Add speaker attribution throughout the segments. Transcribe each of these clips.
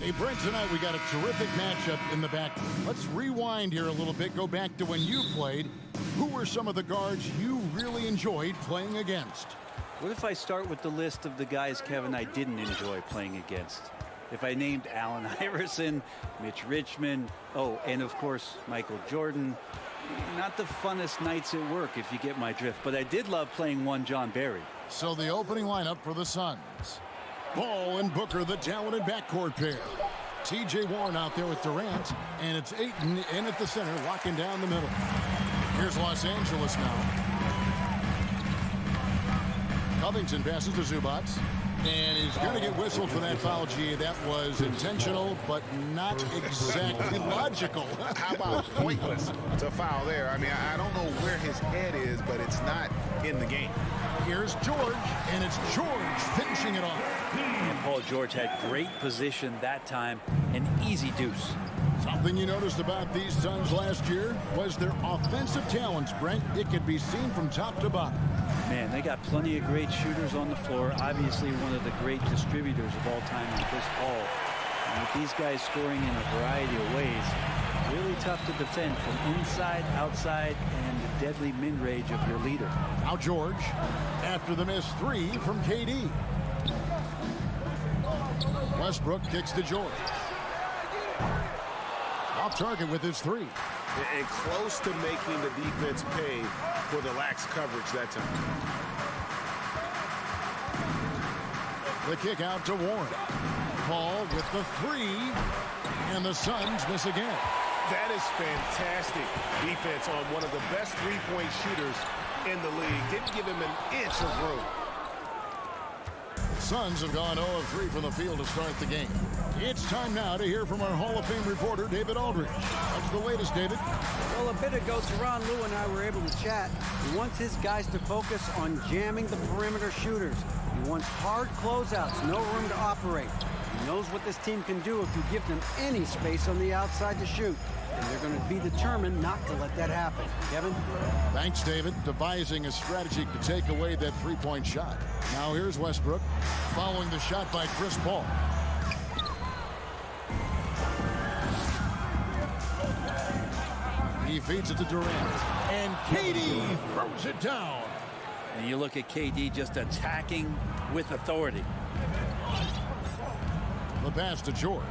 Speaker 1: Hey, Brent, tonight we got a terrific matchup in the back. Let's rewind here a little bit, go back to when you played. Who were some of the guards you really enjoyed playing against?
Speaker 2: What if I start with the list of the guys, Kevin, I didn't enjoy playing against? If I named Allen Iverson, Mitch Richmond, oh, and of course, Michael Jordan, not the funnest nights at work, if you get my drift, but I did love playing one John Barry.
Speaker 1: So the opening lineup for the Suns. Ball and Booker, the talented backcourt pair. T.J. Warren out there with Durant, and it's Ayton in at the center, locking down the middle. Here's Los Angeles now. Covington passes to Zubac, and he's going to get whistled for that foul. G. That was intentional, but not exactly logical.
Speaker 3: How about pointless to foul there? I mean, I don't know where his head is, but it's not in the game.
Speaker 1: Here's George, and it's George finishing it off.
Speaker 2: And Paul George had great position that time, an easy deuce.
Speaker 1: Something you noticed about these Suns last year was their offensive talents, Brent. It could be seen from top to bottom.
Speaker 2: Man, they got plenty of great shooters on the floor. Obviously, one of the great distributors of all time in Chris Paul. And with these guys scoring in a variety of ways, really tough to defend from inside, outside, and the deadly mid-range of your leader.
Speaker 1: Now George, after the missed three from KD. Westbrook kicks to George. Off target with his three.
Speaker 3: And close to making the defense pay for the lax coverage that time.
Speaker 1: The kick out to Warren. Paul with the three, and the Suns miss again.
Speaker 3: That is fantastic defense on one of the best three-point shooters in the league. Didn't give him an inch of room.
Speaker 1: Suns have gone 0 of 3 from the field to start the game. It's time now to hear from our Hall of Fame reporter, David Aldridge. What's the latest, David?
Speaker 4: Well, a bit ago, Teron Lue and I were able to chat. He wants his guys to focus on jamming the perimeter shooters. He wants hard closeouts, no room to operate. He knows what this team can do if you give them any space on the outside to shoot. And they're going to be determined not to let that happen. Kevin?
Speaker 1: Thanks, David. Devising a strategy to take away that three-point shot. Now here's Westbrook, following the shot by Chris Paul. He feeds it to Durant. And KD throws it down.
Speaker 2: And you look at KD just attacking with authority.
Speaker 1: The pass to George.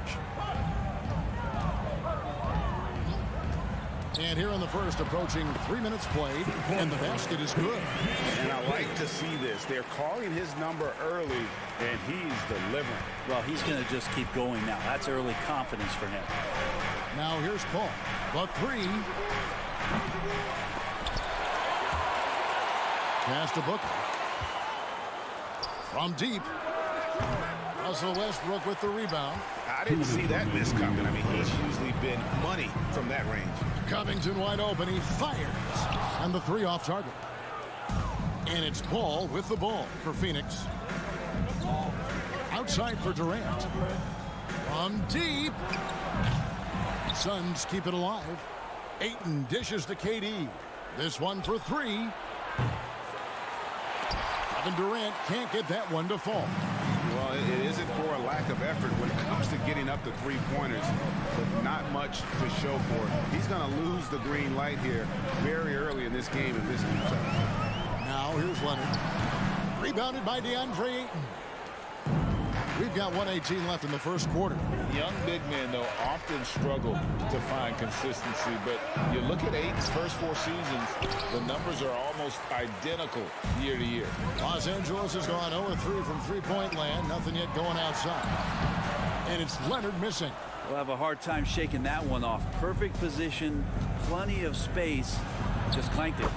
Speaker 1: And here in the first, approaching 3 minutes played, and the basket is good.
Speaker 3: And I like to see this. They're calling his number early, and he's delivering.
Speaker 2: Well, he's going to just keep going now. That's early confidence for him.
Speaker 1: Now here's Paul. The three. Pass to Booker. From deep. Russell Westbrook with the rebound.
Speaker 3: I didn't see that miss coming. I mean, he's usually been money from that range.
Speaker 1: Covington wide open. He fires. And the three off target. And it's Paul with the ball for Phoenix. Outside for Durant. From deep. Suns keep it alive. Ayton dishes to KD. This one for three. Kevin Durant can't get that one to fall.
Speaker 3: Well, it isn't for a lack of effort when it comes to getting up the three-pointers, but not much to show for it. He's going to lose the green light here very early in this game if this keeps up.
Speaker 1: Now here's Leonard. Rebounded by DeAndre Ayton. We've got 1:18 left in the first quarter.
Speaker 5: Young big men, though, often struggle to find consistency, but you look at Ayton's first 4 seasons, the numbers are almost identical year to year.
Speaker 1: Los Angeles has gone 0 of 3 from three-point land. Nothing yet going outside. And it's Leonard missing.
Speaker 2: We'll have a hard time shaking that one off. Perfect position, plenty of space, just clanked it.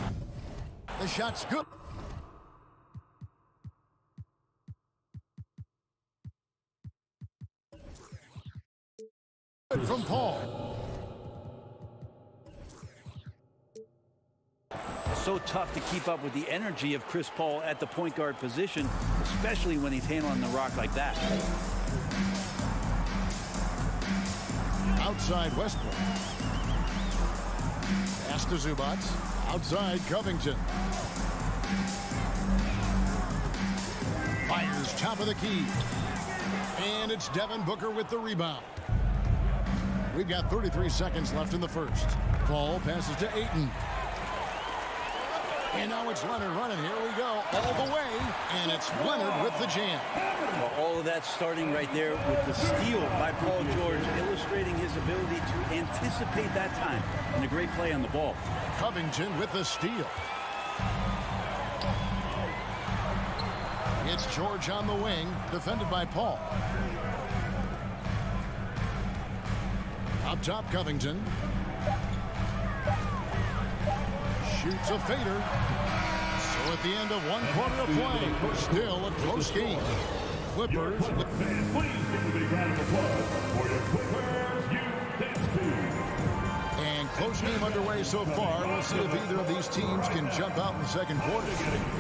Speaker 1: The shot's good. From Paul.
Speaker 2: So tough to keep up with the energy of Chris Paul at the point guard position, especially when he's handling the rock like that.
Speaker 1: Outside Westbrook. Pass to Zubac. Outside Covington. Fires top of the key. And it's Devin Booker with the rebound. We've got 33 seconds left in the first. Paul passes to Ayton. And now it's Leonard running. Here we go. All the way. And it's Leonard with the jam.
Speaker 2: Well, all of that starting right there with the steal by Paul George, illustrating his ability to anticipate that time. And a great play on the ball.
Speaker 1: Covington with the steal. It's George on the wing, defended by Paul. Up top, Covington. Shoots a fader. So at the end of 1 quarter of play, still a close game. Clippers.
Speaker 6: Please give a big round of applause for your Clippers Youth Team.
Speaker 1: And close game underway so far. We'll see if either of these teams can jump out in the second quarter.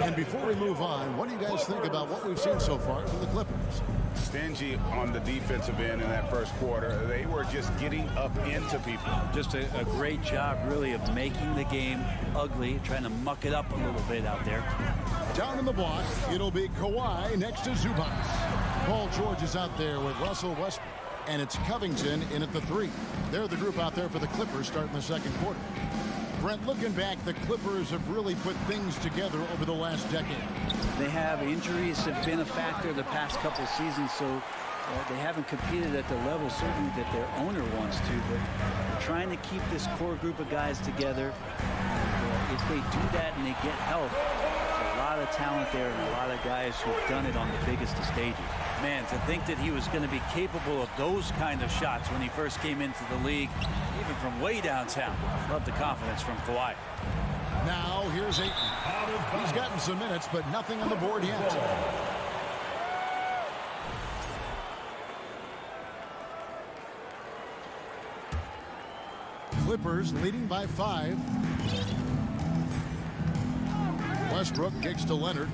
Speaker 1: And before we move on, what do you guys think about what we've seen so far from the Clippers?
Speaker 3: Stingy on the defensive end in that first quarter. They were just getting up into people.
Speaker 2: Just a great job, really, of making the game ugly, trying to muck it up a little bit out there.
Speaker 1: Down in the block, it'll be Kawhi next to Zubac. Paul George is out there with Russell Westbrook. And it's Covington in at the 3. They're the group out there for the Clippers starting the second quarter. Brent, looking back, the Clippers have really put things together over the last decade.
Speaker 2: They have injuries have been a factor the past couple seasons, so they haven't competed at the level certainly that their owner wants to, but they're trying to keep this core group of guys together. And, if they do that and they get health, there's a lot of talent there and a lot of guys who've done it on the biggest of stages. Man, to think that he was going to be capable of those kind of shots when he first came into the league, even from way downtown. Love the confidence from Kawhi.
Speaker 1: Now here's Ayton. He's gotten some minutes, but nothing on the board yet. Clippers leading by 5. Westbrook kicks to Leonard.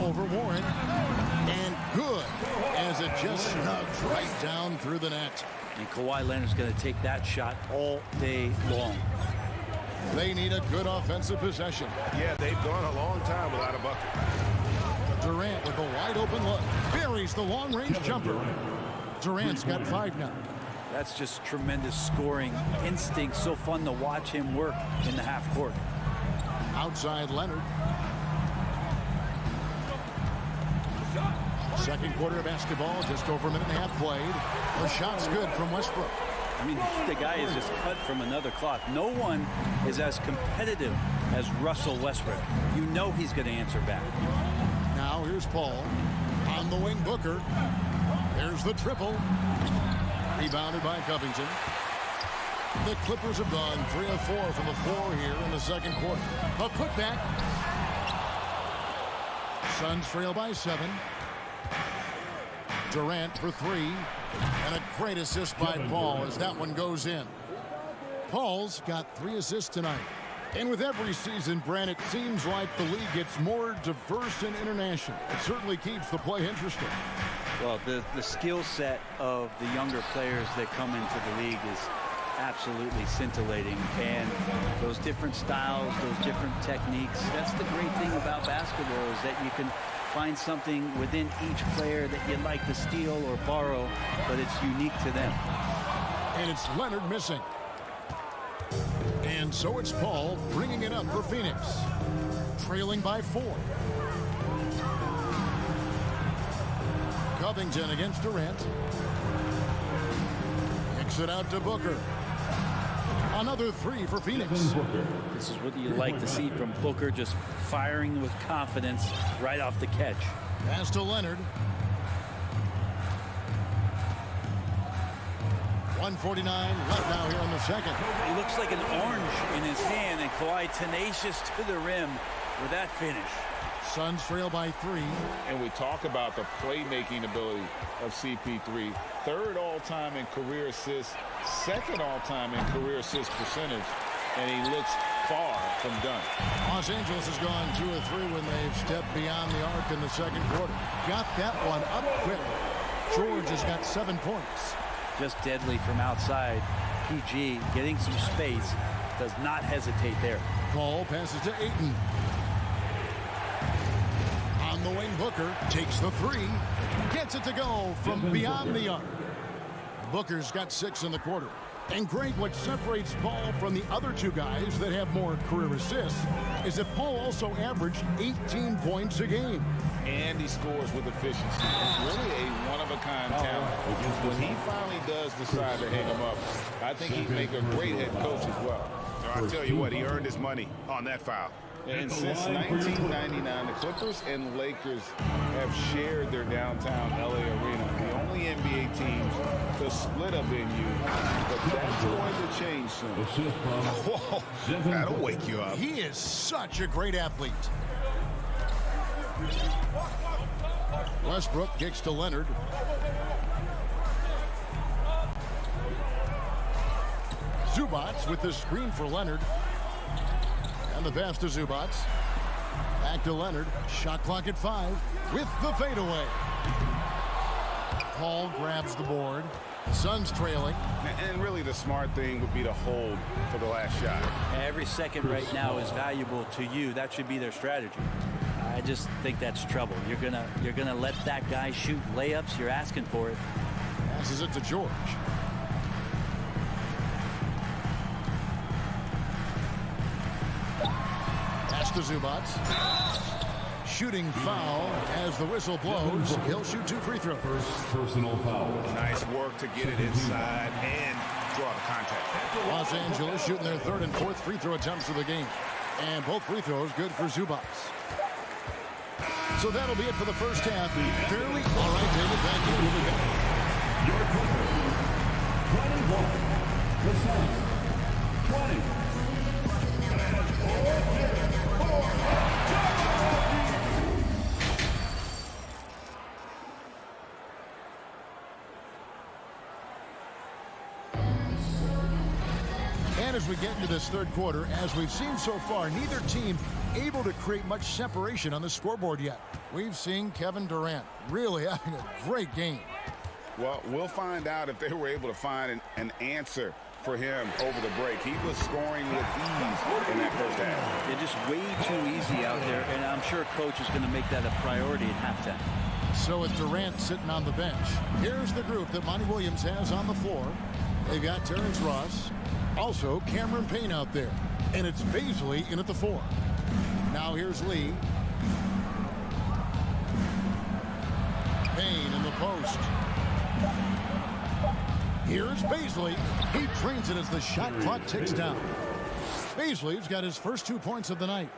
Speaker 1: Over Warren. And good, as it just snugs right down through the net.
Speaker 2: And Kawhi Leonard's going to take that shot all day long.
Speaker 1: They need a good offensive possession.
Speaker 3: Yeah, they've gone a long time without a bucket.
Speaker 1: Durant with a wide open look. Buries the long-range jumper. Durant's got 5 now.
Speaker 2: That's just tremendous scoring instinct. So fun to watch him work in the half court.
Speaker 1: Outside Leonard. Second quarter of basketball, just over a minute and a half played. The shot's good from Westbrook.
Speaker 2: I mean, the guy is just cut from another cloth. No one is as competitive as Russell Westbrook. You know he's going to answer back.
Speaker 1: Now here's Paul. On the wing, Booker. There's the triple. Rebounded by Covington. The Clippers have gone 3 of 4 from the floor here in the second quarter. A putback. Suns trail by 7. Durant for 3. And a great assist by Paul as that one goes in. Paul's got 3 assists tonight. And with every season, Brent, it seems like the league gets more diverse and international. It certainly keeps the play interesting.
Speaker 2: Well, the skill set of the younger players that come into the league is absolutely scintillating. And those different styles, those different techniques, that's the great thing about basketball is that you can find something within each player that you'd like to steal or borrow, but it's unique to them.
Speaker 1: And it's Leonard missing. And so it's Paul bringing it up for Phoenix. Trailing by 4. Covington against Durant. Kicks it out to Booker. Another 3 for Phoenix.
Speaker 2: This is what you like to see from Booker, just firing with confidence right off the catch.
Speaker 1: Pass to Leonard. 1:49 left now here in the second.
Speaker 2: He looks like an orange in his hand, and Kawhi tenacious to the rim with that finish.
Speaker 1: Suns trail by 3.
Speaker 5: And we talk about the playmaking ability of CP3. 3rd all-time in career assists, 2nd all-time in career assist percentage, and he looks far from done.
Speaker 1: Los Angeles has gone 2 of 3 when they've stepped beyond the arc in the second quarter. Got that one up quick. George has got 7 points.
Speaker 2: Just deadly from outside. PG getting some space, does not hesitate there.
Speaker 1: Paul passes to Ayton. On the wing, Booker takes the three. Gets it to go from beyond the arc. Booker's got 6 in the quarter. And Greg, what separates Paul from the other two guys that have more career assists is that Paul also averaged 18 points a game.
Speaker 5: And he scores with efficiency. Really a one-of-a-kind talent. When he finally does decide to hang him up, I think he'd make a great head coach as well.
Speaker 3: I'll tell you what, he earned his money on that foul.
Speaker 5: And since 1999, the Clippers and Lakers have shared their downtown LA arena. The only NBA teams to split a venue, but that's going to change soon.
Speaker 3: Whoa, that'll wake you up.
Speaker 1: He is such a great athlete. Westbrook kicks to Leonard. Zubats with the screen for Leonard. And the pass to Zubats. Back to Leonard. Shot clock at 5 with the fadeaway. Paul grabs the board. Suns trailing.
Speaker 3: And really the smart thing would be to hold for the last shot.
Speaker 2: Every second right now is valuable to you. That should be their strategy. I just think that's trouble. You're gonna let that guy shoot layups. You're asking for it.
Speaker 1: Passes it to George. Pass to Zubats. Shooting foul as the whistle blows. He'll shoot 2 free throws.
Speaker 6: Personal foul.
Speaker 3: Nice work to get it inside and draw the contact.
Speaker 1: Los Angeles shooting their 3rd and 4th free throw attempts of the game. And both free throws good for Zubats. So that'll be it for the first half. Fairly all right, David. Thank you. We'll be back.
Speaker 6: Your Clippers, 21. The Suns, 20.
Speaker 1: And as we get into this third quarter, as we've seen so far, neither team able to create much separation on the scoreboard yet. We've seen Kevin Durant really having a great game.
Speaker 3: Well, we'll find out if they were able to find an answer for him over the break. He was scoring with ease in that first half.
Speaker 2: They're just way too easy out there, and I'm sure coach is going to make that a priority at halftime.
Speaker 1: So with Durant sitting on the bench, here's the group that Monty Williams has on the floor. They've got Terrence Ross, also Cameron Payne out there, and it's Baisley in at the 4. Now here's Lee. Payne in the post. Here's Baisley. He drains it as the shot clock ticks down. Baisley's got his first 2 points of the night.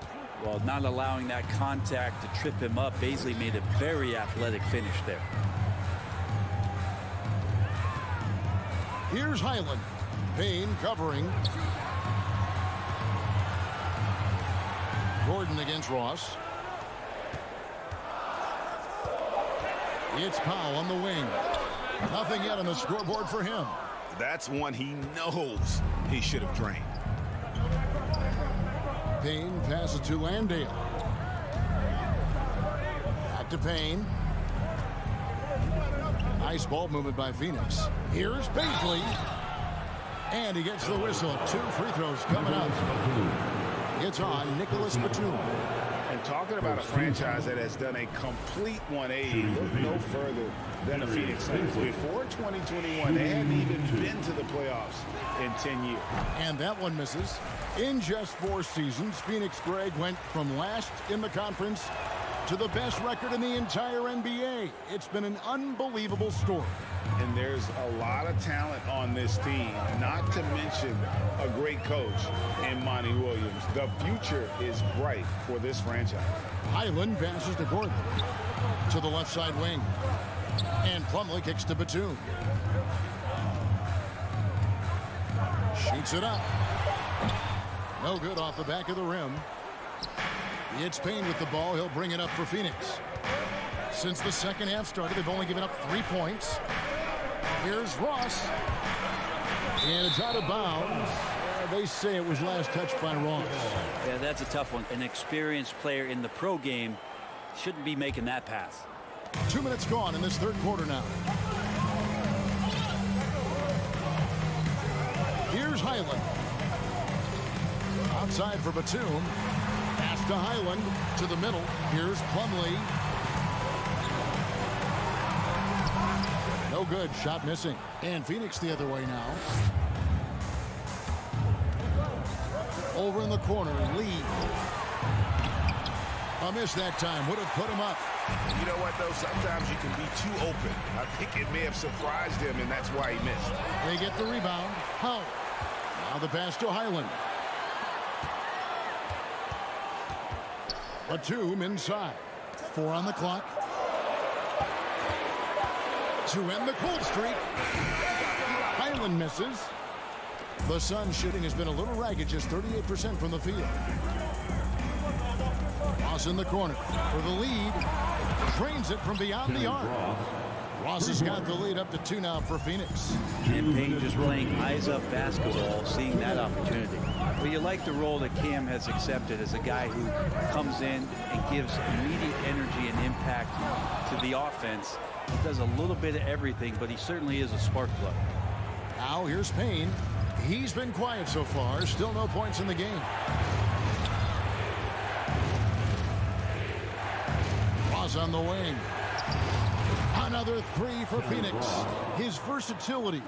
Speaker 2: Well, not allowing that contact to trip him up, Baisley made a very athletic finish there.
Speaker 1: Here's Highland. Payne covering. Gordon against Ross. It's Powell on the wing. Nothing yet on the scoreboard for him.
Speaker 3: That's one he knows he should have drained.
Speaker 1: Payne passes to Landale. Back to Payne. Nice ball movement by Phoenix. Here's Baisley. And he gets the whistle. 2 free throws coming up. It's on Nicholas Batum.
Speaker 3: And talking about a franchise that has done a complete 180, look no further than the Phoenix Suns. Before 2021, they hadn't even been to the playoffs in 10 years.
Speaker 1: And that one misses. In just 4 seasons, Phoenix, Greg, went from last in the conference to the best record in the entire NBA. It's been an unbelievable story.
Speaker 3: And there's a lot of talent on this team, not to mention a great coach in Monty Williams. The future is bright for this franchise.
Speaker 1: Highland passes to Gordon. To the left side wing. And Plumlee kicks to Batum. Shoots it up. No good off the back of the rim. It's Payne with the ball. He'll bring it up for Phoenix. Since the second half started, they've only given up 3 points. Here's Ross. And it's out of bounds. They say it was last touched by Ross.
Speaker 2: Yeah, that's a tough one. An experienced player in the pro game shouldn't be making that pass.
Speaker 1: 2 minutes gone in this third quarter now. Here's Highland. Outside for Batum. Pass to Highland to the middle. Here's Plumlee. No good. Shot missing. And Phoenix the other way now. Over in the corner, Lee. A miss that time. Would have put him up.
Speaker 3: You know what, though? Sometimes you can be too open. I think it may have surprised him, and that's why he missed.
Speaker 1: They get the rebound. How? Now the pass to Highland. Batum inside. 4 on the clock. To end the cold streak. Highland misses. The Suns' shooting has been a little ragged, just 38% from the field. Ross in the corner for the lead. Drains it from beyond the arc. Ross has got the lead up to 2 now for Phoenix.
Speaker 2: And Payne just playing eyes-up basketball, seeing that opportunity. But you like the role that Cam has accepted as a guy who comes in and gives immediate energy and impact to the offense. He does a little bit of everything, but he certainly is a spark plug.
Speaker 1: Now here's Payne. He's been quiet so far. Still no points in the game. Ross on the wing. Another 3 for Phoenix. His versatility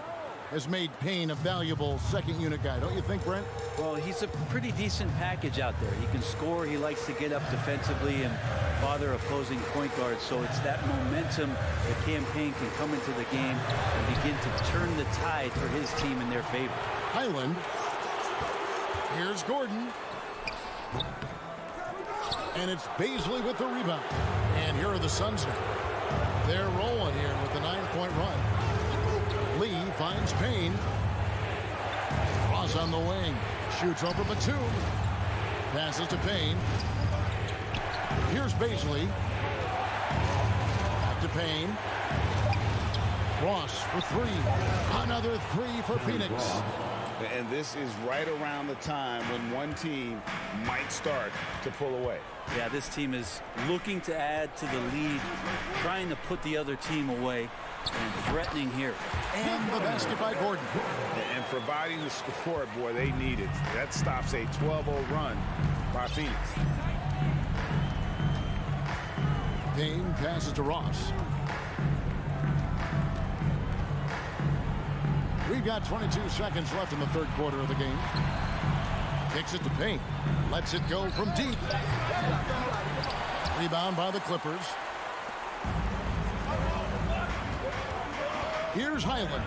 Speaker 1: has made Payne a valuable second unit guy, don't you think, Brent?
Speaker 2: Well, he's a pretty decent package out there. He can score. He likes to get up defensively and bother opposing point guards. So it's that momentum that Cam Payne can come into the game and begin to turn the tide for his team in their favor.
Speaker 1: Highland. Here's Gordon. And it's Baisley with the rebound. And here are the Suns now. They're rolling here with the 9-point run. Lee finds Payne. Ross on the wing. Shoots over Batum. Passes to Payne. Here's Baisley. Back to Payne. Ross for 3. Another 3 for Phoenix.
Speaker 3: And this is right around the time when one team might start to pull away.
Speaker 2: Yeah, this team is looking to add to the lead, trying to put the other team away, and threatening here.
Speaker 1: And the basket by Gordon.
Speaker 3: And providing the score, boy, they need it. That stops a 12-0 run by Phoenix.
Speaker 1: Payne passes to Ross. We've got 22 seconds left in the third quarter of the game. Kicks it to Payne. Lets it go from deep. Rebound by the Clippers. Here's Highland.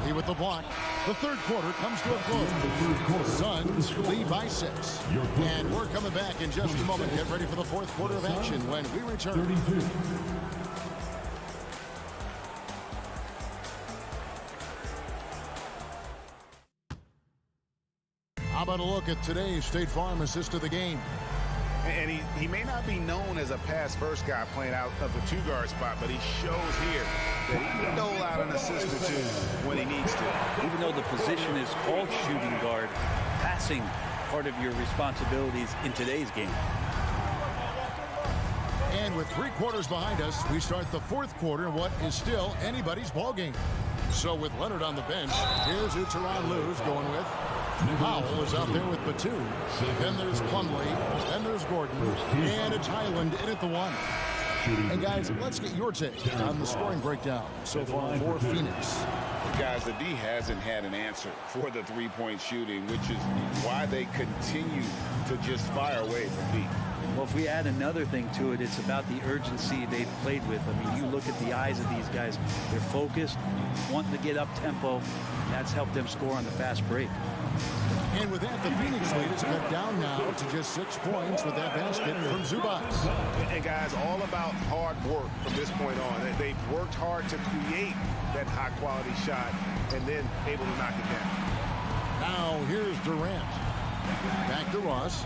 Speaker 1: Lee with the block. The third quarter comes to a close. Suns lead by 6. And we're coming back in just a moment. Get ready for the fourth quarter of action when we return. How about a look at today's State Farm assist of the game?
Speaker 3: And he may not be known as a pass-first guy playing out of the 2-guard spot, but he shows here that he can dole out an assist or 2 when he needs to.
Speaker 2: Even though the position is called shooting guard, passing part of your responsibilities in today's game.
Speaker 1: And with 3 quarters behind us, we start the fourth quarter in what is still anybody's ball game. So with Leonard on the bench, here's who Tyronn Lue's going with. Powell is out there with Batum. Then there's Plumlee. Then there's Gordon. And it's Highland in at the 1. And guys, let's get your take on the scoring breakdown so far for Phoenix.
Speaker 3: Guys, the D hasn't had an answer for the 3-point shooting, which is why they continue to just fire away from deep.
Speaker 2: Well, if we add another thing to it, it's about the urgency they've played with. I mean, you look at the eyes of these guys. They're focused, wanting to get up tempo. That's helped them score on the fast break.
Speaker 1: And with that, the Phoenix lead is cut down now to just 6 points with that basket from Zubac.
Speaker 3: And guys, all about hard work from this point on. They've worked hard to create that high-quality shot and then able to knock it down.
Speaker 1: Now here's Durant. Back to Ross.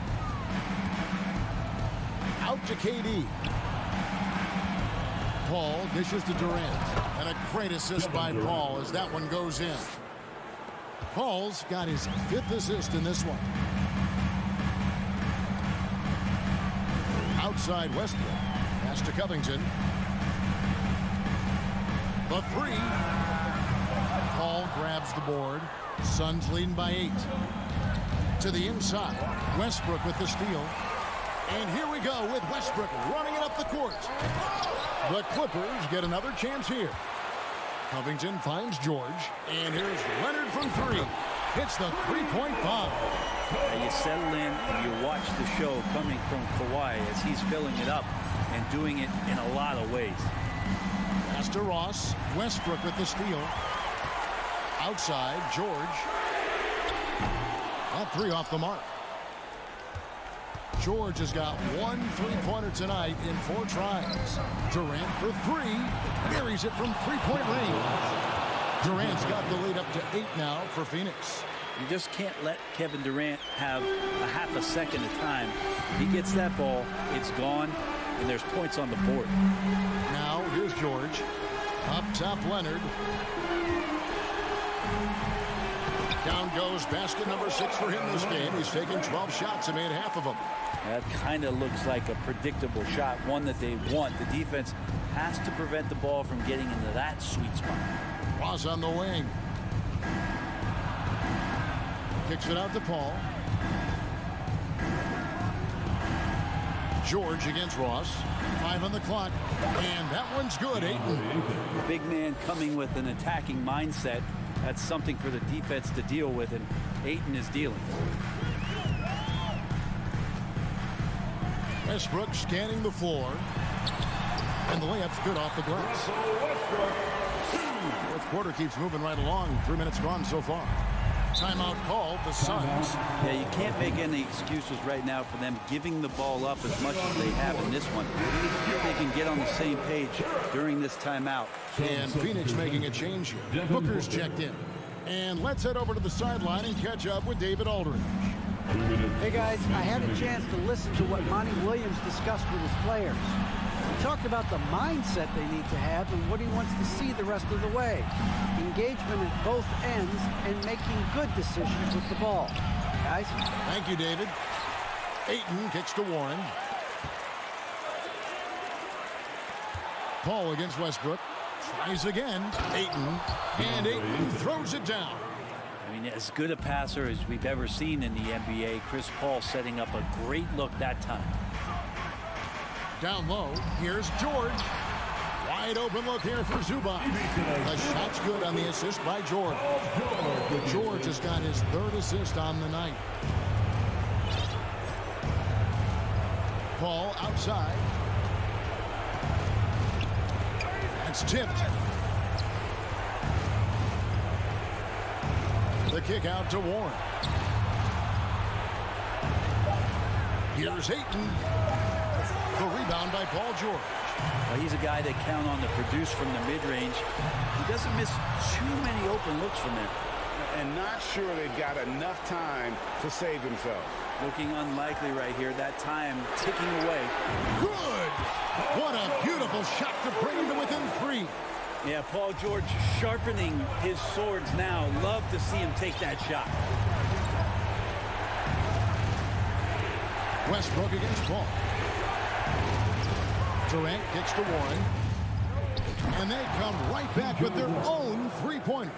Speaker 1: Out to KD. Paul dishes to Durant. And a great assist by Paul as that one goes in. Paul's got his 5th assist in this one. Outside Westbrook. Pass to Covington. The 3. Paul grabs the board. Suns leading by 8. To the inside. Westbrook with the steal. And here we go with Westbrook running it up the court. The Clippers get another chance here. Covington finds George. And here's Leonard from three. Hits the three-point bomb.
Speaker 2: Now you settle in and you watch the show coming from Kawhi as he's filling it up and doing it in a lot of ways.
Speaker 1: Pass to Ross. Westbrook with the steal. Outside, George. That three off the mark. George has got one three-pointer tonight in 4 tries. Durant for three. Buries it from three-point range. Durant's got the lead up to 8 now for Phoenix.
Speaker 2: You just can't let Kevin Durant have a half a second of time. He gets that ball, it's gone, and there's points on the board.
Speaker 1: Now here's George. Up top, Leonard. Down goes basket number 6 for him this game. He's taken 12 shots and made half of them.
Speaker 2: That kind of looks like a predictable shot, one that they want. The defense has to prevent the ball from getting into that sweet spot.
Speaker 1: Ross on the wing. Kicks it out to Paul. George against Ross. 5 on the clock. And that one's good, Ayton.
Speaker 2: Big man coming with an attacking mindset. That's something for the defense to deal with, and Ayton is dealing.
Speaker 1: Westbrook scanning the floor. And the layup's good off the glass. Fourth quarter keeps moving right along. 3 minutes gone so far. Timeout called, the Suns.
Speaker 2: Yeah, you can't make any excuses right now for them giving the ball up as much as they have in this one. If they can get on the same page during this timeout.
Speaker 1: And Phoenix making a change here. Booker's checked in. And let's head over to the sideline and catch up with David Aldridge.
Speaker 4: Hey guys, I had a chance to listen to what Monty Williams discussed with his players. He talked about the mindset they need to have and what he wants to see the rest of the way. Engagement at both ends and making good decisions with the ball. Guys?
Speaker 1: Thank you, David. Ayton kicks to Warren. Paul against Westbrook. Tries again. Ayton. And Ayton throws it down.
Speaker 2: I mean, as good a passer as we've ever seen in the NBA. Chris Paul setting up a great look that time.
Speaker 1: Down low, here's George. Wide open look here for Zubac. The shot's good on the assist by George. George has got his 3rd assist on the night. Paul outside. That's tipped. The kick out to Warren. Here's Ayton. The rebound by Paul George.
Speaker 2: Well, he's a guy that count on to produce from the mid-range. He doesn't miss too many open looks from there.
Speaker 3: And not sure they've got enough time to save themselves.
Speaker 2: Looking unlikely right here. That time ticking away.
Speaker 1: Good! What a beautiful shot to bring him to within 3.
Speaker 2: Yeah, Paul George sharpening his swords now. Love to see him take that shot.
Speaker 1: Westbrook against Paul. Durant kicks to Warren. And they come right back with their own three-pointer.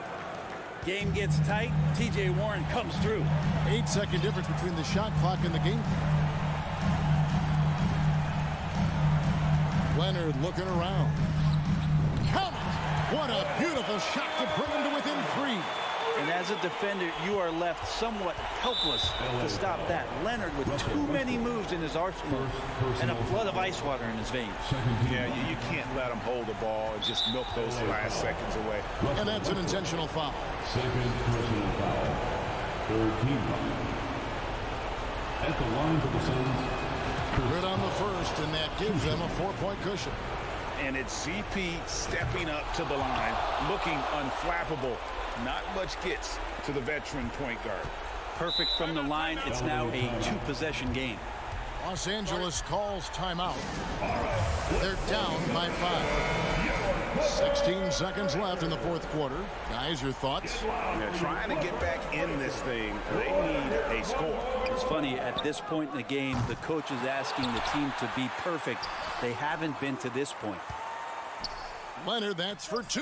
Speaker 2: Game gets tight. TJ Warren comes through.
Speaker 1: 8-second difference between the shot clock and the game. Leonard looking around. Count it! What a beautiful shot to bring him to within 3.
Speaker 2: And as a defender, you are left somewhat helpless to stop that. Leonard with too many moves in his arsenal and a flood of ice water in his veins.
Speaker 3: Yeah, you can't let him hold the ball and just milk those last seconds away.
Speaker 1: And that's an intentional foul.
Speaker 6: Second personal foul. 3rd team foul. At the line for the Suns.
Speaker 1: Good on the first, and that gives them a 4-point cushion.
Speaker 3: And it's CP stepping up to the line, looking unflappable. Not much gets to the veteran point guard.
Speaker 2: Perfect from the line. It's now a 2-possession game.
Speaker 1: Los Angeles calls timeout. They're down by 5. 16 seconds left in the 4th quarter. Guys, your thoughts?
Speaker 3: They're trying to get back in this thing. They need a score.
Speaker 2: It's funny, at this point in the game, the coach is asking the team to be perfect. They haven't been to this point.
Speaker 1: Leonard, that's for 2.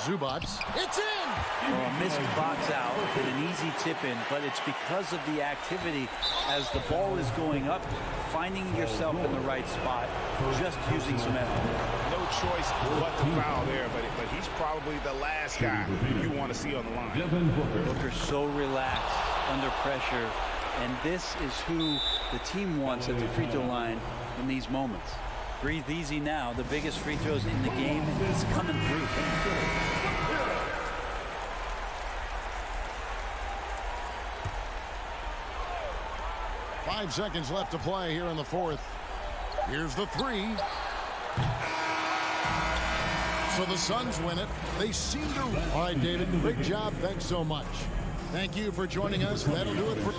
Speaker 1: Zubac, it's in!
Speaker 2: Well, a missed box out with an easy tip in, but it's because of the activity as the ball is going up, finding yourself in the right spot, just using some effort.
Speaker 3: No choice but to foul there, but he's probably the last guy you want to see on the line.
Speaker 2: Booker's so relaxed under pressure, and this is who the team wants at the free throw line in these moments. Breathe easy now. The biggest free throws in the game is coming through.
Speaker 1: 5 seconds left to play here in the fourth. Here's the three. So the Suns win it. They seem to... All right, David, great job. Thanks so much. Thank you for joining us. That'll do it for...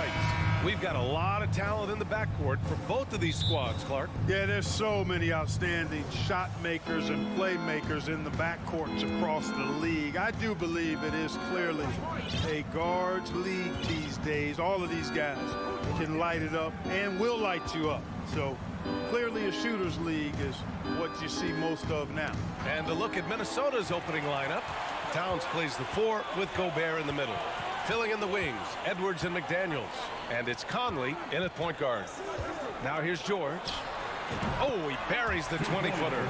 Speaker 7: right. We've got a lot of talent in the backcourt for both of these squads, Clark.
Speaker 8: Yeah, there's so many outstanding shot makers and playmakers in the backcourts across the league. I do believe it is clearly a guards league these days. All of these guys can light it up and will light you up. So clearly a shooters league is what you see most of now.
Speaker 7: And a look at Minnesota's opening lineup. Towns plays the 4 with Gobert in the middle. Filling in the wings, Edwards and McDaniels. And it's Conley in at point guard. Now here's George. Oh, he buries the 20-footer.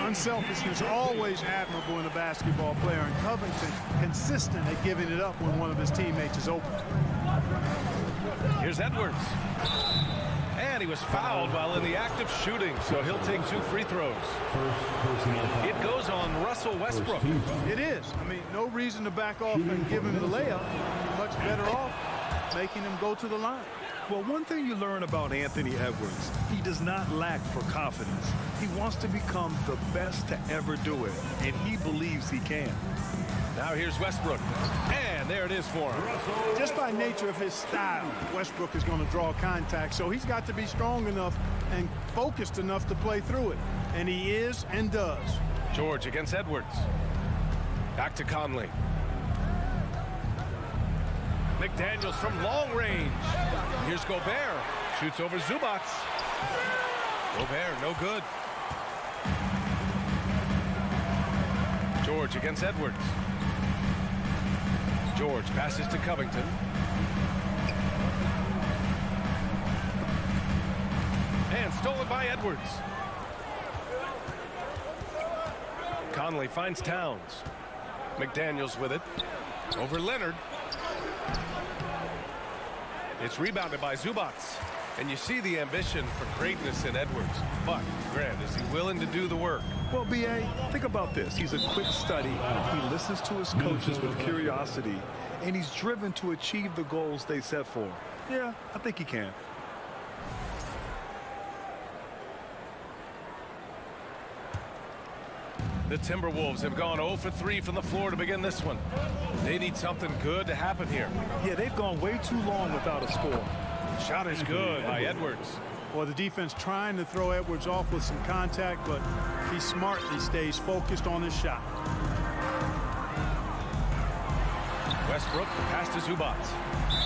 Speaker 8: Unselfishness always admirable in a basketball player, and Covington consistent at giving it up when one of his teammates is open.
Speaker 7: Here's Edwards. And he was fouled while in the act of shooting, so he'll take 2 free throws. It goes on Russell Westbrook.
Speaker 8: It is. I mean, no reason to back off and give him the layup. You're much better off making him go to the line.
Speaker 9: Well, one thing you learn about Anthony Edwards, he does not lack for confidence. He wants to become the best to ever do it, and he believes he can.
Speaker 7: Now here's Westbrook, and there it is for him.
Speaker 8: Just by nature of his style, Westbrook is going to draw contact, so he's got to be strong enough and focused enough to play through it, and he is and does.
Speaker 7: George against Edwards. Back to Conley. McDaniels from long range. Here's Gobert. Shoots over Zubac. Gobert, no good. George against Edwards. George passes to Covington. And stolen by Edwards. Conley finds Towns. McDaniels with it. Over Leonard. It's rebounded by Zubac. And you see the ambition for greatness in Edwards. But, Grant, is he willing to do the work?
Speaker 9: Well, B.A., think about this. He's a quick study. He listens to his coaches with curiosity, and he's driven to achieve the goals they set for him. Yeah, I think he can.
Speaker 7: The Timberwolves have gone 0 for 3 from the floor to begin this one. They need something good to happen here.
Speaker 9: Yeah, they've gone way too long without a score.
Speaker 7: Shot is good by Edwards.
Speaker 8: Well, the defense trying to throw Edwards off with some contact, but he smartly stays focused on his shot.
Speaker 7: Westbrook, the pass to Zubac.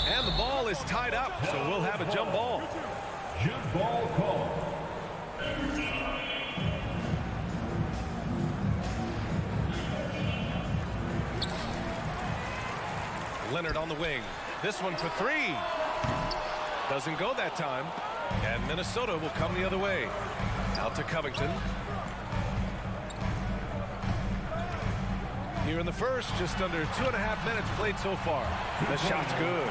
Speaker 7: And the ball is tied up, so we'll have a jump ball.
Speaker 6: Jump ball call.
Speaker 7: Leonard on the wing. This one for 3. Doesn't go that time. And Minnesota will come the other way. Out to Covington. Here in the first, just under 2.5 minutes played so far. The shot's good.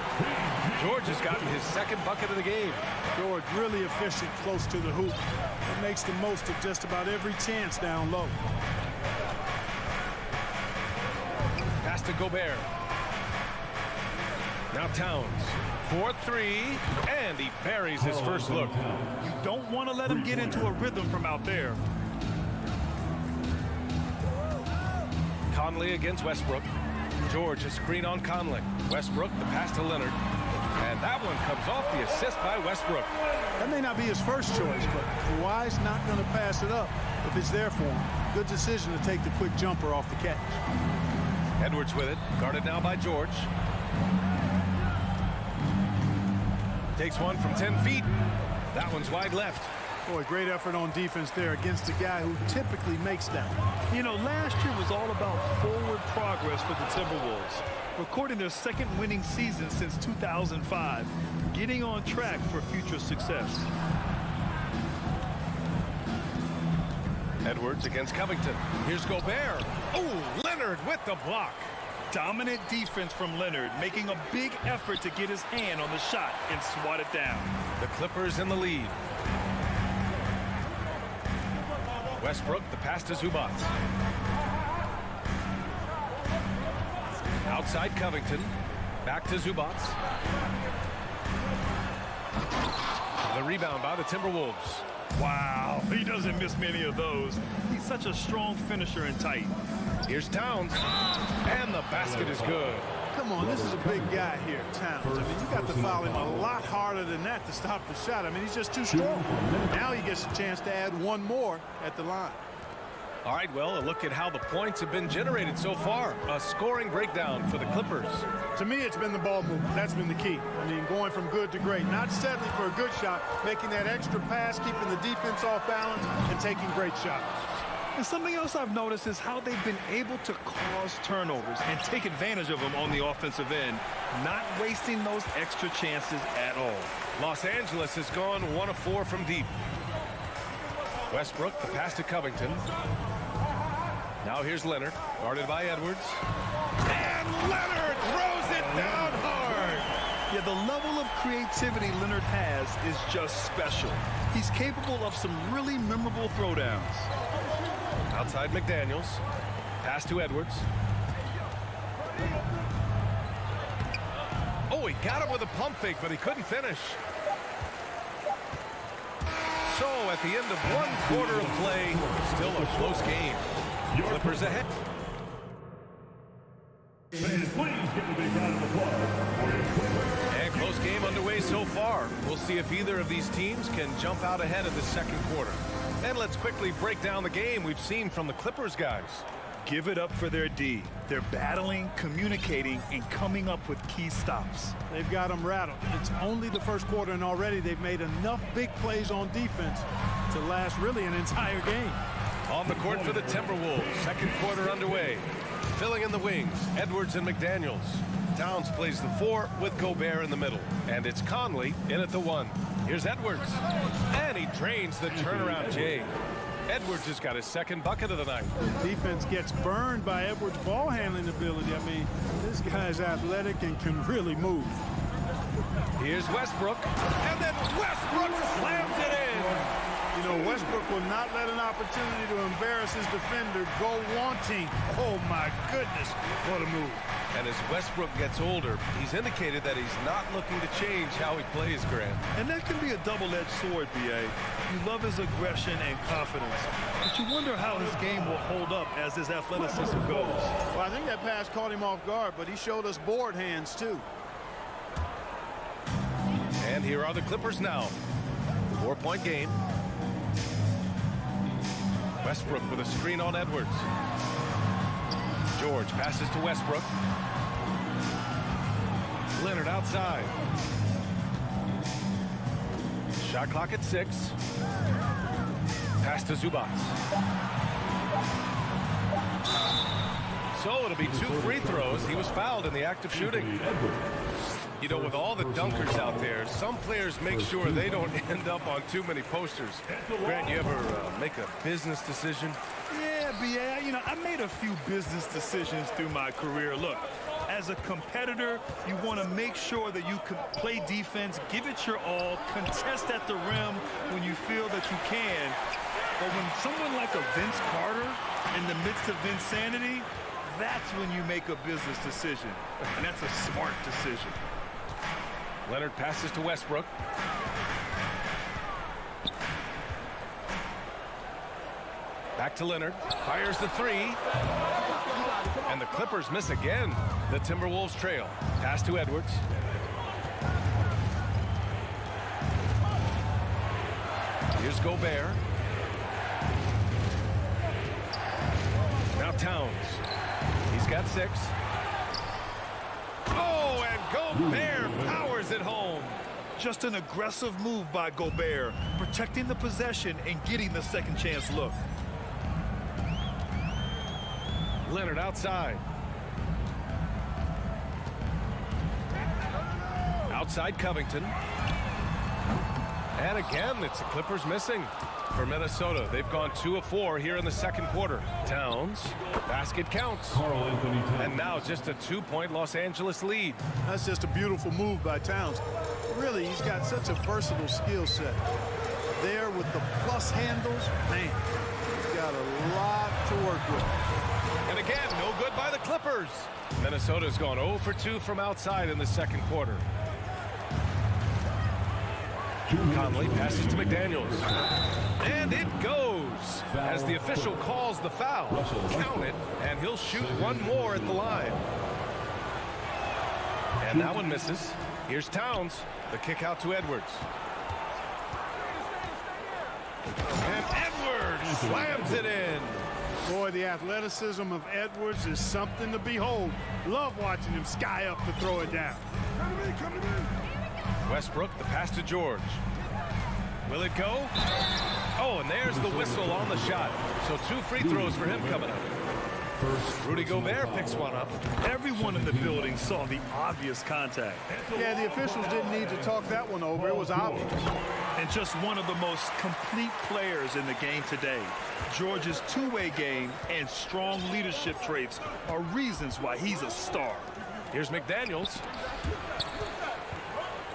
Speaker 7: George has gotten his second bucket of the game.
Speaker 8: George really efficient close to the hoop. He makes the most of just about every chance down low.
Speaker 7: Pass to Gobert. Now Towns. 4-3, and he buries his first look.
Speaker 9: You don't want to let him get into a rhythm from out there.
Speaker 7: Conley against Westbrook. George, a screen on Conley. Westbrook, the pass to Leonard. And that one comes off the assist by Westbrook.
Speaker 8: That may not be his first choice, but Kawhi's not going to pass it up if it's there for him. Good decision to take the quick jumper off the catch.
Speaker 7: Edwards with it, guarded now by George. Takes one from 10 feet. That one's wide left.
Speaker 8: Boy, great effort on defense there against a guy who typically makes that.
Speaker 9: You know, last year was all about forward progress for the Timberwolves, recording their second winning season since 2005, getting on track for future success.
Speaker 7: Edwards against Covington. Here's Gobert. Oh, Leonard with the block.
Speaker 9: Dominant defense from Leonard, making a big effort to get his hand on the shot and swat it down.
Speaker 7: The Clippers in the lead. Westbrook, the pass to Zubac. Outside Covington. Back to Zubac. The rebound by the Timberwolves.
Speaker 9: Wow, he doesn't miss many of those. He's such a strong finisher and tight.
Speaker 7: Here's Towns. And the basket is good.
Speaker 8: Come on, this is a big guy here, Towns. I mean, you got to foul him a lot harder than that to stop the shot. I mean, he's just too strong. Now he gets a chance to add one more at the line.
Speaker 7: All right, well, a look at how the points have been generated so far. A scoring breakdown for the Clippers.
Speaker 8: To me, it's been the ball movement. That's been the key. I mean, going from good to great. Not settling for a good shot, making that extra pass, keeping the defense off balance, and taking great shots.
Speaker 9: And something else I've noticed is how they've been able to cause turnovers and take advantage of them on the offensive end, not wasting those extra chances at all.
Speaker 7: Los Angeles has gone 1 of 4 from deep. Westbrook, the pass to Covington. Now here's Leonard, guarded by Edwards. And Leonard throws it down hard.
Speaker 9: Yeah, the level of creativity Leonard has is just special. He's capable of some really memorable throwdowns.
Speaker 7: Outside McDaniels. Pass to Edwards. Oh, he got him with a pump fake, but he couldn't finish. So at the end of 1 quarter of play, still a close game. Clippers ahead. And close game underway so far. We'll see if either of these teams can jump out ahead of the second quarter. And let's quickly break down the game we've seen from the Clippers guys.
Speaker 9: Give it up for their D. They're battling, communicating, and coming up with key stops.
Speaker 8: They've got them rattled. It's only the first quarter, and already they've made enough big plays on defense to last really an entire game.
Speaker 7: On the court for the Timberwolves, second quarter underway. Filling in the wings, Edwards and McDaniels. Towns plays the 4 with Gobert in the middle. And it's Conley in at the 1. Here's Edwards. And he drains the turnaround J. Edwards has got his second bucket of the night.
Speaker 8: The defense gets burned by Edwards' ball handling ability. I mean, this guy's athletic and can really move.
Speaker 7: Here's Westbrook. And then Westbrook slams it in.
Speaker 8: You know, Westbrook will not let an opportunity to embarrass his defender go wanting. Oh, my goodness, what a move.
Speaker 7: And as Westbrook gets older, he's indicated that he's not looking to change how he plays, Grant.
Speaker 9: And that can be a double-edged sword, B.A. You love his aggression and confidence, but you wonder how his game will hold up as his athleticism goes.
Speaker 8: Well, I think that pass caught him off guard, but he showed us board hands, too.
Speaker 7: And here are the Clippers now. 4-point game. Westbrook with a screen on Edwards. George passes to Westbrook. Leonard outside. Shot clock at 6. Pass to Zubats. So it'll be 2 free throws. He was fouled in the act of shooting. You know, with all the dunkers out there, some players make sure they don't end up on too many posters. Grant, you ever make a business decision?
Speaker 9: Yeah, B.A., you know, I made a few business decisions through my career. Look, as a competitor, you want to make sure that you can play defense, give it your all, contest at the rim when you feel that you can. But when someone like a Vince Carter in the midst of insanity, that's when you make a business decision. And that's a smart decision.
Speaker 7: Leonard passes to Westbrook. Back to Leonard. Fires the 3. And the Clippers miss again. The Timberwolves trail. Pass to Edwards. Here's Gobert. Now Towns. He's got 6. Oh, and Gobert powers it home.
Speaker 9: Just an aggressive move by Gobert, protecting the possession and getting the second chance look.
Speaker 7: Leonard outside. Outside Covington. And again, it's the Clippers missing. For Minnesota, they've gone 2 of 4 here in the second quarter. Towns, basket counts. And now just a 2-point Los Angeles lead.
Speaker 8: That's just a beautiful move by Towns. Really, he's got such a versatile skill set. There with the plus handles, man, he's got a lot to work with.
Speaker 7: And again, no good by the Clippers. Minnesota's gone 0 for 2 from outside in the second quarter. Conley passes to McDaniels. And it goes as the official calls the foul. Count it, and he'll shoot one more at the line. And that one misses. Here's Towns. The kick out to Edwards. And Edwards slams it in.
Speaker 8: Boy, the athleticism of Edwards is something to behold. Love watching him sky up to throw it down.
Speaker 7: Westbrook, the pass to George. Will it go? Oh, and there's the whistle on the shot. So 2 free throws for him coming up. Rudy Gobert picks one up.
Speaker 9: Everyone in the building saw the obvious contact.
Speaker 8: Yeah, the officials didn't need to talk that one over. It was obvious.
Speaker 9: And just one of the most complete players in the game today. George's two-way game and strong leadership traits are reasons why he's a star.
Speaker 7: Here's McDaniels.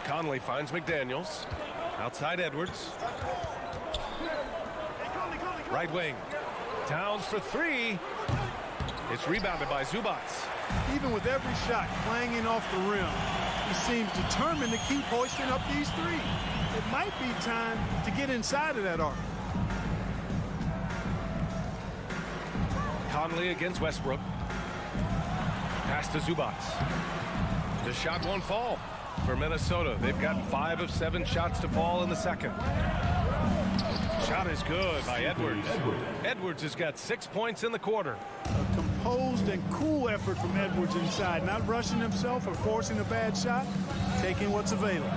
Speaker 7: Conley finds McDaniels. Outside Edwards. Right wing. Towns for 3. It's rebounded by Zubats.
Speaker 8: Even with every shot clanging off the rim, he seems determined to keep hoisting up these threes. It might be time to get inside of that arc.
Speaker 7: Conley against Westbrook. Pass to Zubats. The shot won't fall for Minnesota. They've gotten 5 of 7 shots to fall in the second. Shot is good by Edwards. Edwards has got 6 points in the quarter.
Speaker 8: A composed and cool effort from Edwards inside, not rushing himself or forcing a bad shot, taking what's available.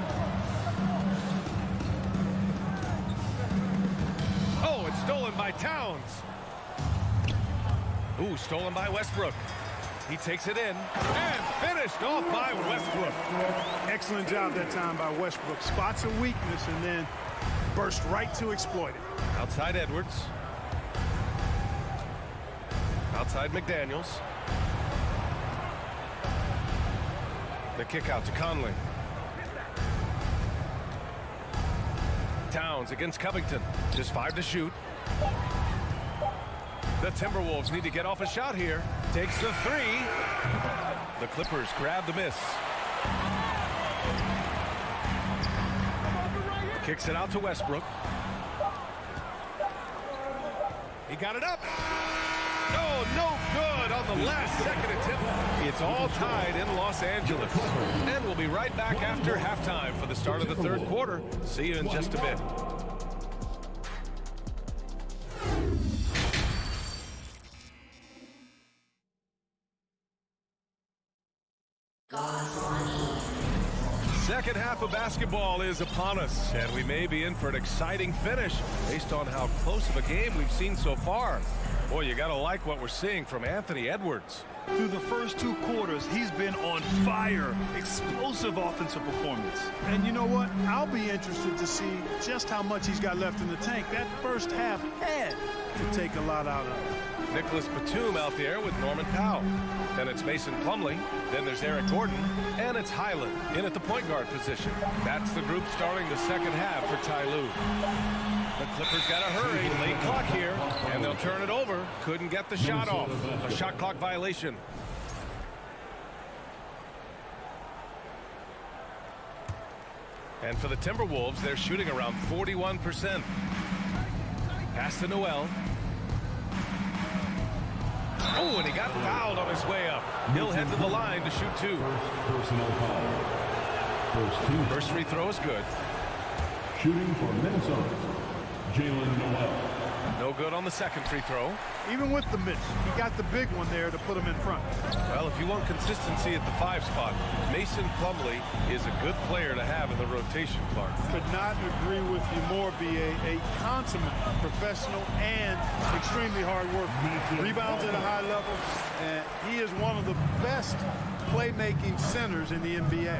Speaker 7: Oh, it's stolen by Towns. Ooh, stolen by Westbrook. He takes it in and finished off by Westbrook.
Speaker 8: Excellent job that time by Westbrook. Spots a weakness and then burst right to exploit it.
Speaker 7: Outside Edwards. Outside McDaniels. The kick out to Conley. Towns against Covington. Just 5 to shoot. The Timberwolves need to get off a shot here. Takes the 3. The Clippers grab the miss. Kicks it out to Westbrook. He got it up. Oh, no good on the last second attempt. It's all tied in Los Angeles. And we'll be right back after halftime for the start of the third quarter. See you in just a bit. Second half of basketball is upon us, and we may be in for an exciting finish based on how close of a game we've seen so far. Boy, you gotta like what we're seeing from Anthony Edwards.
Speaker 9: Through the first 2 quarters, he's been on fire. Explosive offensive performance.
Speaker 8: And you know what? I'll be interested to see just how much he's got left in the tank. That first half had to take a lot out of it.
Speaker 7: Nicholas Batum out there with Norman Powell. Then it's Mason Plumlee. Then there's Eric Gordon. And it's Highland in at the point guard position. That's the group starting the second half for Ty Lue. The Clippers got to hurry. Late clock here. And they'll turn it over. Couldn't get the shot off. A shot clock violation. And for the Timberwolves, they're shooting around 41%. Pass to Noel. Oh, and he got fouled on his way up. He'll head to the line to shoot 2.
Speaker 6: Personal foul.
Speaker 7: First free throw is good.
Speaker 6: Shooting for Minnesota, Jalen Noel.
Speaker 7: No good on the second free throw.
Speaker 8: Even with the miss, he got the big one there to put him in front.
Speaker 7: Well, if you want consistency at the 5 spot, Mason Plumlee is a good player to have in the rotation, Clark.
Speaker 8: Could not agree with you more, B.A. A consummate professional and extremely hard worker. Rebounds at a high level, and he is one of the best playmaking centers in the NBA.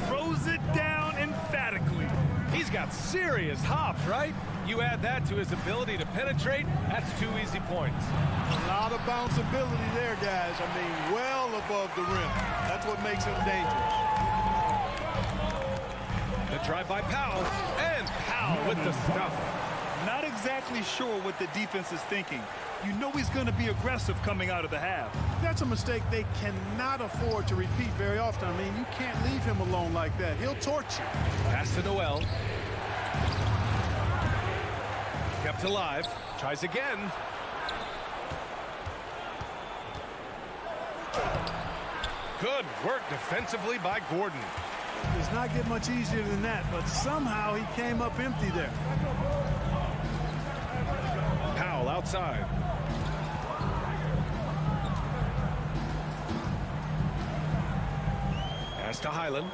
Speaker 9: Throws it down emphatically.
Speaker 7: He's got serious hops, right? You add that to his ability to penetrate, that's 2 easy points.
Speaker 8: A lot of bounceability there, guys. I mean, well above the rim. That's what makes him dangerous.
Speaker 7: The drive by Powell, and Powell with the stuff.
Speaker 9: Not exactly sure what the defense is thinking. You know he's going to be aggressive coming out of the half.
Speaker 8: That's a mistake they cannot afford to repeat very often. I mean, you can't leave him alone like that. He'll torch you.
Speaker 7: Pass to Noel. Kept alive. Tries again. Good work defensively by Gordon.
Speaker 8: Does not get much easier than that, but somehow he came up empty there.
Speaker 7: Powell outside. Pass to Highland.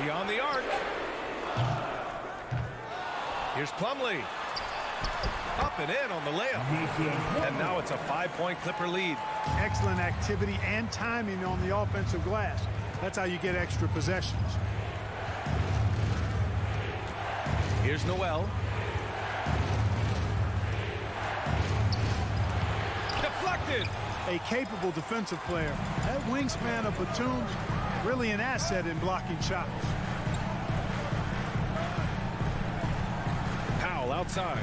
Speaker 7: Beyond the arc. Here's Plumlee. Up and in on the layup. And now it's a 5-point Clipper lead.
Speaker 8: Excellent activity and timing on the offensive glass. That's how you get extra possessions.
Speaker 7: Here's Noel. Deflected.
Speaker 8: A capable defensive player. That wingspan of Batum's really an asset in blocking shots.
Speaker 7: Powell outside.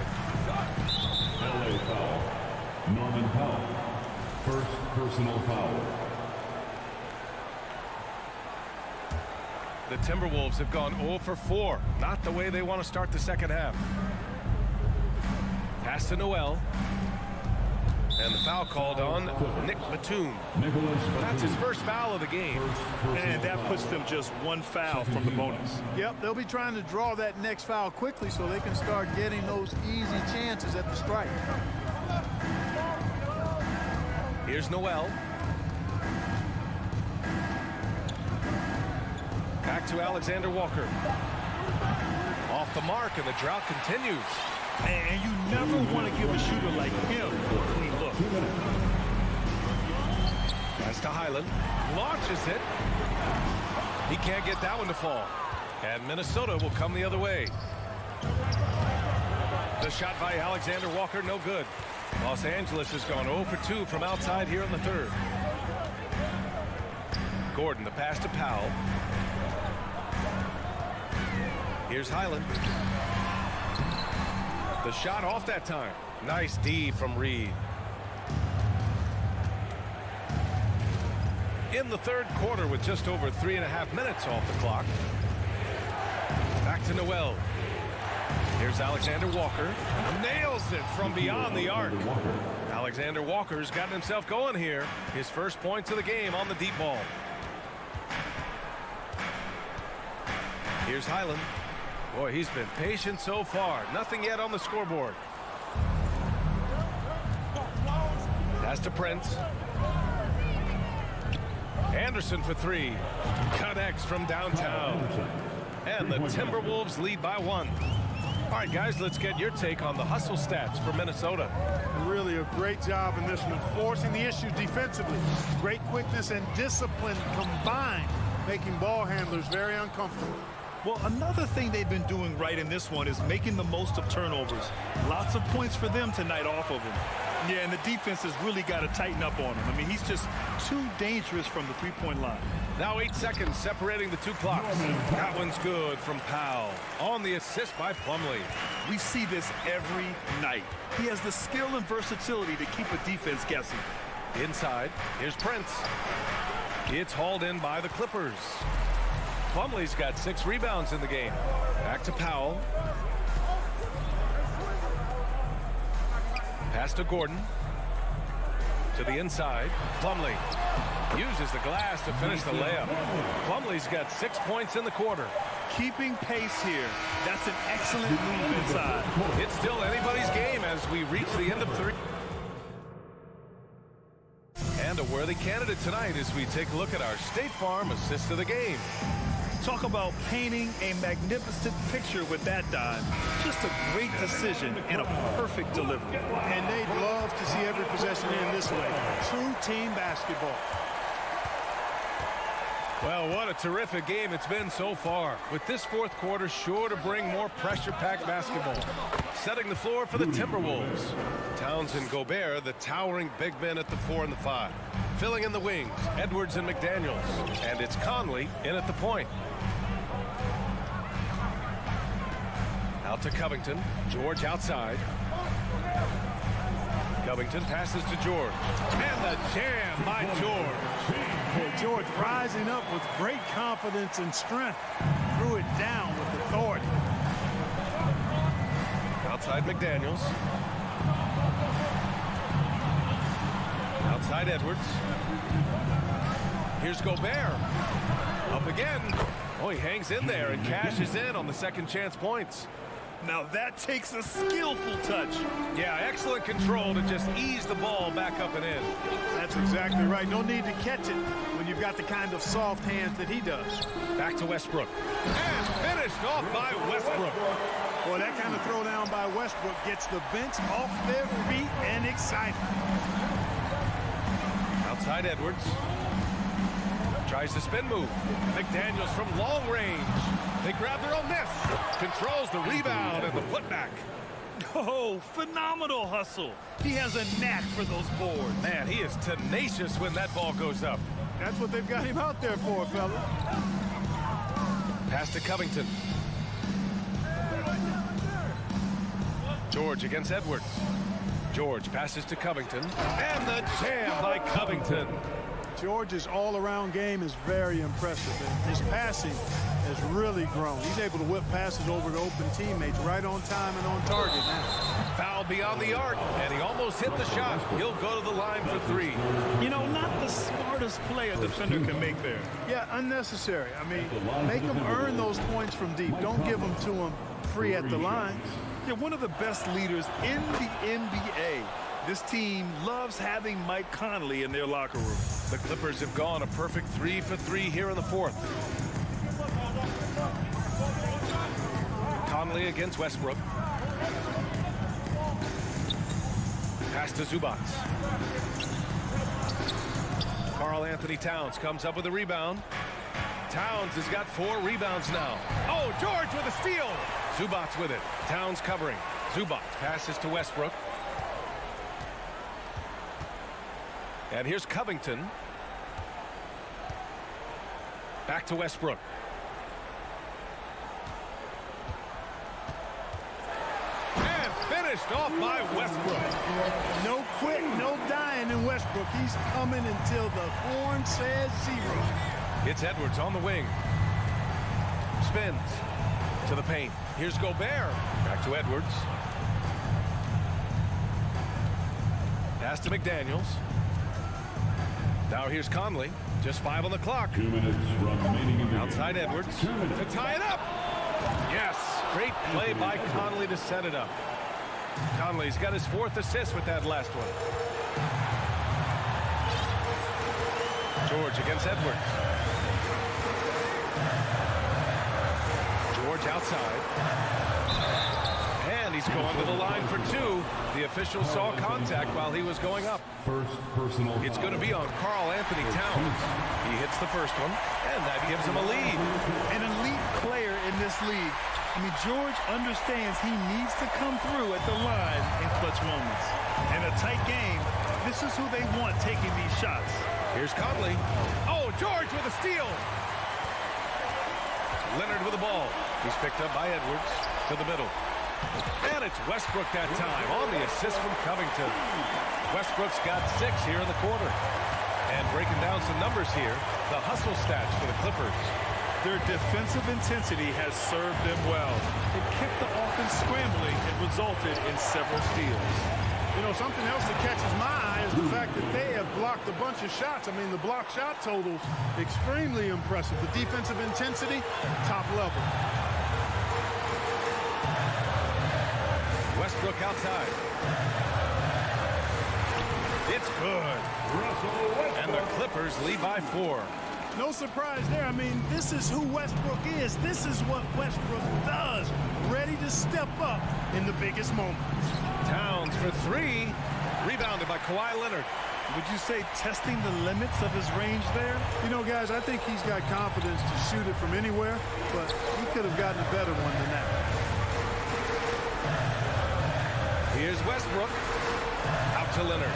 Speaker 6: LA foul. Norman Powell. First personal foul.
Speaker 7: The Timberwolves have gone 0 for 4. Not the way they want to start the second half. Pass to Noel. And the foul called on Nick Batum. That's his first foul of the game.
Speaker 9: And that puts them just one foul from the bonus.
Speaker 8: Yep, they'll be trying to draw that next foul quickly so they can start getting those easy chances at the strike.
Speaker 7: Here's Noel. Back to Alexander Walker. Off the mark, and the drought continues.
Speaker 9: And you never want to give a shooter like him a clean look.
Speaker 7: Pass to Highland. Launches it. He can't get that one to fall. And Minnesota will come the other way. The shot by Alexander Walker, no good. Los Angeles has gone 0 for 2 from outside here in the third. Gordon, the pass to Powell. Here's Highland. The shot off that time. Nice D from Reed. In the third quarter with just over 3.5 minutes off the clock. Back to Noel. Here's Alexander Walker. Nails it from beyond the arc. Alexander Walker's gotten himself going here. His first points of the game on the deep ball. Here's Highland. Boy, he's been patient so far. Nothing yet on the scoreboard. Pass to Prince. Anderson for three. Connects from downtown. And the Timberwolves lead by 1. All right, guys, let's get your take on the hustle stats for Minnesota.
Speaker 8: Really a great job in this one, forcing the issue defensively. Great quickness and discipline combined, making ball handlers very uncomfortable.
Speaker 9: Well, another thing they've been doing right in this one is making the most of turnovers. Lots of points for them tonight off of him. Yeah, and the defense has really got to tighten up on him. I mean, he's just too dangerous from the three-point line.
Speaker 7: Now 8 seconds separating the two clocks. That one's good from Powell. On the assist by Plumlee.
Speaker 9: We see this every night. He has the skill and versatility to keep a defense guessing.
Speaker 7: Inside, here's Prince. It's hauled in by the Clippers. Plumlee's got 6 rebounds in the game. Back to Powell. Pass to Gordon. To the inside. Plumlee uses the glass to finish the layup. Plumlee's got 6 points in the quarter.
Speaker 9: Keeping pace here. That's an excellent move inside.
Speaker 7: It's still anybody's game as we reach the end of 3. And a worthy candidate tonight as we take a look at our State Farm assist of the game.
Speaker 9: Talk about painting a magnificent picture with that dime. Just a great decision and a perfect delivery.
Speaker 8: And they'd love to see every possession in this way. True team basketball.
Speaker 7: Well, what a terrific game it's been so far. With this fourth quarter sure to bring more pressure-packed basketball. Setting the floor for the Timberwolves. Towns and Gobert, the towering big men at the 4 and the 5. Filling in the wings, Edwards and McDaniels. And it's Conley in at the point. Out to Covington. George outside. Covington passes to George. And the jam by George.
Speaker 8: George rising up with great confidence and strength. Threw it down with authority.
Speaker 7: Outside McDaniels. Outside Edwards. Here's Gobert. Up again. Oh, he hangs in there and cashes in on the second chance points.
Speaker 9: Now that takes a skillful touch.
Speaker 7: Yeah, excellent control to just ease the ball back up and in.
Speaker 8: That's exactly right. No need to catch it when you've got the kind of soft hands that he does.
Speaker 7: Back to Westbrook. And finished off by Westbrook.
Speaker 8: Boy, that kind of throwdown by Westbrook gets the bench off their feet and excited.
Speaker 7: Outside Edwards. Tries the spin move. McDaniels from long range. They grab their own miss. Controls the rebound and the putback.
Speaker 9: Oh, phenomenal hustle. He has a knack for those boards.
Speaker 7: Man, he is tenacious when that ball goes up.
Speaker 8: That's what they've got him out there for, fella.
Speaker 7: Pass to Covington. George against Edwards. George passes to Covington. And the jam by Covington.
Speaker 8: George's all-around game is very impressive. And his passing has really grown. He's able to whip passes over to open teammates right on time and on target now.
Speaker 7: Foul beyond the arc, and he almost hit the shot. He'll go to the line for three.
Speaker 9: You know, not the smartest play a defender can make there.
Speaker 8: Yeah, unnecessary. I mean, make them earn those points from deep. Don't give them to them free at the line.
Speaker 9: Yeah, one of the best leaders in the NBA. This team loves having Mike Conley in their locker room.
Speaker 7: The Clippers have gone a perfect 3 for 3 here in the fourth. Conley against Westbrook. Pass to Zubac. Karl Anthony Towns comes up with a rebound. Towns has got 4 rebounds now. Oh, George with a steal. Zubac with it. Towns covering. Zubac passes to Westbrook. And here's Covington. Back to Westbrook. And finished off by Westbrook.
Speaker 8: No quit, no dying in Westbrook. He's coming until the horn says zero.
Speaker 7: It's Edwards on the wing. Spins to the paint. Here's Gobert. Back to Edwards. Pass to McDaniels. Now here's Conley. Just 5 on the clock.
Speaker 6: 2 minutes remaining in the
Speaker 7: Outside
Speaker 6: game.
Speaker 7: Edwards
Speaker 6: 2 minutes.
Speaker 7: to tie it up. Yes, great play by Conley to set it up. Conley's got his 4th assist with that last one. George against Edwards. George outside. And he's going to the line for 2. The official saw contact while he was going up.
Speaker 6: First personal
Speaker 7: It's
Speaker 6: foul.
Speaker 7: going to be on Karl Anthony Towns. He hits the first one, and that gives him a lead.
Speaker 9: An elite player in this league. I mean, George understands he needs to come through at the line in clutch moments. In a tight game, this is who they want taking these shots.
Speaker 7: Here's Conley. Oh, George with a steal. Leonard with the ball. He's picked up by Edwards to the middle. And it's Westbrook that time on the assist from Covington. Westbrook's got 6 here in the quarter. And breaking down some numbers here, the hustle stats for the Clippers.
Speaker 9: Their defensive intensity has served them well. It kept the offense scrambling and resulted in several steals.
Speaker 8: You know, something else that catches my eye is the fact that they have blocked a bunch of shots. I mean, the block shot totals, extremely impressive. The defensive intensity, top level.
Speaker 7: Westbrook outside. It's good. And the Clippers lead by 4.
Speaker 8: No surprise there. I mean, this is who Westbrook is. This is what Westbrook does. Ready to step up in the biggest moments.
Speaker 7: Towns for 3. Rebounded by Kawhi Leonard.
Speaker 9: Would you say testing the limits of his range there?
Speaker 8: You know, guys, I think he's got confidence to shoot it from anywhere, but he could have gotten a better one than that.
Speaker 7: Here's Westbrook. Out to Leonard.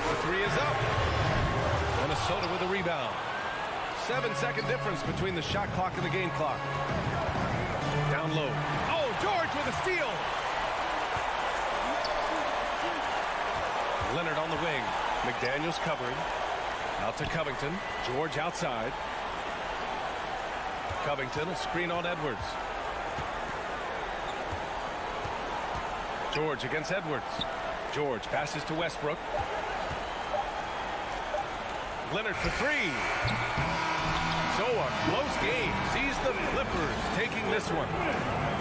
Speaker 7: The 3 is up. Minnesota with a rebound. 7-second difference between the shot clock and the game clock. Down low. Oh, George with a steal. Leonard on the wing. McDaniels covering. Out to Covington. George outside. Covington, a screen on Edwards. George against Edwards. George passes to Westbrook. Leonard for three. So a close game. Sees the Clippers taking this one.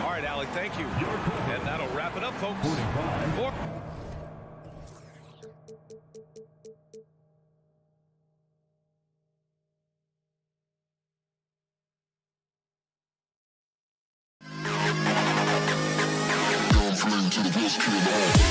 Speaker 7: All right, Alec, thank you. And that'll wrap it up, folks. 45.
Speaker 10: To the best kid.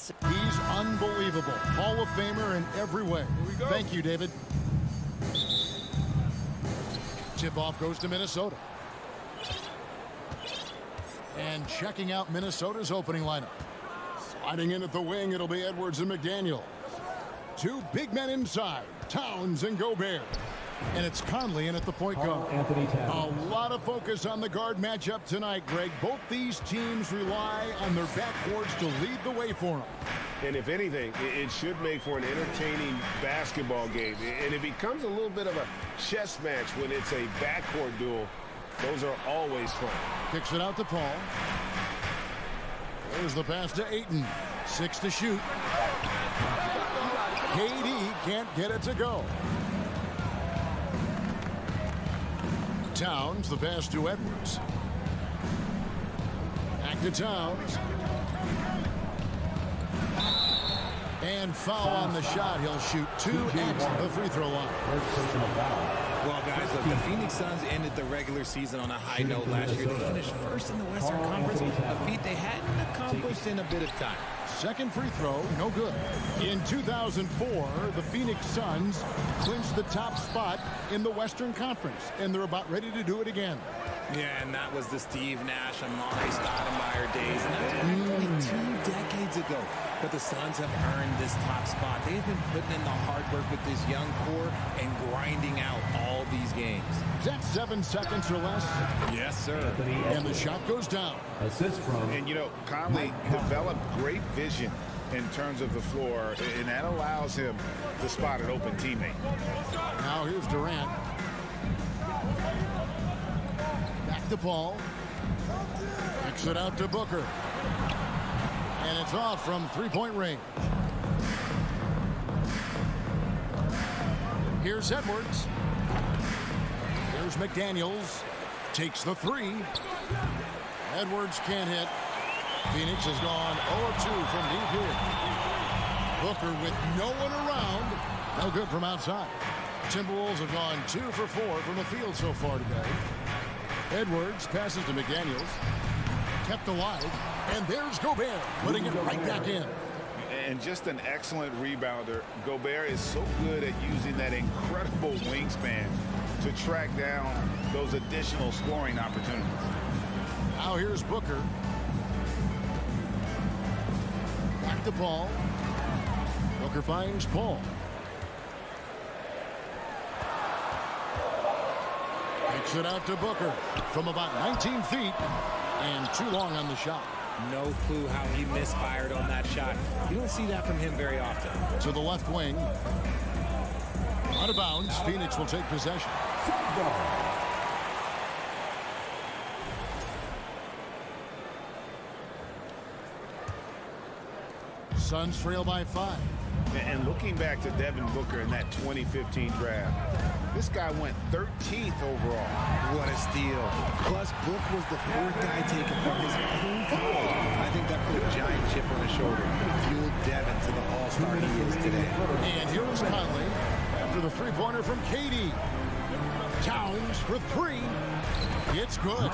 Speaker 4: velocity.
Speaker 1: He's unbelievable. Hall of Famer in every way. Thank you, David. Tip-off goes to Minnesota. And checking out Minnesota's opening lineup. Sliding in at the wing, it'll be Edwards and McDaniel. Two big men inside, Towns and Gobert. And it's Conley in at the point guard. A lot of focus on the guard matchup tonight, Greg. Both these teams rely on their backcourts to lead the way for them.
Speaker 3: And if anything, it should make for an entertaining basketball game. And it becomes a little bit of a chess match when it's a backcourt duel. Those are always fun.
Speaker 1: Kicks it out to Paul. There's the pass to Ayton. 6 to shoot. KD can't get it to go. Towns, the pass to Edwards. Back to Towns. And foul on the shot. He'll shoot 2 at the free throw line.
Speaker 11: Well, guys, look, the Phoenix Suns ended the regular season on a high note last year. They finished first in the Western Conference, a feat they hadn't accomplished in a bit of time.
Speaker 1: Second free throw, no good. In 2004, the Phoenix Suns clinched the top spot in the Western Conference, and they're about ready to do it again.
Speaker 11: Yeah, and that was the Steve Nash, Amari Stoudemire days, and that was only 2 decades ago. But the Suns have earned this top spot. They've been putting in the hard work with this young core and grinding out all these games.
Speaker 1: Is that 7 seconds or less?
Speaker 11: Yes, sir.
Speaker 1: And the shot goes down.
Speaker 6: Assist from.
Speaker 3: And, you know, Conley developed great vision in terms of the floor, and that allows him to spot an open teammate.
Speaker 1: Now here's Durant. Back to Paul. Kicks it out to Booker. And it's off from three-point range. Here's Edwards. Here's McDaniels. Takes the 3. Edwards can't hit. Phoenix has gone 0-2 from deep here. Booker with no one around. No good from outside. Timberwolves have gone 2 for 4 from the field so far today. Edwards passes to McDaniels. Kept alive. And there's Gobert putting it right back in.
Speaker 3: And just an excellent rebounder. Gobert is so good at using that incredible wingspan to track down those additional scoring opportunities.
Speaker 1: Now here's Booker. Back to Paul. Booker finds Paul. Kicks it out to Booker from about 19 feet and too long on the shot.
Speaker 11: No clue how he misfired on that shot. You don't see that from him very often.
Speaker 1: To the left wing. Out of bounds. Phoenix will take possession. Suns trail by 5.
Speaker 3: And looking back to Devin Booker in that 2015 draft, this guy went 13th overall.
Speaker 11: What a steal. Plus, Book was the 4th guy taken from his own college. I think that put a giant chip on his shoulder. Fueled Devin to the all-star he is today.
Speaker 1: And here is Conley after the three-pointer from KD. Towns for 3. It's good.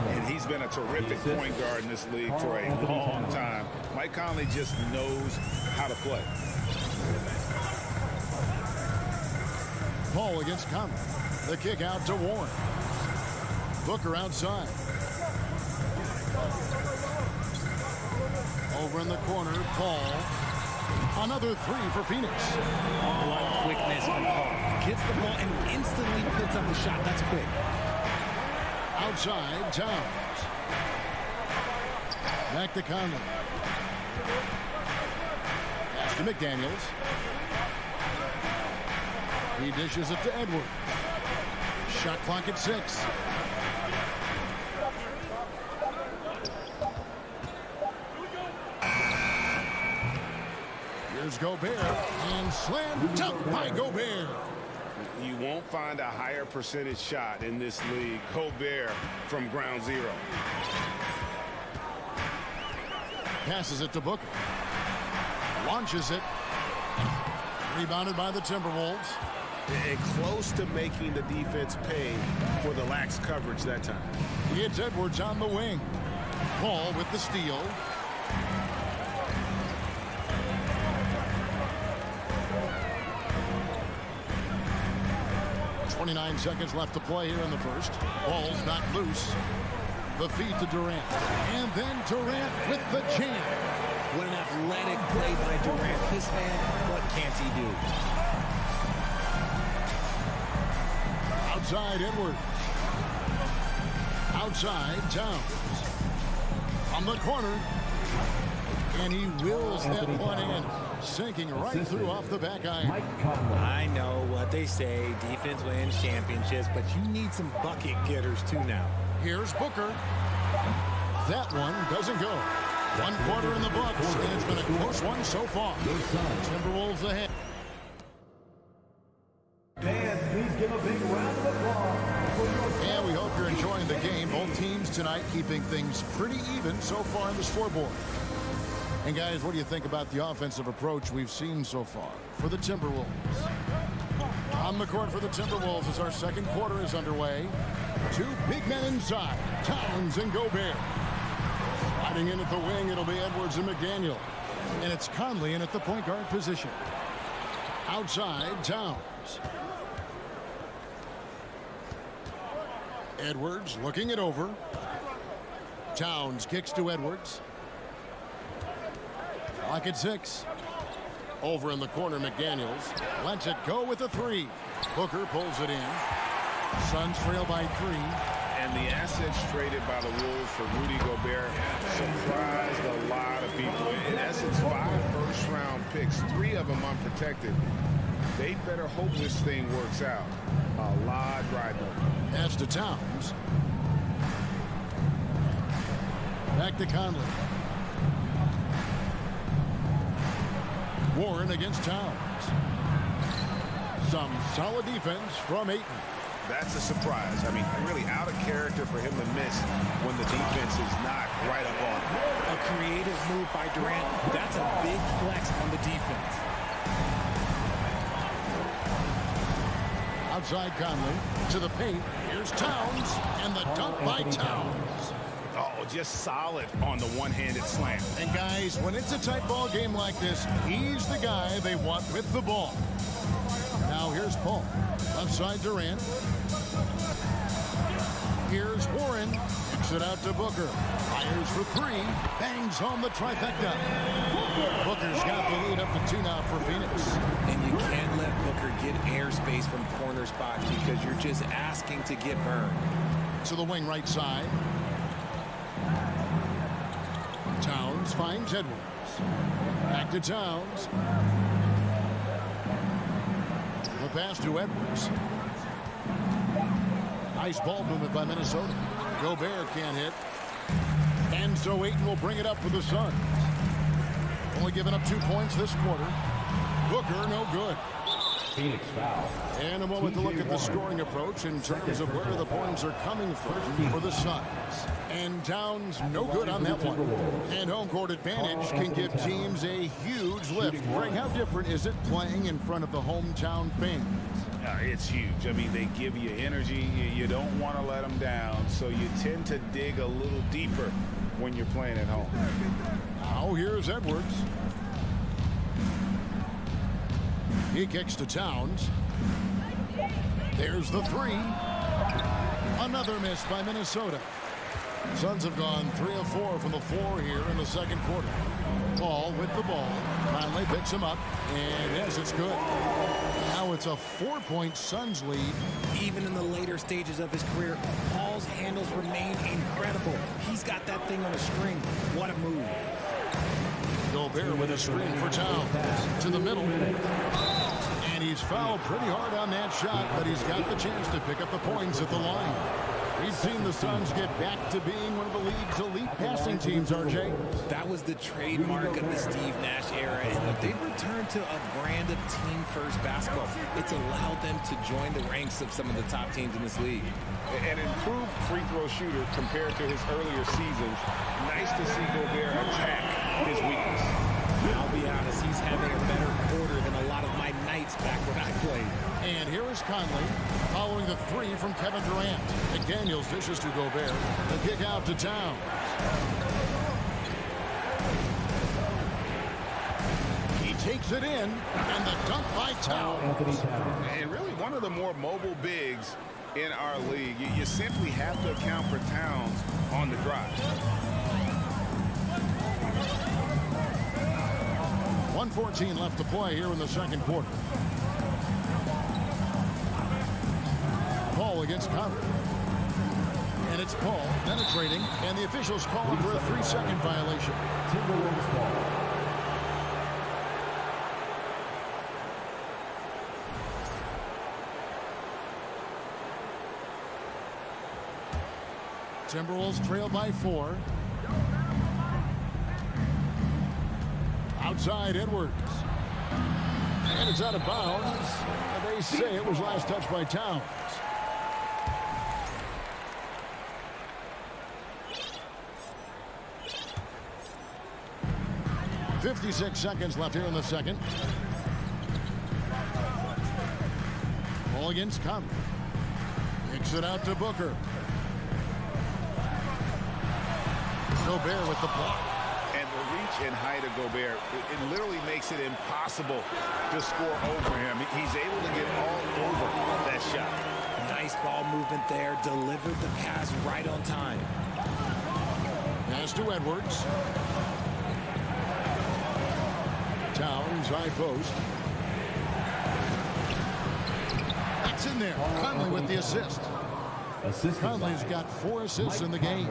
Speaker 3: And he's been a terrific point guard in this league for a long time. Mike Conley just knows how to play.
Speaker 1: Paul against Conley. The kick out to Warren. Booker outside. Over in the corner, Paul. Another 3 for Phoenix.
Speaker 11: What quickness from Paul. Gets the ball and instantly puts up the shot. That's quick.
Speaker 1: Outside, Towns. Back to Conley. Pass to McDaniels. He dishes it to Edwards. Shot clock at 6. Here's Gobert. And slam dunk by Gobert.
Speaker 3: You won't find a higher percentage shot in this league. Gobert from ground zero.
Speaker 1: Passes it to Booker. Launches it. Rebounded by the Timberwolves.
Speaker 3: And close to making the defense pay for the lax coverage that time.
Speaker 1: It's Edwards on the wing. Paul with the steal. 29 seconds left to play here in the first. Ball's not loose. The feed to Durant. And then Durant with the jam.
Speaker 11: What an athletic play by Durant. This man, what can't he do?
Speaker 1: Outside Edwards. Outside Towns. On the corner. And he wills that one in. Sinking right through off the back iron.
Speaker 11: I know what they say. Defense wins championships, but you need some bucket getters too now.
Speaker 1: Here's Booker. That one doesn't go. 1 quarter in the books, and it's been a close one so far. Timberwolves ahead.
Speaker 6: Fans, please give a big round of applause.
Speaker 1: And we hope you're enjoying the game. Both teams tonight keeping things pretty even so far on the scoreboard. And guys, what do you think about the offensive approach we've seen so far for the Timberwolves? On the court for the Timberwolves as our second quarter is underway. 2 big men inside, Towns and Gobert. Sliding in at the wing, it'll be Edwards and McDaniel. And it's Conley in at the point guard position. Outside, Towns. Edwards looking it over. Towns kicks to Edwards. Clock at 6. Over in the corner, McDaniels lets it go with a 3. Booker pulls it in. Suns trail by 3.
Speaker 3: And the assets traded by the Wolves for Rudy Gobert surprised a lot of people. In essence, 5 first-round picks, 3 of them unprotected. They better hope this thing works out. A lot riding over.
Speaker 1: Pass to Towns. Back to Conley. Warren against Towns. Some solid defense from Ayton.
Speaker 3: That's a surprise. I mean, really out of character for him to miss when the defense is not right up on him.
Speaker 11: A creative move by Durant. That's a big flex on the defense.
Speaker 1: Outside Conley to the paint. Here's Towns and the dunk by Towns.
Speaker 3: Oh, just solid on the one-handed slam.
Speaker 1: And guys, when it's a tight ball game like this, he's the guy they want with the ball. Now here's Paul. Left side Durant. Here's Warren. Kicks it out to Booker. Fires for 3. Bangs home the trifecta. Booker's got the lead up to 2 now for Phoenix.
Speaker 11: And you can't let Booker get airspace from corner spots because you're just asking to get burned.
Speaker 1: To the wing right side. Towns finds Edwards. Back to Towns. The pass to Edwards. Nice ball movement by Minnesota. Gobert can't hit. And so Ayton will bring it up for the Suns. Only giving up 2 points this quarter. Booker, no good.
Speaker 6: Phoenix foul.
Speaker 1: And a moment to look at the scoring approach in terms of where the points are coming from for the Suns. And Towns no good on that one. And home court advantage can give teams a huge lift. Greg, how different is it playing in front of the hometown fans?
Speaker 3: It's huge. I mean, they give you energy. You don't want to let them down, so you tend to dig a little deeper when you're playing at home.
Speaker 1: Now here's Edwards. He kicks to Towns. There's the 3. Another miss by Minnesota. Suns have gone 3 of 4 from the floor here in the second quarter. Paul with the ball. Conley picks him up. And yes, it's good. Now it's a 4-point Suns lead.
Speaker 11: Even in the later stages of his career, Paul's handles remain incredible. He's got that thing on a string. What a move.
Speaker 1: Gobert with a screen for Towns. To the middle. And he's fouled pretty hard on that shot, but he's got the chance to pick up the points at the line. We've seen the Suns get back to being one of the league's elite passing teams, RJ.
Speaker 11: That was the trademark of the Steve Nash era, and if they've returned to a brand of team-first basketball, it's allowed them to join the ranks of some of the top teams in this league.
Speaker 3: An improved free throw shooter compared to his earlier seasons. Nice to see Gobert attack his weakness.
Speaker 11: I'll be honest, he's having a better quarter than a lot of my nights back when I played.
Speaker 1: And here is Conley following the 3 from Kevin Durant. McDaniels dishes to Gobert. The kick out to Towns. takes it in, and the dunk by Towns.
Speaker 3: And really one of the more mobile bigs in our league. You simply have to account for Towns on the drive.
Speaker 1: 1:14 left to play here in the second quarter. Paul against Conley. And it's Paul penetrating, and the officials call him for a 3-second violation.
Speaker 6: Timberwolves ball.
Speaker 1: Timberwolves trail by 4. Outside Edwards. And it's out of bounds. They say it was last touched by Towns. .56 seconds left here in the second. Ball against Conley. Kicks it out to Booker. Gobert with the block.
Speaker 3: And the reach and height of Gobert, it literally makes it impossible to score over him. He's able to get all over that shot.
Speaker 11: Nice ball movement there. Delivered the pass right on time.
Speaker 1: Pass to Edwards. Towns, high post. That's in there. Conley with the assist. Conley's got 4 assists in the game.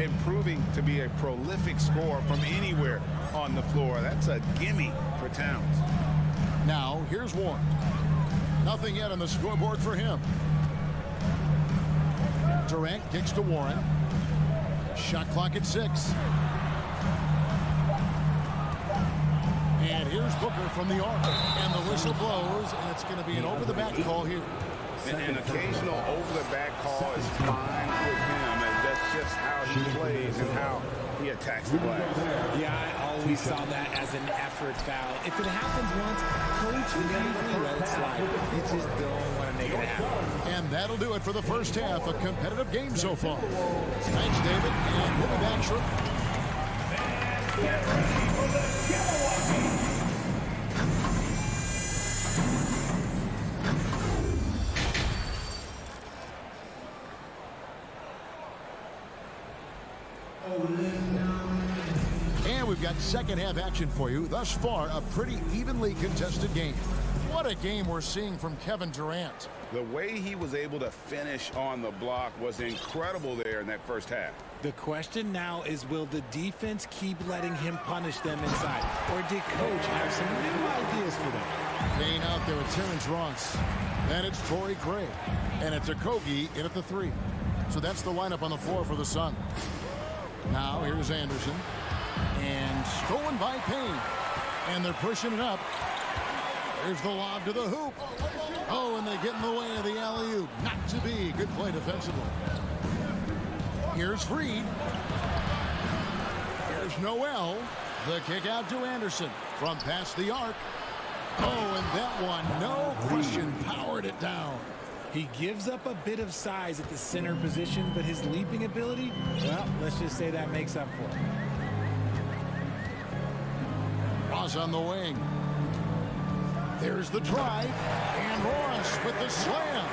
Speaker 3: Improving to be a prolific scorer from anywhere on the floor. That's a gimme for Towns.
Speaker 1: Now, here's Warren. Nothing yet on the scoreboard for him. Durant kicks to Warren. Shot clock at 6. And here's Booker from the arc. And the whistle blows, and it's going to be an over-the-back call here.
Speaker 3: An occasional over-the-back call is fine with him, and that's just how he plays and how he attacks the glass.
Speaker 11: Yeah, I always saw that as an effort foul. If it happens once, coach would usually let it slide. You just don't want to make it happen.
Speaker 1: And that'll do it for the first half. A competitive game so far. Thanks, David. And we'll be back shortly. And we've got second half action for you. Thus far, a pretty evenly contested game. What a game we're seeing from Kevin Durant.
Speaker 3: The way he was able to finish on the block was incredible there in that first half.
Speaker 11: The question now is, will the defense keep letting him punish them inside? Or did coach have some new ideas for them?
Speaker 1: Payne out there with Terrence Ross. Then it's Torrey Craig. And it's Okogie in at the 3. So that's the lineup on the floor for the Suns. Now here's Anderson. And stolen by Payne. And they're pushing it up. There's the lob to the hoop. Oh, and they get in the way of the alley-oop. Not to be. Good play defensively. Here's Freed. Here's Noel. The kick out to Anderson from past the arc. Oh, and that one, no question, powered it down.
Speaker 11: He gives up a bit of size at the center position, but his leaping ability, well, let's just say that makes up for it.
Speaker 1: Ross on the wing. There's the drive, and Ross with the slam.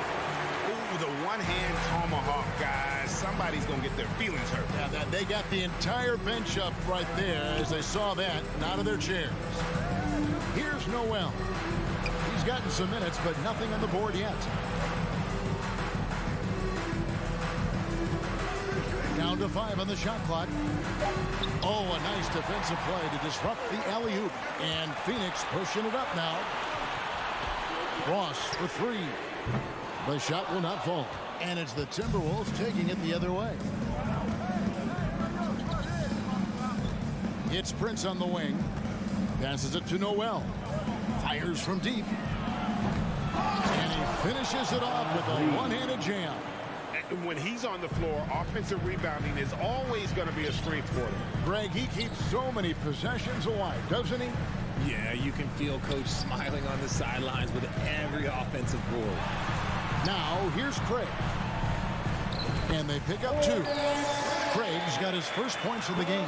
Speaker 3: Ooh, the one-hand tomahawk, guys. Somebody's going to get their feelings hurt.
Speaker 1: Yeah, they got the entire bench up right there as they saw that and out of their chairs. Here's Noel. He's gotten some minutes, but nothing on the board yet. Down to 5 on the shot clock. Oh, a nice defensive play to disrupt the alley-oop. And Phoenix pushing it up now. Ross for 3. The shot will not fall. And it's the Timberwolves taking it the other way. It's Prince on the wing. Passes it to Noel. Fires from deep. And he finishes it off with a one-handed jam.
Speaker 3: When he's on the floor, offensive rebounding is always going to be a strength for them.
Speaker 1: Greg, he keeps so many possessions alive, doesn't he?
Speaker 11: Yeah, you can feel coach smiling on the sidelines with every offensive board.
Speaker 1: Now, here's Craig. And they pick up 2. Craig's got his first points of the game.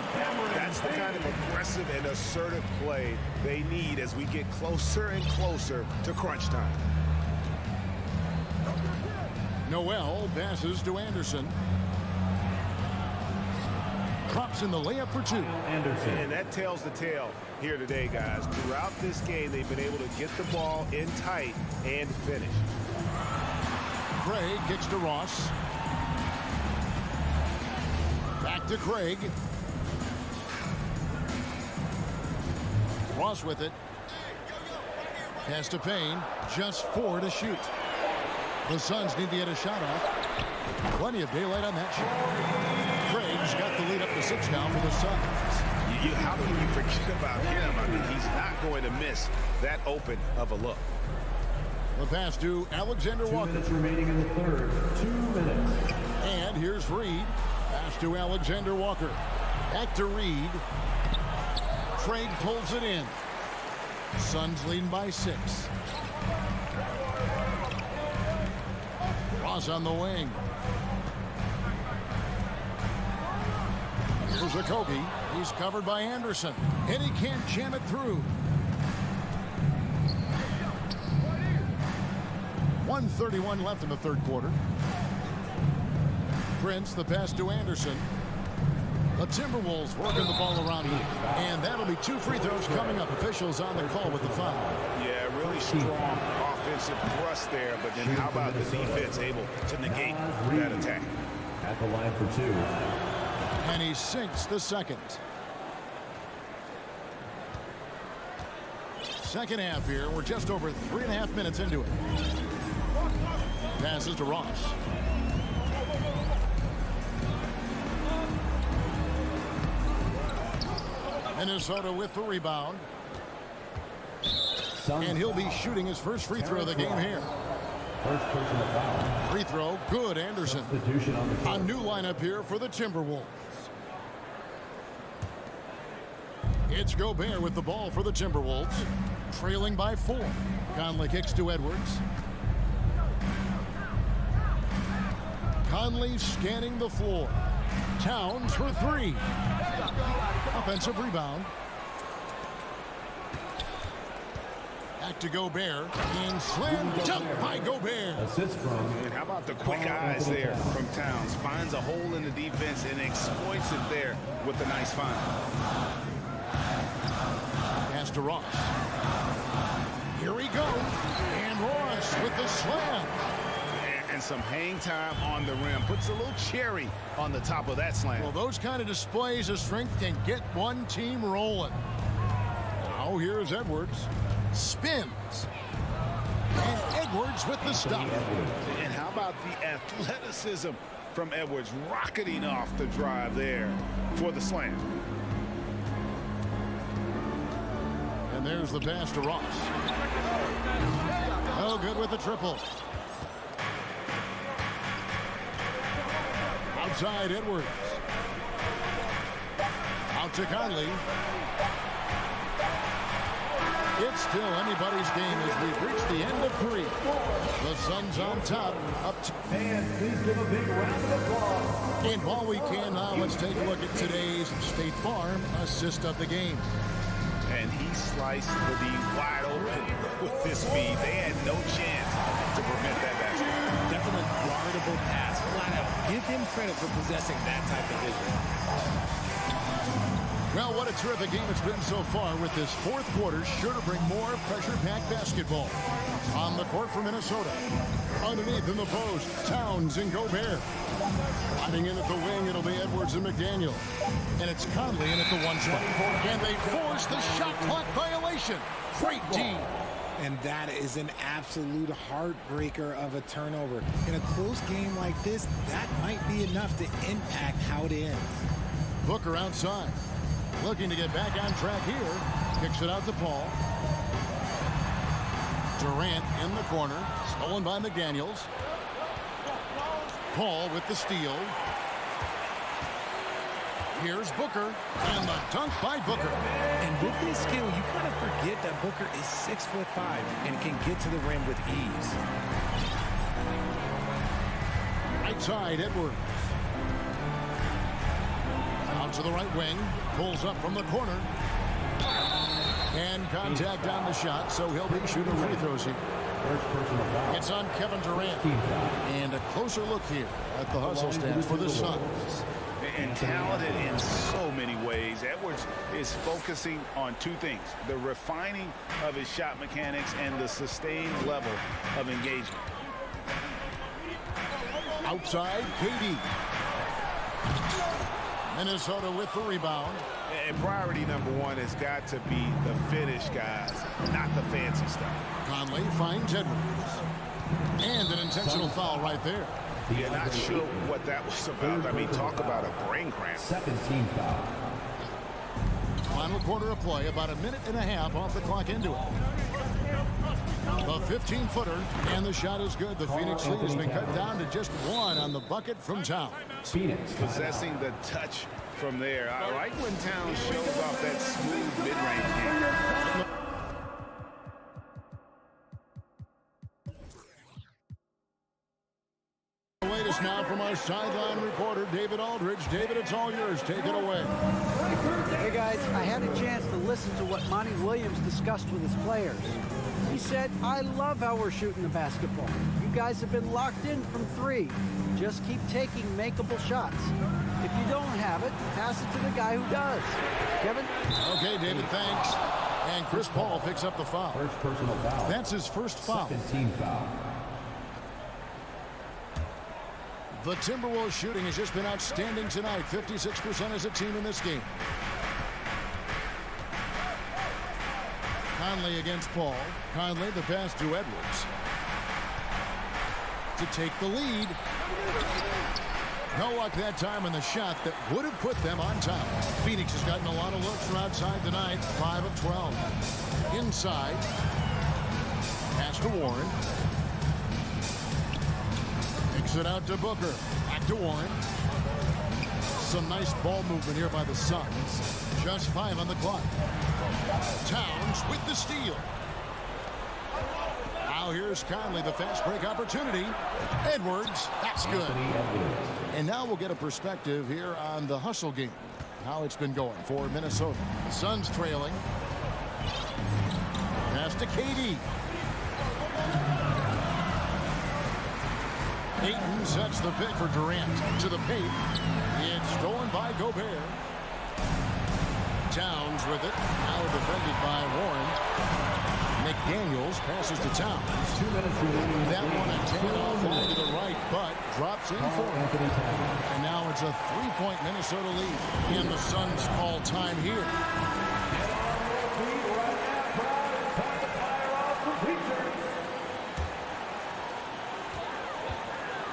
Speaker 3: That's the kind of aggressive and assertive play they need as we get closer and closer to crunch time.
Speaker 1: Noel passes to Anderson. Drops in the layup for two.
Speaker 6: Anderson.
Speaker 3: And that tells the tale here today, guys. Throughout this game, they've been able to get the ball in tight and finish.
Speaker 1: Craig kicks to Ross. Back to Craig. Ross with it. Pass to Payne. Just 4 to shoot. The Suns need to get a shot off. Plenty of daylight on that shot. Craig's got the lead up to 6 now for the Suns.
Speaker 3: How can you forget about him? I mean, he's not going to miss that open of a look.
Speaker 1: The pass to Alexander Walker.
Speaker 6: 2 minutes remaining in the third. 2 minutes.
Speaker 1: And here's Reed. Pass to Alexander Walker. Back to Reed. Craig pulls it in. Suns leading by 6. Ross on the wing. Here's Okogie. He's covered by Anderson. And he can't jam it through. 1:31 left in the third quarter. Prince, the pass to Anderson. The Timberwolves working the ball around him. And that'll be 2 free throws coming up. Officials on the call with the foul.
Speaker 3: Yeah, really strong offensive thrust there, but then how about the defense able to negate that attack?
Speaker 6: At the line for 2.
Speaker 1: And he sinks the second. Second half here. We're just over 3.5 minutes into it. Passes to Ross. Minnesota with the rebound. And he'll be shooting his first free throw of the game here.
Speaker 6: First personal foul.
Speaker 1: Free throw, good, Anderson.
Speaker 6: Substitution on the court.
Speaker 1: A new lineup here for the Timberwolves. It's Gobert with the ball for the Timberwolves. Trailing by 4. Conley kicks to Edwards. Conley scanning the floor. Towns for 3. Offensive rebound. Back to Gobert. And slam dunk by Gobert.
Speaker 6: Assist from.
Speaker 3: And how about the quick eyes there from Towns? Finds a hole in the defense and exploits it there with a nice find.
Speaker 1: Pass to Ross. Here he goes. And Ross with the slam.
Speaker 3: And some hang time on the rim. Puts a little cherry on the top of that slam.
Speaker 1: Well, those kind of displays of strength can get one team rolling. Now here's Edwards. Spins. And Edwards with the stop.
Speaker 3: And how about the athleticism from Edwards rocketing off the drive there for the slam.
Speaker 1: And there's the pass to Ross. Oh, good with the triple. Outside Edwards. Out to Conley. It's still anybody's game as we've reached the end of 3. The Suns on top, up to...
Speaker 6: And please give a big round of applause.
Speaker 1: And while we can now, let's take a look at today's State Farm assist of the game.
Speaker 3: And he sliced the D wide open with this speed. They had no chance to prevent that basket.
Speaker 11: That's an unguardable pass, flat out. Give him credit for possessing that type of vision.
Speaker 1: Well, what a terrific game it's been so far, with this fourth quarter sure to bring more pressure-packed basketball. On the court for Minnesota. Underneath in the post, Towns and Gobert. Sliding in at the wing, it'll be Edwards and McDaniel. And it's Conley in at the 1 spot. And they force the shot clock violation. Great D.
Speaker 12: And that is an absolute heartbreaker of a turnover. In a close game like this, that might be enough to impact how it ends.
Speaker 1: Booker outside. Looking to get back on track here. Kicks it out to Paul. Durant in the corner. Stolen by McDaniels. Paul with the steal. Here's Booker. And the dunk by Booker.
Speaker 11: And with his skill, you kind of forget that Booker is 6'5" and can get to the rim with ease.
Speaker 1: Right side, Edwards. Out to the right wing. Pulls up from the corner. And contact on the shot, so he'll be shooting free throws here. It's on Kevin Durant. And a closer look here at the hustle stats for the Suns.
Speaker 3: And talented in so many ways. Edwards is focusing on two things: the refining of his shot mechanics and the sustained level of engagement.
Speaker 1: Outside, KD. Minnesota with the rebound.
Speaker 3: And priority number one has got to be the finish, guys, not the fancy stuff.
Speaker 1: Conley finds Edwards. And an intentional foul right there.
Speaker 3: Yeah, not sure what that was about. I mean, talk about a brain cramp.
Speaker 6: Second team foul.
Speaker 1: Final quarter of play, about a minute and a half off the clock into it. A 15-footer, and the shot is good. The Phoenix lead has been cut down to just one on the bucket from Towns.
Speaker 6: Phoenix
Speaker 3: Possessing the touch from there. I like when Towns shows off that smooth mid-range game.
Speaker 1: Latest now from our sideline reporter, David Aldridge. David, it's all yours. Take it away.
Speaker 4: Hey, guys, I had a chance to listen to what Monty Williams discussed with his players. He said, I love how we're shooting the basketball. You guys have been locked in from three. Just keep taking makeable shots. If you don't have it, pass it to the guy who does. Kevin?
Speaker 1: Okay, David, thanks. And Chris Paul picks up the foul.
Speaker 6: First personal foul.
Speaker 1: That's his first foul.
Speaker 6: Second team foul.
Speaker 1: The Timberwolves shooting has just been outstanding tonight. 56% as a team in this game. Conley against Paul. Conley, the pass to Edwards. To take the lead. No luck that time in the shot that would have put them on top. Phoenix has gotten a lot of looks from outside tonight. 5 of 12. Inside. Pass to Warren. Kicks it out to Booker. Back to Warren. Some nice ball movement here by the Suns. Just 5 on the clock. Towns with the steal. Now here's Conley, the fast break opportunity. Edwards, that's good. And now we'll get a perspective here on the hustle game. How it's been going for Minnesota. The Suns trailing. Pass to KD. Ayton sets the pick for Durant. To the paint. It's stolen by Gobert. Towns with it. Now defended by Warren. McDaniels passes to Towns.
Speaker 6: 2 minutes remaining.
Speaker 1: That one a takeoff to the right, but drops in for it. And now it's a 3-point Minnesota lead. And the Suns call time here.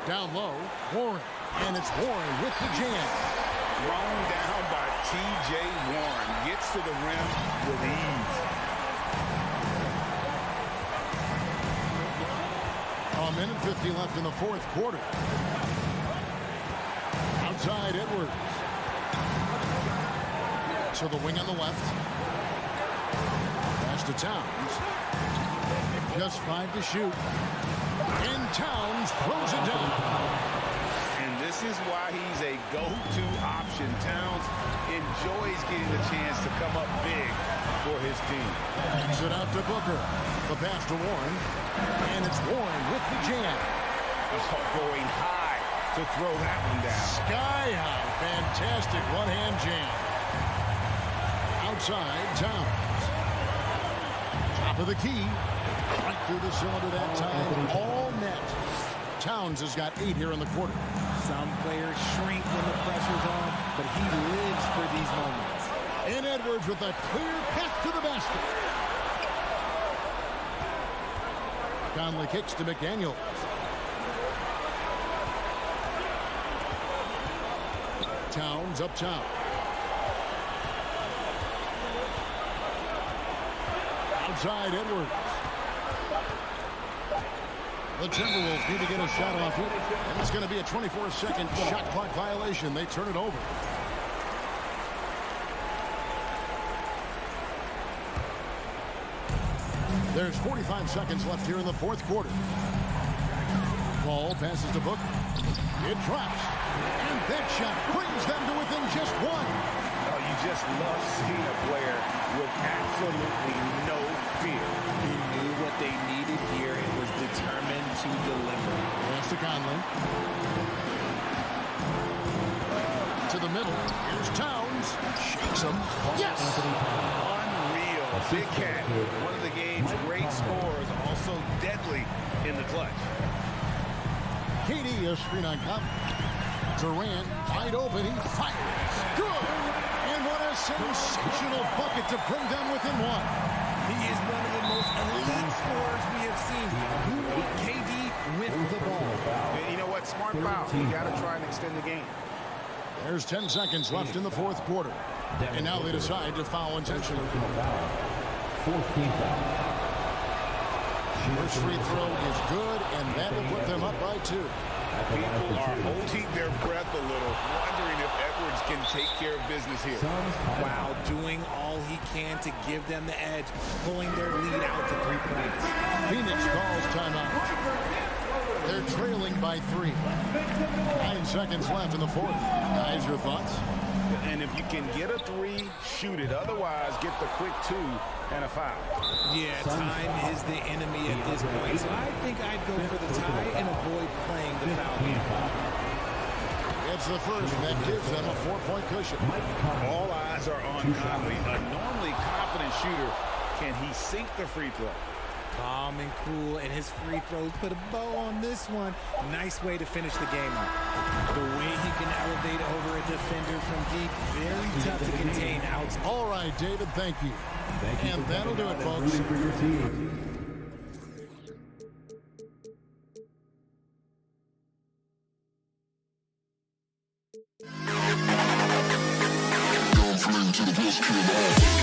Speaker 1: Down low, Warren. And it's Warren with the jam.
Speaker 3: Thrown down by T.J. Warren. Gets to the rim with ease.
Speaker 1: A minute 50 left in the fourth quarter. Outside Edwards. So the wing on the left. Pass to Towns. Just 5 to shoot. And Towns throws it down.
Speaker 3: And this is why he's a go-to option. Towns enjoys getting the chance to come up big for his team.
Speaker 1: Kicks it out to Booker. The pass to Warren. And it's Warren with the jam.
Speaker 3: Going high to throw that one down.
Speaker 1: Sky high. Fantastic one-hand jam. Outside, Towns. Top of the key. Right through the cylinder that time. All net. Towns has got 8 here in the quarter.
Speaker 11: Some players shrink when the pressure's on, but he lives for these moments.
Speaker 1: And Edwards with a clear path to the basket. Conley kicks to McDaniels. Towns up top. Outside Edwards. The Timberwolves need to get a shot off it. And it's going to be a 24-second shot clock violation. They turn it over. There's 45 seconds left here in the fourth quarter. Ball passes to Booker. It drops. And that shot brings them to within just one.
Speaker 3: Oh, you just love seeing a player with absolutely no fear.
Speaker 11: He knew what they needed here and was determined to deliver.
Speaker 1: Pass to Conley. To the middle. Here's Towns. Shakes him. Yes!
Speaker 3: Unreal. Big Cat, one of the game's great scorers, also deadly in the clutch.
Speaker 1: KD, a screen on Conley. Durant, wide open. He fires. Good! And what a sensational bucket to bring them within one.
Speaker 11: He is one of the most elite scorers we have seen. KD with the ball.
Speaker 3: And you know what? Smart foul. You got to try and extend the game.
Speaker 1: There's 10 seconds left in the fourth quarter. And now they decide to foul intentionally.
Speaker 6: Fourth team foul.
Speaker 1: First free throw is good, and that will put them up by 2.
Speaker 3: People are holding their breath a little, wondering if Edwards can take care of business here.
Speaker 11: Wow, doing all he can to give them the edge, pulling their lead out to 3 points.
Speaker 1: Phoenix calls timeout. They're trailing by 3. 9 seconds left in the fourth. Guys, your thoughts?
Speaker 3: And if you can get a 3, shoot it. Otherwise, get the quick 2 and a foul.
Speaker 11: Yeah, time is the enemy at this point. So I think I'd go for the tie and avoid playing the foul game.
Speaker 1: It's the first that gives them a 4-point cushion.
Speaker 3: All eyes are on Conley, a normally confident shooter. Can he sink the free throw?
Speaker 11: Calm and cool, and his free throws put a bow on this one. Nice way to finish the game up. The way he can elevate over a defender from deep, very tough to contain outside.
Speaker 1: All right, David, thank you. And that'll do it, folks.
Speaker 6: For your team.
Speaker 10: To the best kid.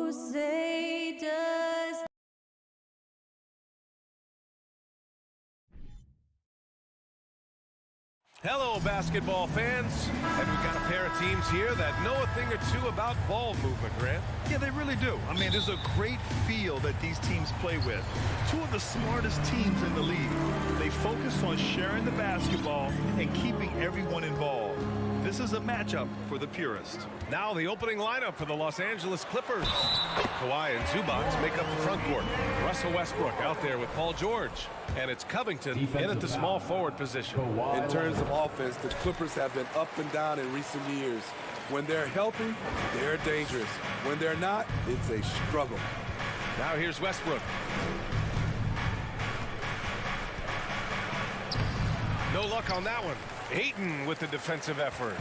Speaker 13: Crusaders.
Speaker 7: Hello, basketball fans. And we've got a pair of teams here that know a thing or two about ball movement, Grant.
Speaker 9: Yeah, they really do. I mean, there's a great feel that these teams play with. Two of the smartest teams in the league. They focus on sharing the basketball and keeping everyone involved. This is a matchup for the purist.
Speaker 7: Now the opening lineup for the Los Angeles Clippers. Kawhi and Zubac make up the front court. Russell Westbrook out there with Paul George. And it's Covington in at the small forward position.
Speaker 14: In terms of offense, the Clippers have been up and down in recent years. When they're healthy, they're dangerous. When they're not, it's a struggle.
Speaker 7: Now here's Westbrook. No luck on that one. Ayton with the defensive effort.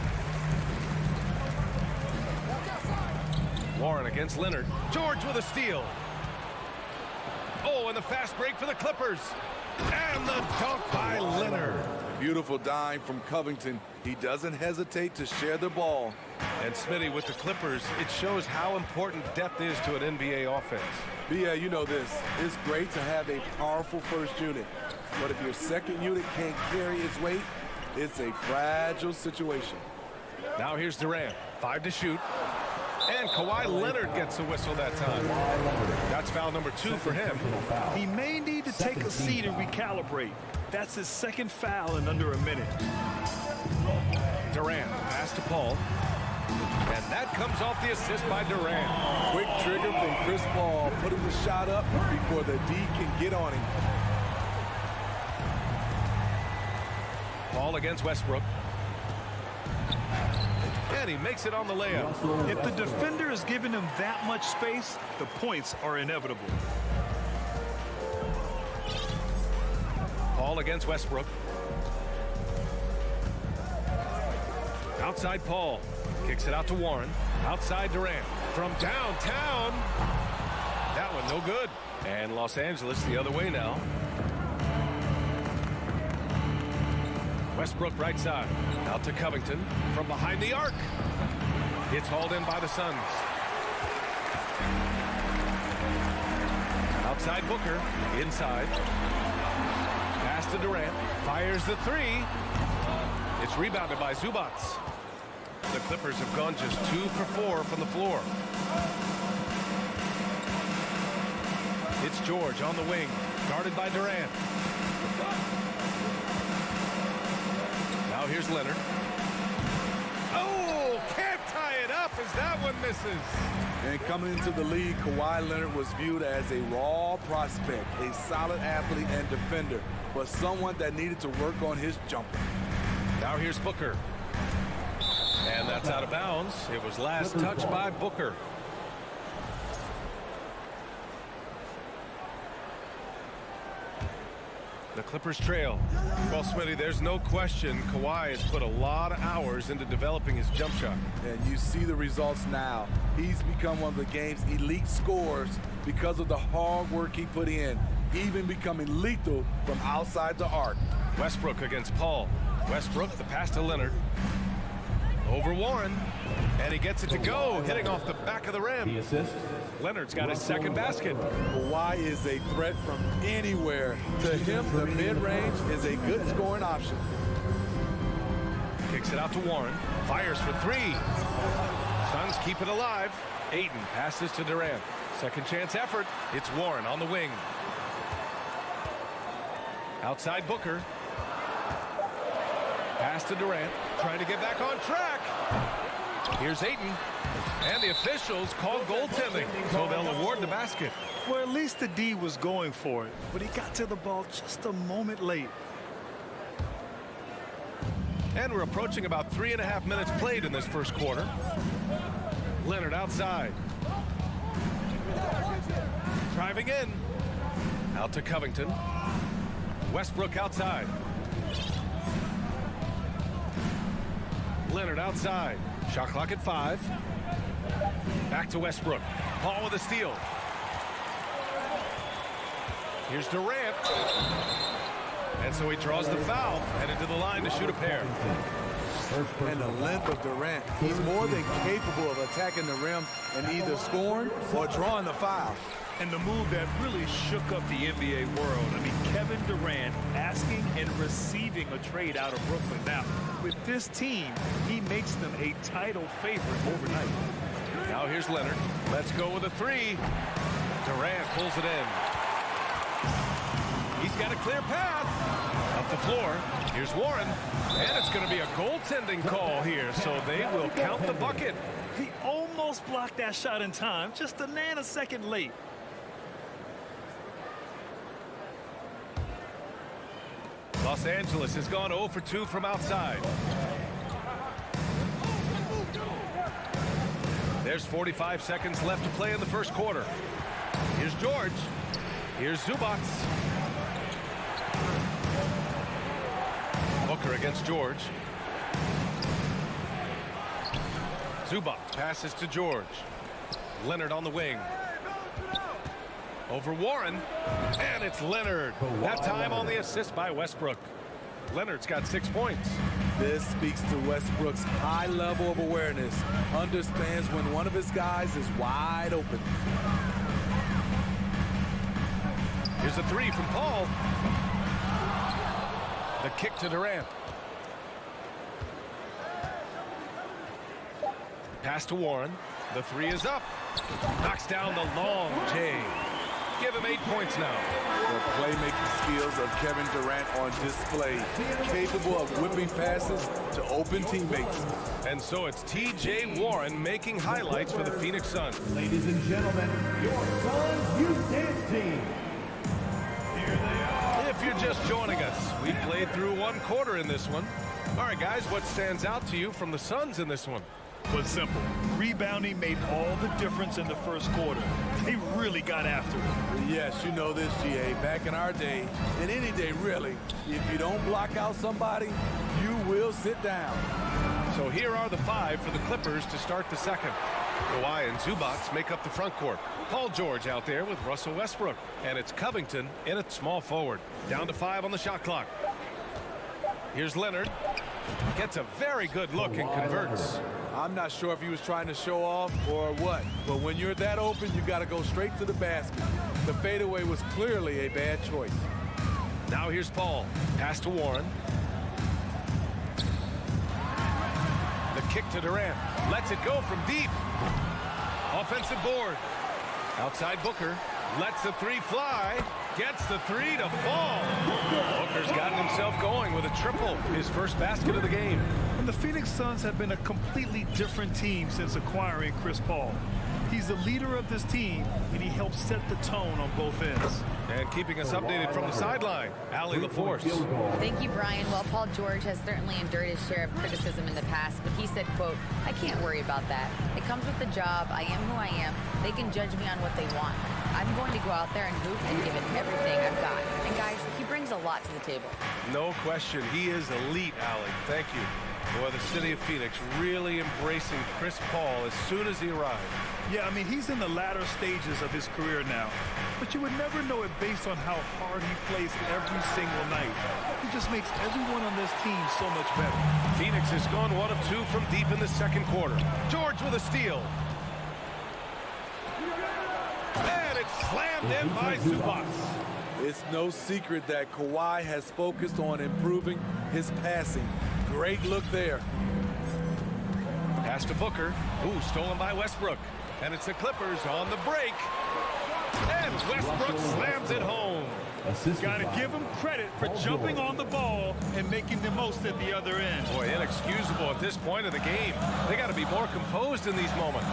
Speaker 7: Warren against Leonard. George with a steal. Oh, and the fast break for the Clippers. And the dunk by Leonard.
Speaker 14: Beautiful dime from Covington. He doesn't hesitate to share the ball.
Speaker 7: And Smitty with the Clippers, it shows how important depth is to an NBA offense.
Speaker 14: But yeah, you know this. It's great to have a powerful first unit. But if your second unit can't carry its weight, it's a fragile situation.
Speaker 7: Now here's Durant. 5 to shoot. And Kawhi Leonard gets a whistle that time. That's foul number 2 for him.
Speaker 9: He may need to take a seat and recalibrate. That's his second foul in under a minute.
Speaker 7: Durant, pass to Paul. And that comes off the assist by Durant.
Speaker 14: Quick trigger from Chris Paul, putting the shot up before the D can get on him.
Speaker 7: Paul against Westbrook. And he makes it on the layup.
Speaker 9: If the defender is giving him that much space, the points are inevitable.
Speaker 7: Paul against Westbrook. Outside Paul. Kicks it out to Warren. Outside Durant. From downtown. That one no good. And Los Angeles the other way now. Westbrook right side. Out to Covington. From behind the arc. It's hauled in by the Suns. Outside Booker. Inside. Pass to Durant. Fires the 3. It's rebounded by Zubac. The Clippers have gone just 2 for 4 from the floor. It's George on the wing. Guarded by Durant. Now here's Leonard. Oh, can't tie it up as that one misses.
Speaker 14: And coming into the league, Kawhi Leonard was viewed as a raw prospect, a solid athlete and defender, but someone that needed to work on his jumper.
Speaker 7: Now here's Booker. And that's out of bounds. It was last touched by Booker. The Clippers trail. Well, Smitty, there's no question Kawhi has put a lot of hours into developing his jump shot.
Speaker 14: And you see the results now. He's become one of the game's elite scorers because of the hard work he put in, even becoming lethal from outside the arc.
Speaker 7: Westbrook against Paul. Westbrook, the pass to Leonard. Over Warren. And he gets it to go, hitting off the back of the rim. Leonard's got his second basket.
Speaker 14: Kawhi is a threat from anywhere. To him, the mid-range is a good scoring option.
Speaker 7: Kicks it out to Warren. Fires for 3. Suns keep it alive. Ayton passes to Durant. Second chance effort. It's Warren on the wing. Outside Booker. Pass to Durant. Trying to get back on track. Here's Ayton. And the officials call goaltending, so they'll award the basket.
Speaker 9: Well, at least the D was going for it, but he got to the ball just a moment late.
Speaker 7: And we're approaching about 3.5 minutes played in this first quarter. Leonard outside. Driving in. Out to Covington. Westbrook outside. Leonard outside. Shot clock at 5. Back to Westbrook. Paul with a steal. Here's Durant. And so he draws the foul, headed to the line to shoot a pair.
Speaker 14: And the length of Durant, he's more than capable of attacking the rim and either scoring or drawing the foul.
Speaker 9: And the move that really shook up the NBA world. I mean, Kevin Durant asking and receiving a trade out of Brooklyn. Now, with this team, he makes them a title favorite overnight.
Speaker 7: Now here's Leonard. Let's go with a three. Durant pulls it in. He's got a clear path. Up the floor. Here's Warren. And it's going to be a goaltending call here, so they will count the bucket.
Speaker 9: He almost blocked that shot in time, just a nanosecond late.
Speaker 7: Los Angeles has gone 0 for 2 from outside. There's 45 seconds left to play in the first quarter. Here's George. Here's Zubac. Booker against George. Zubac passes to George. Leonard on the wing. Over Warren. And it's Leonard. That time on the assist by Westbrook. Leonard's got 6 points.
Speaker 14: This speaks to Westbrook's high level of awareness. Understands when one of his guys is wide open.
Speaker 7: Here's a three from Paul. The kick to Durant. Pass to Warren. The three is up. Knocks down the long J. Give him 8 points now.
Speaker 14: The playmaking skills of Kevin Durant on display. Capable of whipping passes to open teammates.
Speaker 7: And so it's T.J. Warren making highlights for the Phoenix Suns.
Speaker 6: Ladies and gentlemen, your Suns Youth Dance Team. Here they are.
Speaker 7: If you're just joining us, we played through 1 quarter in this one. All right, guys, what stands out to you from the Suns in this one?
Speaker 9: But simple. Rebounding made all the difference in the first quarter. They really got after it.
Speaker 14: Yes, you know this, GA. Back in our day, and any day really, if you don't block out somebody, you will sit down.
Speaker 7: So here are the 5 for the Clippers to start the second. Kawhi and Zubac make up the front court. Paul George out there with Russell Westbrook. And it's Covington in at small forward. Down to 5 on the shot clock. Here's Leonard. Gets a very good look and converts.
Speaker 14: I'm not sure if he was trying to show off or what, but when you're that open, you got to go straight to the basket. The fadeaway was clearly a bad choice.
Speaker 7: Now here's Paul. Pass to Warren. The kick to Durant. Lets it go from deep. Offensive board. Outside Booker. Lets the three fly. Gets the three to fall. Booker's gotten himself going with a triple. His first basket of the game.
Speaker 9: And the Phoenix Suns have been a completely different team since acquiring Chris Paul. He's the leader of this team, and he helps set the tone on both ends.
Speaker 7: And keeping us updated from the sideline, Allie LaForce.
Speaker 13: Thank you, Brian. Well, Paul George has certainly endured his share of criticism in the past, but he said, quote, "I can't worry about that. It comes with the job. I am who I am. They can judge me on what they want. I'm going to go out there and hoop and give it everything I've got." And guys, he brings a lot to the table.
Speaker 7: No question. He is elite, Allie. Thank you. Boy, the city of Phoenix really embracing Chris Paul as soon as he arrived.
Speaker 9: Yeah, I mean, he's in the latter stages of his career now. But you would never know it based on how hard he plays every single night. He just makes everyone on this team so much better.
Speaker 7: Phoenix has gone 1 of 2 from deep in the second quarter. George with a steal. And it's slammed in by Zubac.
Speaker 14: It's no secret that Kawhi has focused on improving his passing. Great look there.
Speaker 7: Pass to Booker. Ooh, stolen by Westbrook. And it's the Clippers on the break. And Westbrook slams it home.
Speaker 9: Got to give him credit for jumping on the ball and making the most at the other end.
Speaker 7: Boy, inexcusable at this point of the game. They got to be more composed in these moments.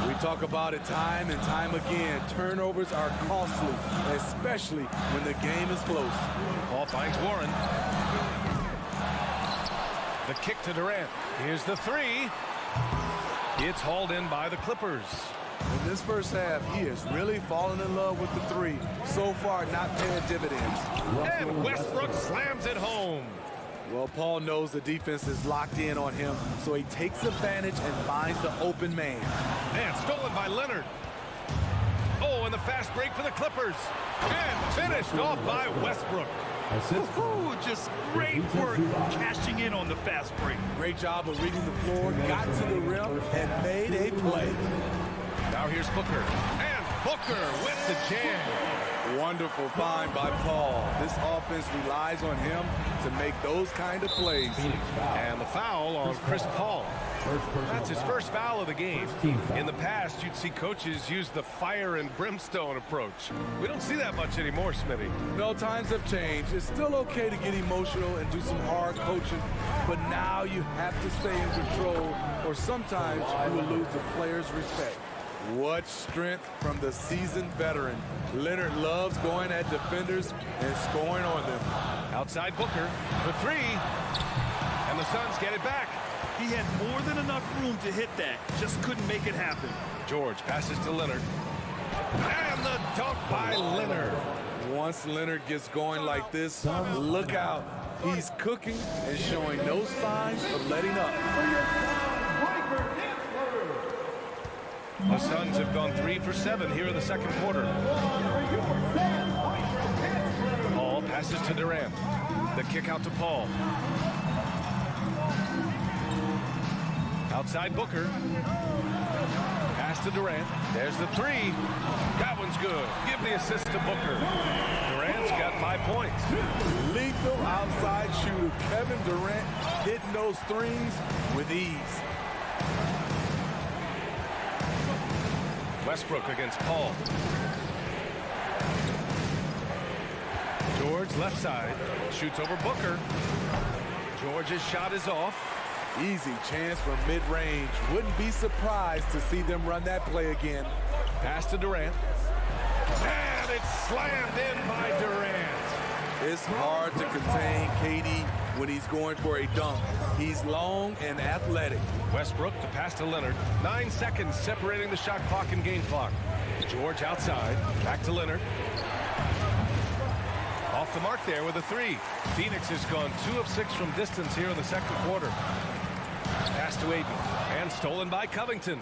Speaker 14: We talk about it time and time again. Turnovers are costly, especially when the game is close.
Speaker 7: Paul finds Warren. The kick to Durant. Here's the three. It's hauled in by the Clippers.
Speaker 14: In this first half, he has really fallen in love with the three. So far, not paying dividends.
Speaker 7: And Westbrook slams it home.
Speaker 14: Well, Paul knows the defense is locked in on him, so he takes advantage and finds the open man.
Speaker 7: And stolen by Leonard. Oh, and the fast break for the Clippers. And finished off by Westbrook.
Speaker 9: Just great work cashing closing in on the fast break.
Speaker 14: Great job of reading the floor, got to the rim, and made a play.
Speaker 7: Now here's Booker. And Booker with the jam.
Speaker 14: Wonderful find by Paul. This offense relies on him to make those kind of plays.
Speaker 7: And the foul on Chris Paul. That's his first foul of the game. In the past, you'd see coaches use the fire and brimstone approach. We don't see that much anymore, Smitty.
Speaker 14: No, times have changed. It's still okay to get emotional and do some hard coaching, but now you have to stay in control, or sometimes you will lose the players' respect. What strength from the seasoned veteran. Leonard loves going at defenders and scoring on them.
Speaker 7: Outside Booker for three, and the Suns get it back.
Speaker 9: He had more than enough room to hit that, just couldn't make it happen.
Speaker 7: George passes to Leonard. And the dunk by Leonard.
Speaker 14: Once Leonard gets going like this, look out. He's cooking and showing no signs of letting up.
Speaker 7: The Suns have gone 3 for 7 here in the second quarter. Paul passes to Durant. The kick out to Paul. Outside Booker. Pass to Durant. There's the three. That one's good. Give the assist to Booker. Durant's got 5 points.
Speaker 14: Lethal outside shooter Kevin Durant hitting those threes with ease.
Speaker 7: Westbrook against Paul. George left side. Shoots over Booker. George's shot is off.
Speaker 14: Easy chance from mid-range. Wouldn't be surprised to see them run that play again.
Speaker 7: Pass to Durant. And it's slammed in by Durant.
Speaker 14: It's hard to contain KD when he's going for a dunk. He's long and athletic.
Speaker 7: Westbrook to pass to Leonard. 9 seconds separating the shot clock and game clock. George outside. Back to Leonard. Off the mark there with a three. Phoenix has gone 2 of 6 from distance here in the second quarter. Pass to Aiden. And stolen by Covington.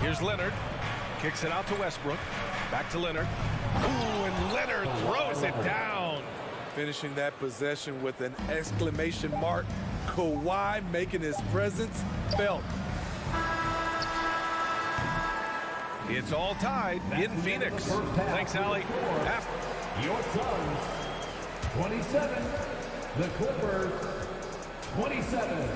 Speaker 7: Here's Leonard. Kicks it out to Westbrook. Back to Leonard. Ooh, and Leonard throws it down.
Speaker 14: Finishing that possession with an exclamation mark. Kawhi making his presence felt.
Speaker 7: It's all tied in Phoenix. Thanks, Allie.
Speaker 6: Your Suns, 27. The Clippers, 27.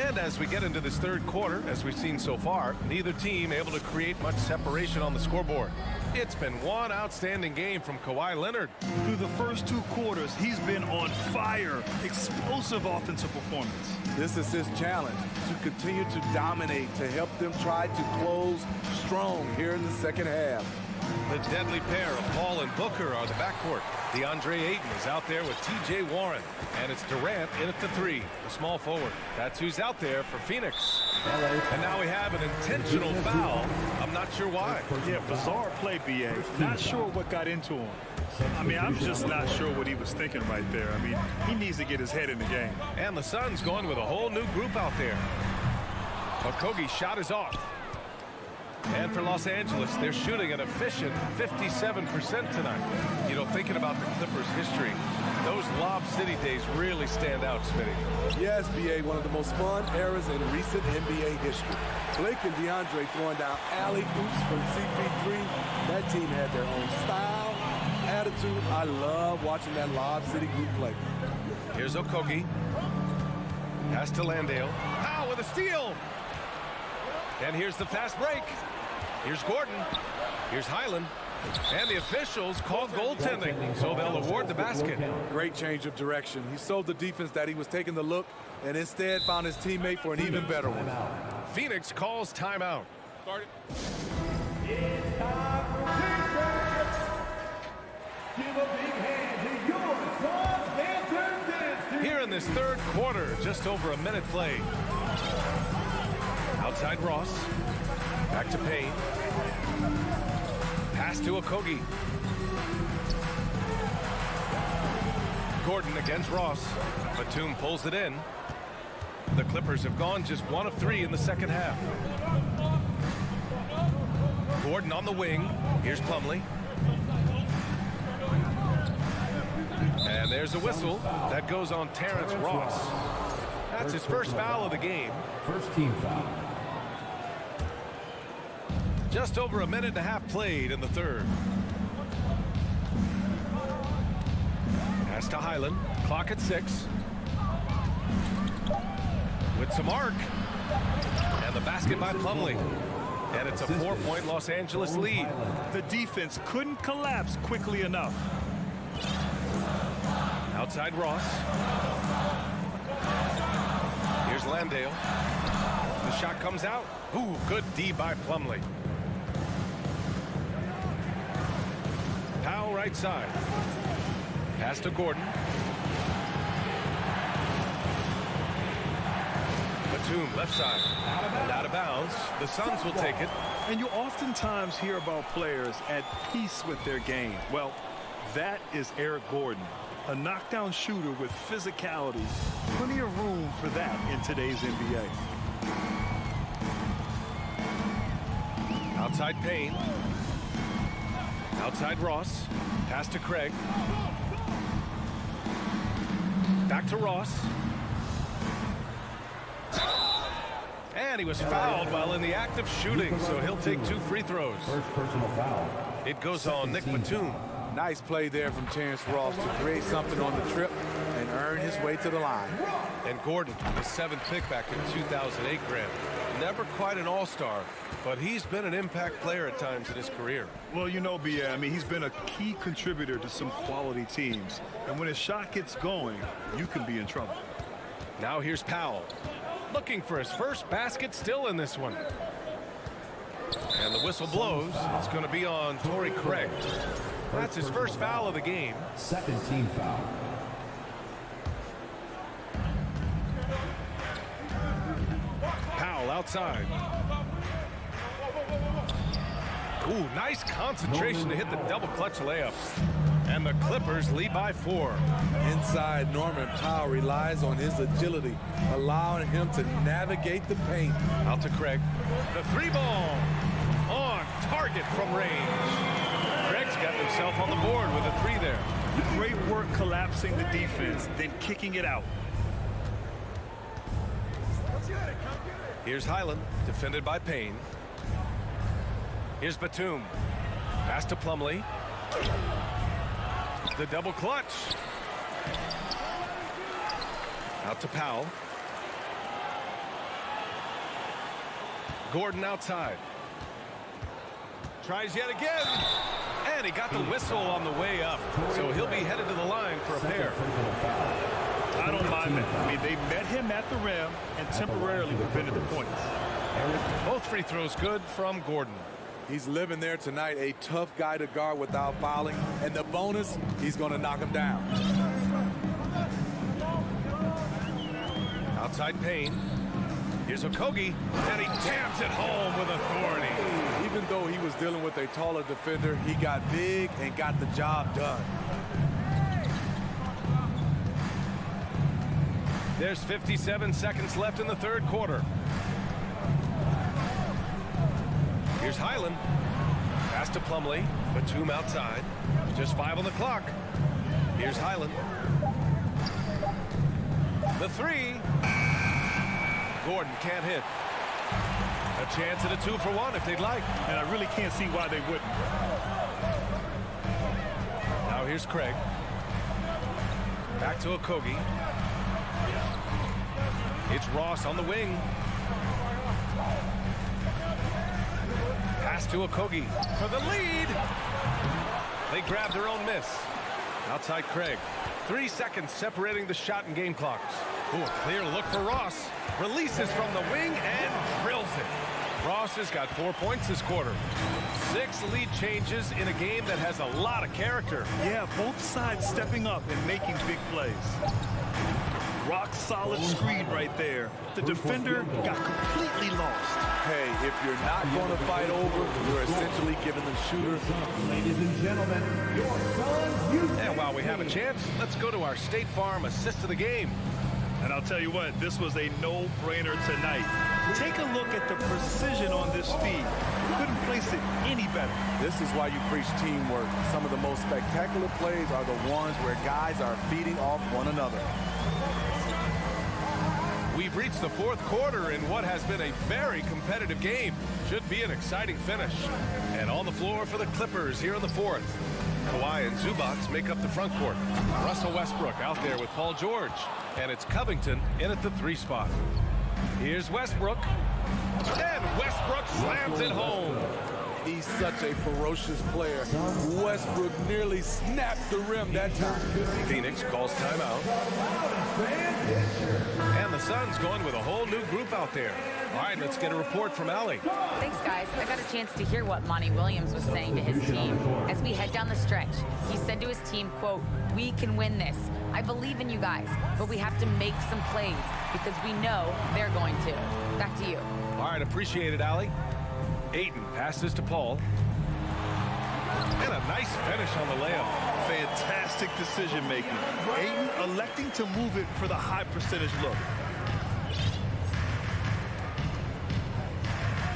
Speaker 7: And as we get into this third quarter, as we've seen so far, neither team able to create much separation on the scoreboard. It's been one outstanding game from Kawhi Leonard.
Speaker 9: Through the first 2 quarters, he's been on fire. Explosive offensive performance.
Speaker 14: This is his challenge, to continue to dominate, to help them try to close strong here in the second half.
Speaker 7: The deadly pair of Paul and Booker are the backcourt. DeAndre Ayton is out there with T.J. Warren. And it's Durant in at the three, the small forward. That's who's out there for Phoenix. And now we have an intentional foul. I'm not sure why.
Speaker 9: Yeah, bizarre play, B.A. Not sure what got into him. I mean, I'm just not sure what he was thinking right there. I mean, he needs to get his head in the game.
Speaker 7: And the Suns going with a whole new group out there. Okogie's shot is off. And for Los Angeles, they're shooting an efficient 57% tonight. You know, thinking about the Clippers' history, those Lob City days really stand out, Smitty.
Speaker 14: Yes, B.A., one of the most fun eras in recent NBA history. Blake and DeAndre throwing down alley-oops from CP3. That team had their own style, attitude. I love watching that Lob City group play.
Speaker 7: Here's Okogie. Pass to Landale. Howe with a steal. And here's the fast break. Here's Gordon. Here's Highland. And the officials called goaltending, so they'll award the basket.
Speaker 14: Great change of direction. He sold the defense that he was taking the look and instead found his teammate for an even better one.
Speaker 7: Phoenix calls timeout.
Speaker 6: Start it. It's time for defense. Give a big hand to your Suns dancers.
Speaker 7: Here in this third quarter, just over a minute played. Outside Ross. Back to Payne. Pass to Okogie. Gordon against Ross. Batum pulls it in. The Clippers have gone just 1 of 3 in the second half. Gordon on the wing. Here's Plumlee. And there's a whistle. That goes on Terrence Ross. That's his first foul of the game.
Speaker 6: First team foul.
Speaker 7: Just over a minute and a half played in the third. Pass to Highland. Clock at 6. With some arc. And the basket by Plumlee. And it's a 4-point Los Angeles lead.
Speaker 9: The defense couldn't collapse quickly enough.
Speaker 7: Outside Ross. Here's Landale. The shot comes out. Ooh, good D by Plumlee. Powell right side. Pass to Gordon. Batum left side. And out of bounds. The Suns will take it.
Speaker 9: And you oftentimes hear about players at peace with their game. Well, that is Eric Gordon. A knockdown shooter with physicality. Plenty of room for that in today's NBA.
Speaker 7: Outside Payne. Outside Ross. Pass to Craig. Back to Ross. And he was fouled while in the act of shooting, so he'll take 2 free throws.
Speaker 6: First personal foul.
Speaker 7: It goes on Nick Batum.
Speaker 14: Nice play there from Terrence Ross to create something on the trip and earn his way to the line.
Speaker 7: And Gordon, the 7th pick back in 2008, Graham. Never quite an all-star, but he's been an impact player at times in his career.
Speaker 9: Well, you know, B.A., I mean, he's been a key contributor to some quality teams. And when his shot gets going, you can be in trouble.
Speaker 7: Now here's Powell. Looking for his first basket still in this one. And the whistle blows. It's going to be on Torrey Craig. That's his first foul of the game.
Speaker 6: Second team foul.
Speaker 7: Powell outside. Ooh, nice concentration to hit the double clutch layup. And the Clippers lead by 4.
Speaker 14: Inside, Norman Powell relies on his agility, allowing him to navigate the paint.
Speaker 7: Out to Craig. The 3-ball on target from range. Craig's got himself on the board with a 3 there.
Speaker 9: Great work collapsing the defense, then kicking it out.
Speaker 7: Here's Highland, defended by Payne. Here's Batum. Pass to Plumlee. The double clutch. Out to Powell. Gordon outside. Tries yet again. And he got the whistle on the way up. So he'll be headed to the line for a pair.
Speaker 9: I don't mind that. I mean, they met him at the rim and temporarily prevented the points.
Speaker 7: Both free throws good from Gordon.
Speaker 14: He's living there tonight, a tough guy to guard without fouling. And the bonus, he's going to knock him down.
Speaker 7: Outside Payne. Here's Okogie, and he jams it home with authority.
Speaker 14: Even though he was dealing with a taller defender, he got big and got the job done.
Speaker 7: There's 57 seconds left in the third quarter. Here's Highland. Pass to Plumlee. Batum outside. Just 5 on the clock. Here's Highland. The 3. Gordon can't hit. A chance at a 2-for-1 if they'd like.
Speaker 9: And I really can't see why they wouldn't.
Speaker 7: Now here's Craig. Back to Okogie. It's Ross on the wing. Pass to Okogie for the lead. They grab their own miss. Outside Craig. 3 seconds separating the shot and game clocks. Ooh, a clear look for Ross. Releases from the wing and drills it. Ross has got 4 points this quarter. 6 lead changes in a game that has a lot of character.
Speaker 9: Yeah, both sides stepping up and making big plays. Rock solid screen right there. The defender got completely lost.
Speaker 14: Hey, if you're not going to fight over, you're essentially giving the shooter.
Speaker 6: Ladies and gentlemen, your Suns.
Speaker 7: And while we have a chance, let's go to our State Farm assist of the game.
Speaker 9: And I'll tell you what, this was a no-brainer tonight. Take a look at the precision on this feed. Couldn't place it any better.
Speaker 14: This is why you preach teamwork. Some of the most spectacular plays are the ones where guys are feeding off one another.
Speaker 7: We've reached the fourth quarter in what has been a very competitive game. Should be an exciting finish. And on the floor for the Clippers here in the fourth. Kawhi and Zubac make up the front court. Russell Westbrook out there with Paul George. And it's Covington in at the 3 spot. Here's Westbrook. And Westbrook slams it home.
Speaker 14: He's such a ferocious player. Westbrook nearly snapped the rim that time.
Speaker 7: Phoenix calls timeout. And the Suns going with a whole new group out there. All right, let's get a report from Allie.
Speaker 13: Thanks, guys. I got a chance to hear what Monty Williams was saying to his team. As we head down the stretch, he said to his team, quote, "We can win this. I believe in you guys, but we have to make some plays because we know they're going to." Back to you.
Speaker 7: All right, appreciate it, Allie. Ayton passes to Paul. And a nice finish on the layup.
Speaker 9: Fantastic decision-making. Ayton electing to move it for the high percentage look.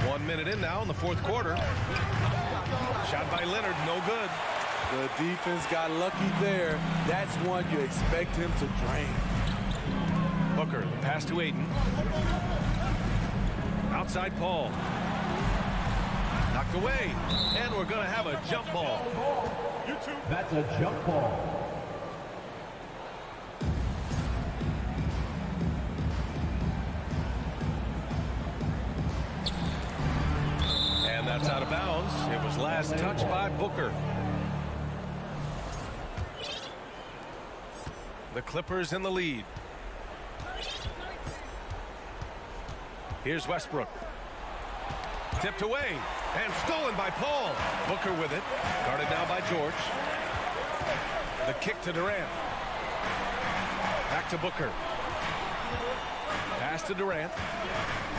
Speaker 7: 1 minute in now in the fourth quarter. Shot by Leonard, no good.
Speaker 14: The defense got lucky there. That's one you expect him to drain.
Speaker 7: Booker, the pass to Ayton. Outside Paul. Knocked away. And we're going to have a jump ball.
Speaker 6: That's a jump ball.
Speaker 7: And that's out of bounds. It was last touched by Booker. The Clippers in the lead. Here's Westbrook. Tipped away and stolen by Paul. Booker with it. Guarded now by George. The kick to Durant. Back to Booker. Pass to Durant.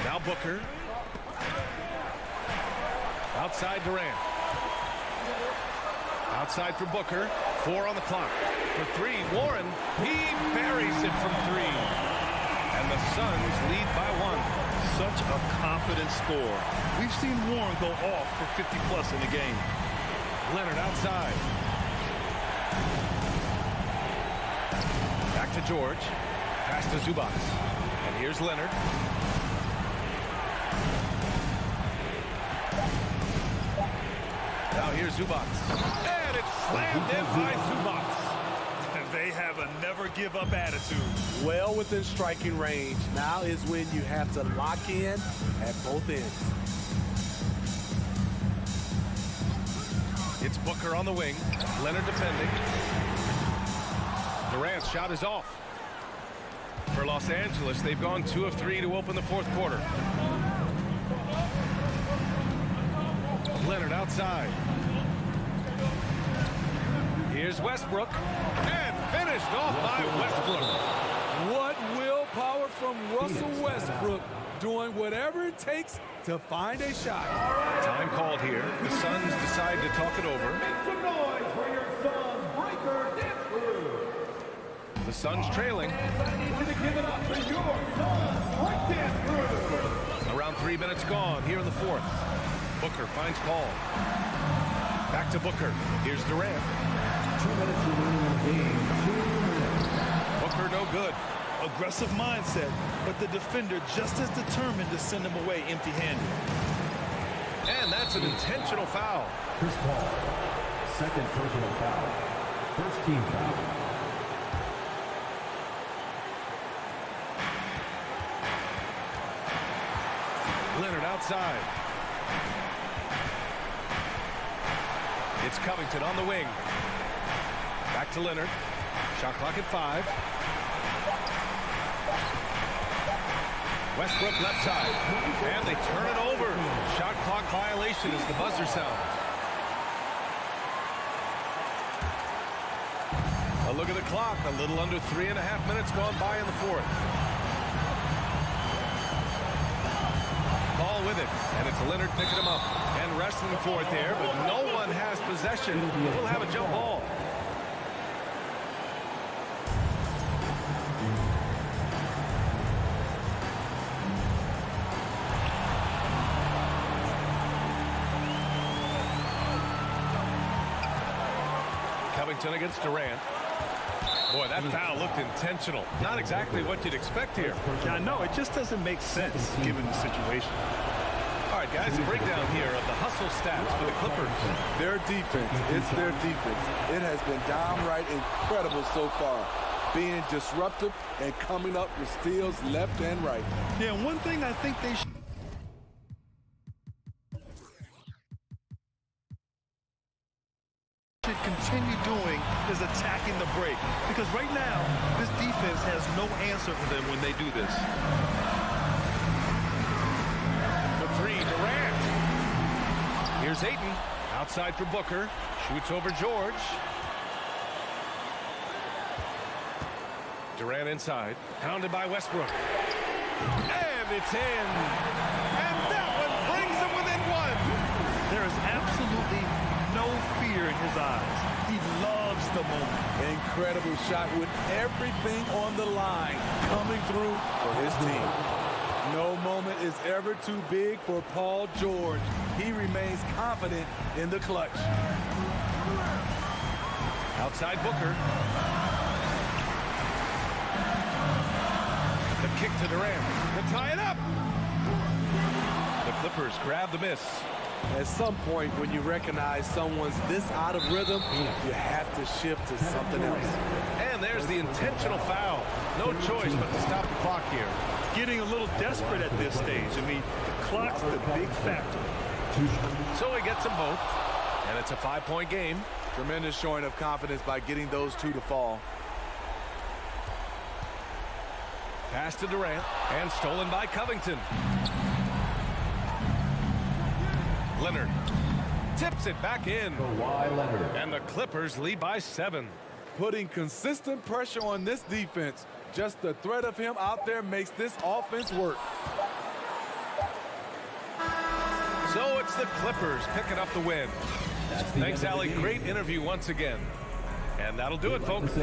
Speaker 7: Now Booker. Outside Durant. Outside for Booker. 4 on the clock. For 3, Warren. He buries it from 3. And the Suns lead by 1.
Speaker 9: Such a confident score. We've seen Warren go off for 50-plus in the game.
Speaker 7: Leonard outside. Back to George. Pass to Zubac. And here's Leonard. Now here's Zubac. And it's slammed in by Zubac.
Speaker 9: They have a never-give-up attitude.
Speaker 14: Well within striking range. Now is when you have to lock in at both ends.
Speaker 7: It's Booker on the wing. Leonard defending. Durant's shot is off. For Los Angeles, they've gone 2 of 3 to open the fourth quarter. Leonard outside. Here's Westbrook. And finished off by Westbrook.
Speaker 14: What willpower from Russell Westbrook, doing whatever it takes to find a shot.
Speaker 7: Time called here. The Suns decide to talk it over.
Speaker 6: Make some noise for your Suns breaker dance crew.
Speaker 7: The Suns trailing.
Speaker 6: I need you to give it up for your Suns break dance crew.
Speaker 7: Around 3 minutes gone here in the fourth. Booker finds Paul. Back to Booker. Here's Durant.
Speaker 6: 2 minutes remaining in the game. 2 minutes.
Speaker 7: Booker no good.
Speaker 9: Aggressive mindset, but the defender just as determined to send him away empty-handed.
Speaker 7: And that's an intentional foul.
Speaker 6: Chris Paul, second personal foul. First team foul.
Speaker 7: Leonard outside. It's Covington on the wing. Back to Leonard. Shot clock at 5. Westbrook left side. And they turn it over. Shot clock violation as the buzzer sounds. A look at the clock. A little under 3.5 minutes gone by in the fourth. Ball with it. And it's Leonard picking him up. And wrestling for it there. But no one has possession. We'll have a jump ball. Covington against Durant. Boy, that foul looked intentional. Not exactly what you'd expect here.
Speaker 9: Yeah, I know. It just doesn't make sense given the situation.
Speaker 7: All right, guys, a breakdown here of the hustle stats for the Clippers.
Speaker 14: Their defense, it's their defense. It has been downright incredible so far. Being disruptive and coming up with steals left and right.
Speaker 9: Yeah, one thing I think they should continue doing is attacking the break. Because right now, this defense has no answer for them when they do this.
Speaker 7: For three, Durant. Here's Ayton. Outside for Booker. Shoots over George. Durant inside. Pounded by Westbrook. And it's in. And that one brings them within one.
Speaker 9: There is absolutely no fear in his eyes. He loves the moment.
Speaker 14: Incredible shot with everything on the line coming through for his team. No moment is ever too big for Paul George. He remains confident in the clutch.
Speaker 7: Outside Booker. The kick to Durant to tie it up. The Clippers grab the miss.
Speaker 14: At some point, when you recognize someone's this out of rhythm, you have to shift to something else.
Speaker 7: And there's the intentional foul. No choice but to stop the clock here.
Speaker 9: Getting a little desperate at this stage. I mean, the clock's the big factor.
Speaker 7: So he gets them both. And it's a 5-point game.
Speaker 14: Tremendous showing of confidence by getting those two to fall.
Speaker 7: Pass to Durant. And stolen by Covington. Leonard tips it back in. And the Clippers lead by 7.
Speaker 14: Putting consistent pressure on this defense. Just the threat of him out there makes this offense work.
Speaker 7: So it's the Clippers picking up the win. Thanks, Allie. Great interview once again. And that'll do it, folks.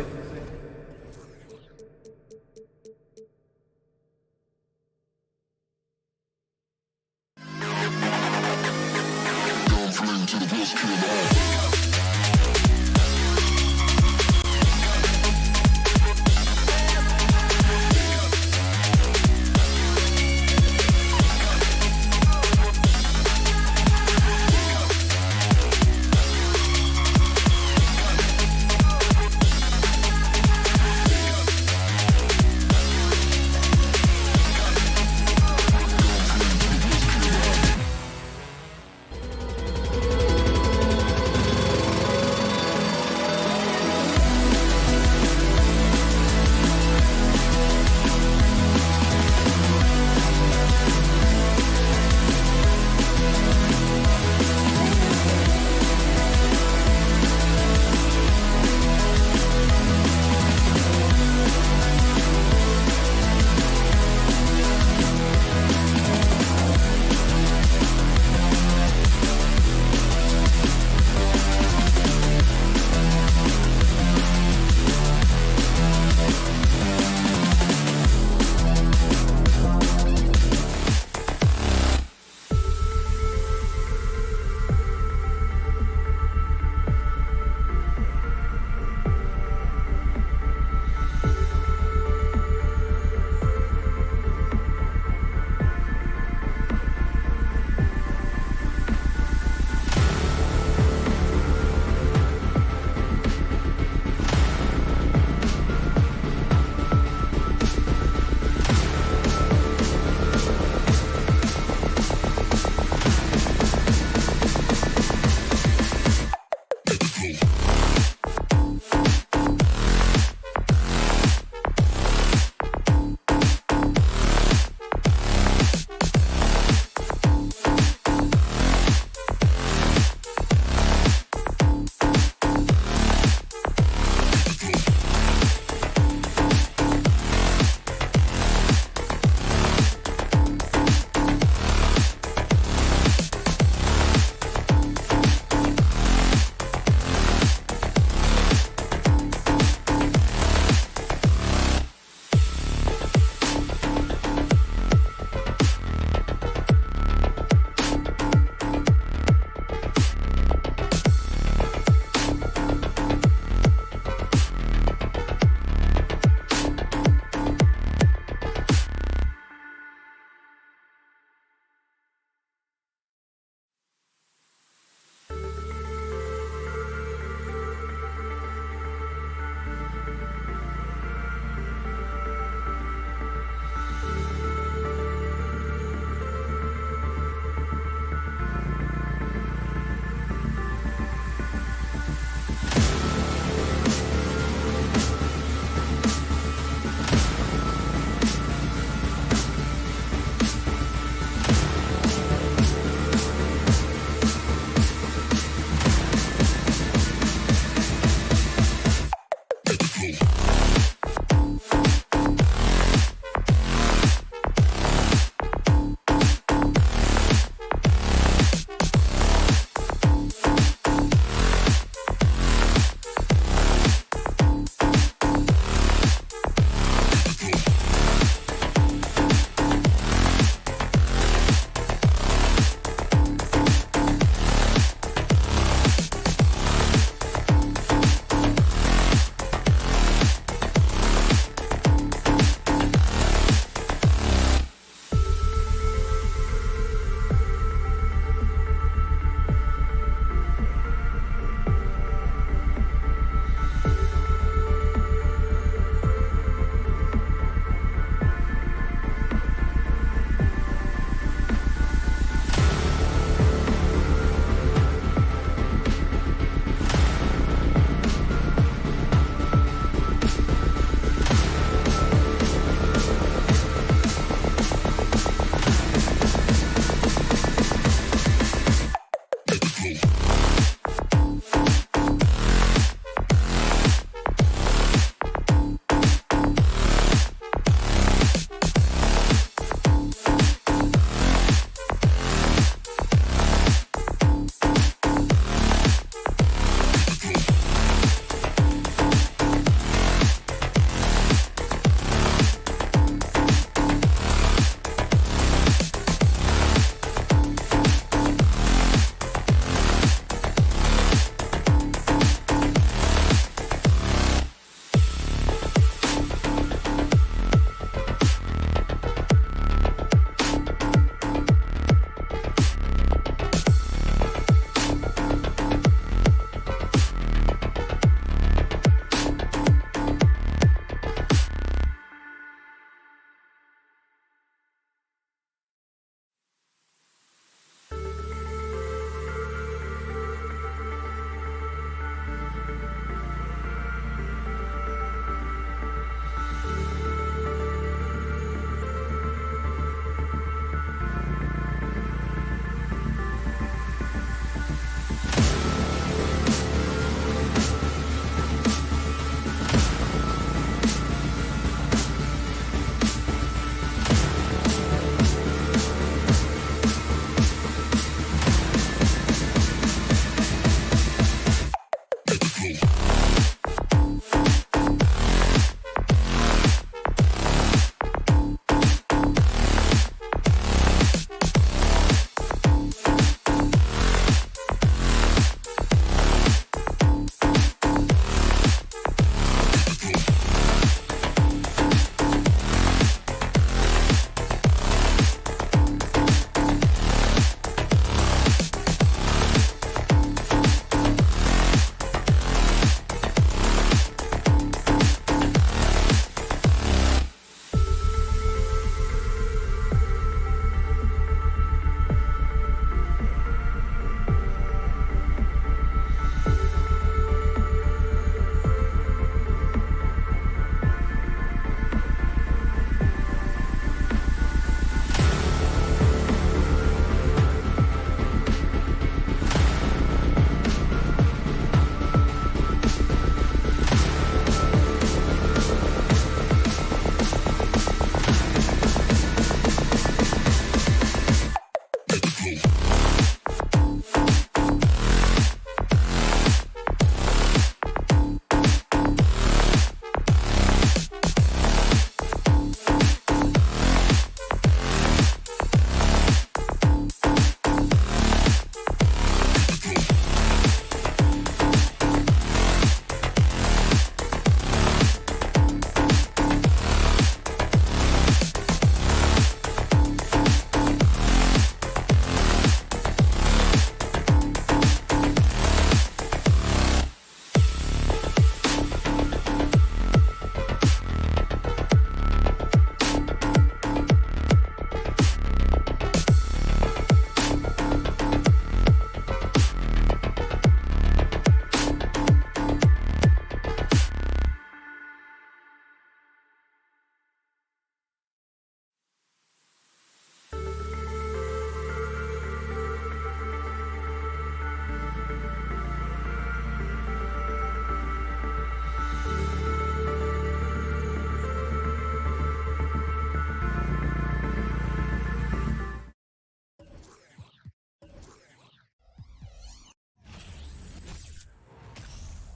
Speaker 10: To the best kid.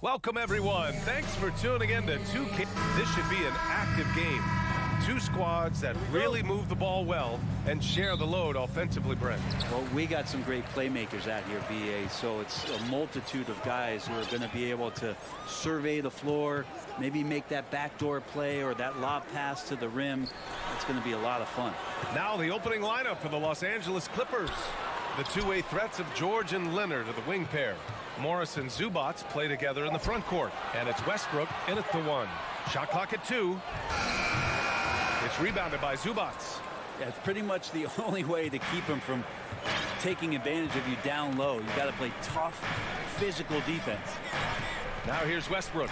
Speaker 7: Welcome, everyone. Thanks for tuning in to 2K. This should be an active game. Two squads that really move the ball well and share the load offensively, Brent.
Speaker 2: Well, we got some great playmakers out here, BA, so it's a multitude of guys who are going to be able to survey the floor, maybe make that backdoor play or that lob pass to the rim. It's going to be a lot of fun.
Speaker 7: Now the opening lineup for the Los Angeles Clippers. The two-way threats of George and Leonard are the wing pair. Morris and Zubats play together in the front court, and it's Westbrook in at the 1. Shot clock at 2. It's rebounded by Zubats.
Speaker 2: Yeah, it's pretty much the only way to keep him from taking advantage of you down low. You got to play tough, physical defense.
Speaker 7: Now here's Westbrook.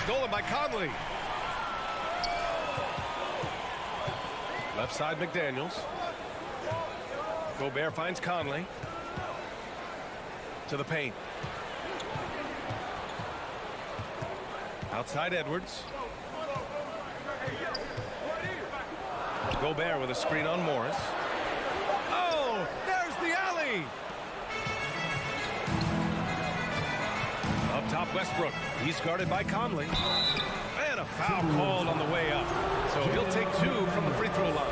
Speaker 7: Stolen by Conley. Left side McDaniels. Gobert finds Conley. To the paint. Outside Edwards. Gobert with a screen on Morris. Oh, there's the alley. Up top Westbrook. He's guarded by Conley. And a foul called on the way up. So he'll take 2 from the free throw line.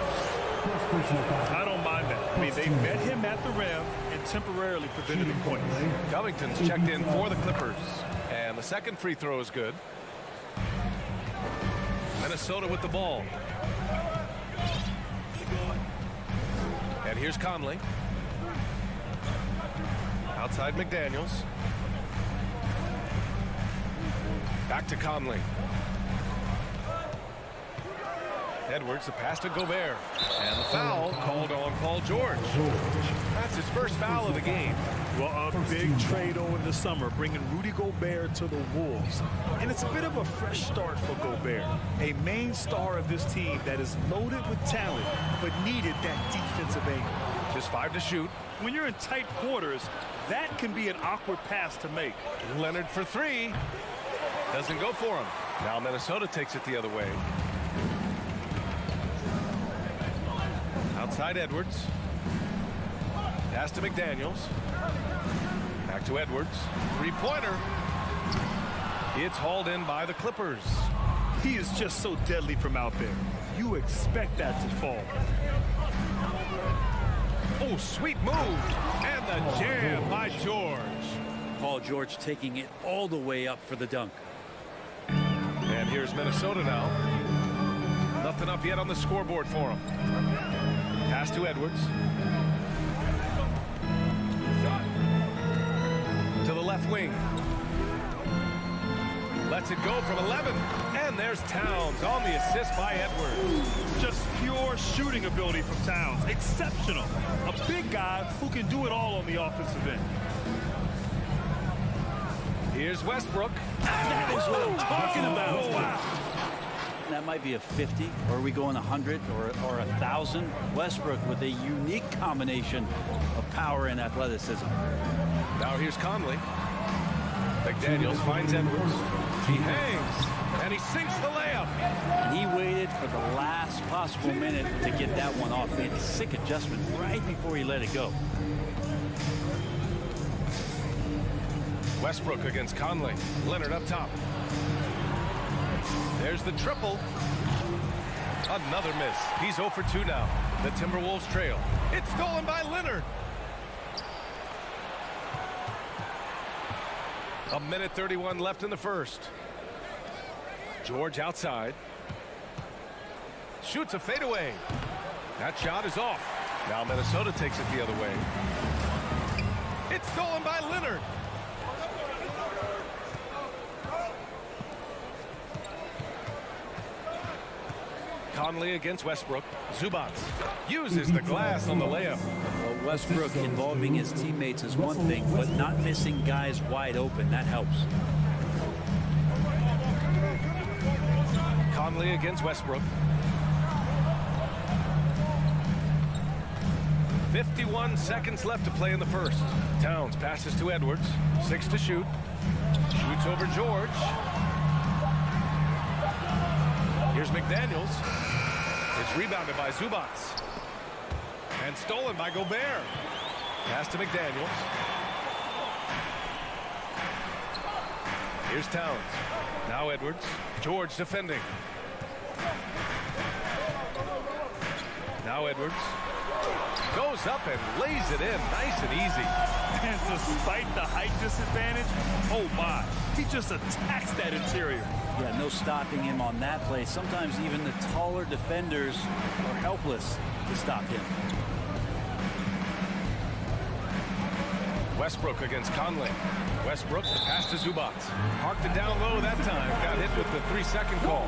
Speaker 9: I don't mind that. I mean, they met him at the rim and temporarily prevented the points.
Speaker 7: Covington's checked in for the Clippers. And the second free throw is good. Minnesota with the ball. And here's Conley. Outside McDaniels. Back to Conley. Edwards, the pass to Gobert. And the foul called on Paul George. That's his first foul of the game.
Speaker 9: Well, a big trade over the summer, bringing Rudy Gobert to the Wolves. And it's a bit of a fresh start for Gobert, a main star of this team that is loaded with talent, but needed that defensive angle.
Speaker 7: Just 5 to shoot.
Speaker 9: When you're in tight quarters, that can be an awkward pass to make.
Speaker 7: Leonard for 3. Doesn't go for him. Now Minnesota takes it the other way. Outside Edwards. Pass to McDaniels. Back to Edwards. Three-pointer. It's hauled in by the Clippers.
Speaker 9: He is just so deadly from out there. You expect that to fall.
Speaker 7: Oh, sweet move. And the jam by George.
Speaker 2: Paul George taking it all the way up for the dunk.
Speaker 7: And here's Minnesota now. Nothing up yet on the scoreboard for him. Pass to Edwards. To the left wing. Lets it go from 11. And there's Towns on the assist by Edwards.
Speaker 9: Just pure shooting ability from Towns. Exceptional. A big guy who can do it all on the offensive end.
Speaker 7: Here's Westbrook.
Speaker 9: That is what I'm talking about.
Speaker 7: Oh, wow.
Speaker 2: That might be a 50, or are we going 100 or 1,000? Westbrook with a unique combination of power and athleticism.
Speaker 7: Now here's Conley. McDaniels finds Edwards. He hangs, and he sinks the layup.
Speaker 2: And he waited for the last possible minute to get that one off. Made a sick adjustment right before he let it go.
Speaker 7: Westbrook against Conley. Leonard up top. There's the triple. Another miss. He's 0 for 2 now. The Timberwolves trail. It's stolen by Leonard. A minute 31 left in the first. George outside. Shoots a fadeaway. That shot is off. Now Minnesota takes it the other way. It's stolen by Leonard. Conley against Westbrook. Zubats uses the glass on the layup.
Speaker 2: Well, Westbrook involving his teammates is one thing, but not missing guys wide open, that helps.
Speaker 7: Conley against Westbrook. 51 seconds left to play in the first. Towns passes to Edwards. 6 to shoot. Shoots over George. Here's McDaniels. It's rebounded by Zubats. And stolen by Gobert. Pass to McDaniels. Here's Towns. Now Edwards. George defending. Now Edwards. Goes up and lays it in nice and easy.
Speaker 9: And despite the height disadvantage, oh my, he just attacks that interior.
Speaker 2: Yeah, no stopping him on that play. Sometimes even the taller defenders are helpless to stop him.
Speaker 7: Westbrook against Conley. Westbrook, the pass to Zubac. Parked it down low that time. Got hit with the 3-second call.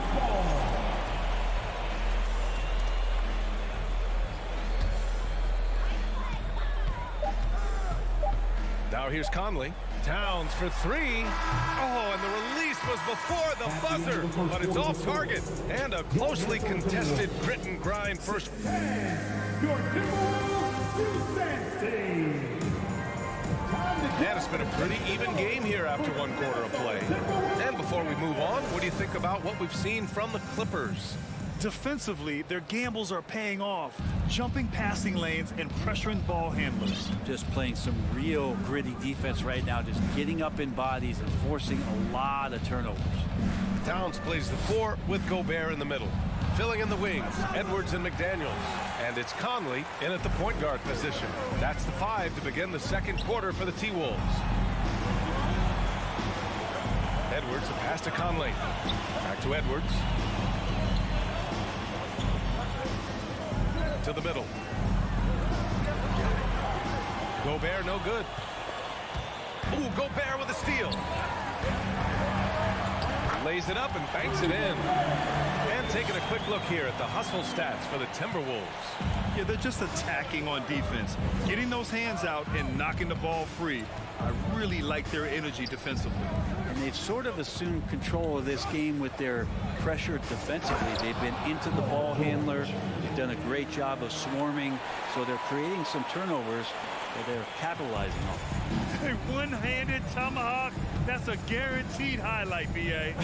Speaker 7: Now here's Conley. Towns for 3. Oh, and the release was before the buzzer, but it's off target. And a closely contested grit and grind first.
Speaker 6: Your Timberwolves defense team.
Speaker 7: Man, it's been a pretty even game here after 1 quarter of play. And before we move on, what do you think about what we've seen from the Clippers?
Speaker 9: Defensively, their gambles are paying off, jumping passing lanes and pressuring ball handlers.
Speaker 2: Just playing some real gritty defense right now, just getting up in bodies and forcing a lot of turnovers.
Speaker 7: Towns plays the 4 with Gobert in the middle. Filling in the wings, Edwards and McDaniels. And it's Conley in at the point guard position. That's the 5 to begin the second quarter for the T-Wolves. Edwards, a pass to Conley. Back to Edwards. To the middle. Gobert, no good. Ooh, Gobert with a steal. Lays it up and banks it in. And taking a quick look here at the hustle stats for the Timberwolves.
Speaker 9: Yeah, they're just attacking on defense, getting those hands out and knocking the ball free. I really like their energy defensively.
Speaker 2: And they've sort of assumed control of this game with their pressure defensively. They've been into the ball handler. They've done a great job of swarming. So they're creating some turnovers that they're capitalizing on.
Speaker 9: One-handed tomahawk. That's a guaranteed highlight, B.A.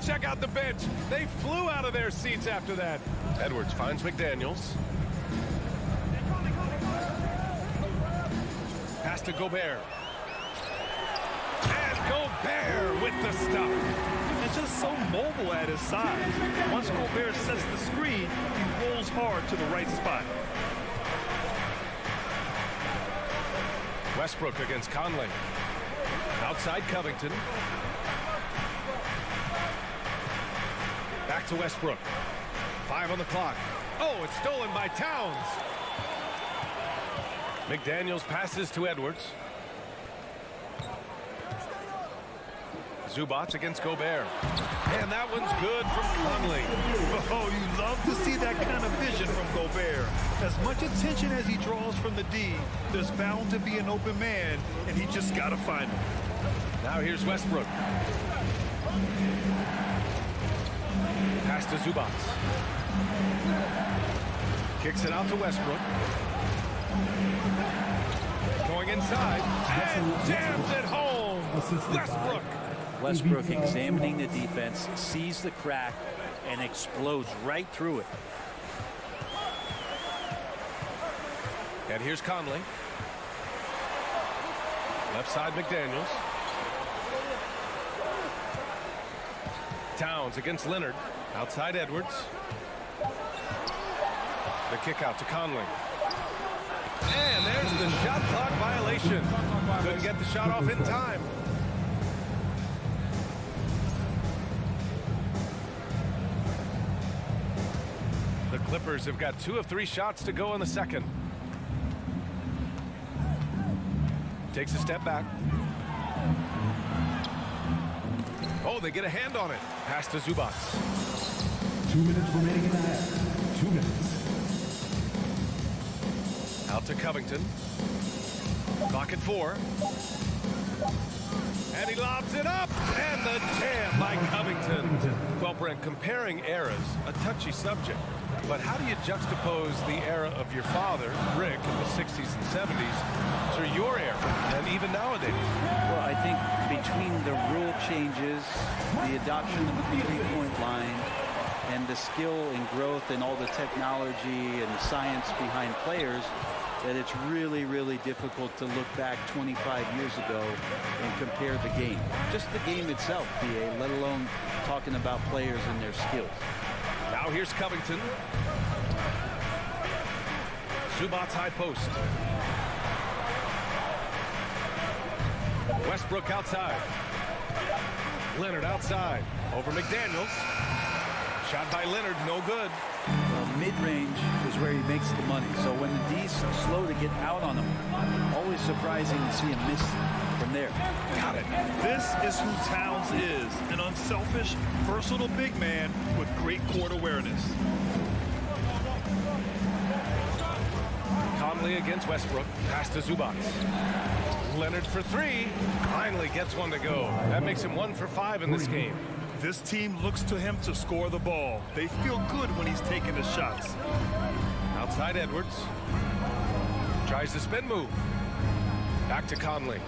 Speaker 7: Check out the bench. They flew out of their seats after that. Edwards finds McDaniels. Pass to Gobert. And Gobert with the stuff.
Speaker 9: And just so mobile at his size. Once Gobert sets the screen, he rolls hard to the right spot.
Speaker 7: Westbrook against Conley. Outside Covington. Back to Westbrook. 5 on the clock. Oh, it's stolen by Towns. McDaniels passes to Edwards. Zubac against Gobert. And that one's good from Conley.
Speaker 9: Oh, you love to see that kind of vision from Gobert. As much attention as he draws from the D, there's bound to be an open man, and he just got to find him.
Speaker 7: Now here's Westbrook. Pass to Zubac. Kicks it out to Westbrook. Going inside and jams it home. Westbrook.
Speaker 2: Westbrook examining the defense, sees the crack, and explodes right through it.
Speaker 7: And here's Conley. Left side McDaniels. Towns against Leonard. Outside Edwards. The kick out to Conley. And there's the shot clock violation. Couldn't get the shot off in time. The Clippers have got 2 of 3 shots to go in the second. Takes a step back. Oh, they get a hand on it. Pass to Zubac.
Speaker 6: 2 minutes remaining in the half. 2 minutes.
Speaker 7: Out to Covington. Clock at 4. And he lobs it up. And the jam by Covington. Well, Brent, comparing eras, a touchy subject. But how do you juxtapose the era of your father, Rick, in the 60s and 70s, to your era, and even nowadays?
Speaker 2: Well, I think between the rule changes, the adoption of the three-point line, and the skill and growth and all the technology and science behind players, that it's really, really difficult to look back 25 years ago and compare the game. Just the game itself, BA, let alone talking about players and their skills.
Speaker 7: Now here's Covington. Zubac's high post. Westbrook outside. Leonard outside. Over McDaniels. Shot by Leonard, no good.
Speaker 2: Well, mid-range is where he makes the money. So when the D's slow to get out on him, always surprising to see him miss from there.
Speaker 9: Got it. This is who Towns is, an unselfish, versatile big man with great court awareness.
Speaker 7: Conley against Westbrook. Pass to Zubac. Leonard for three. Finally gets one to go. That makes him 1 for 5 in this game.
Speaker 9: This team looks to him to score the ball. They feel good when he's taking the shots.
Speaker 7: Outside Edwards. Tries the spin move. Back to Conley.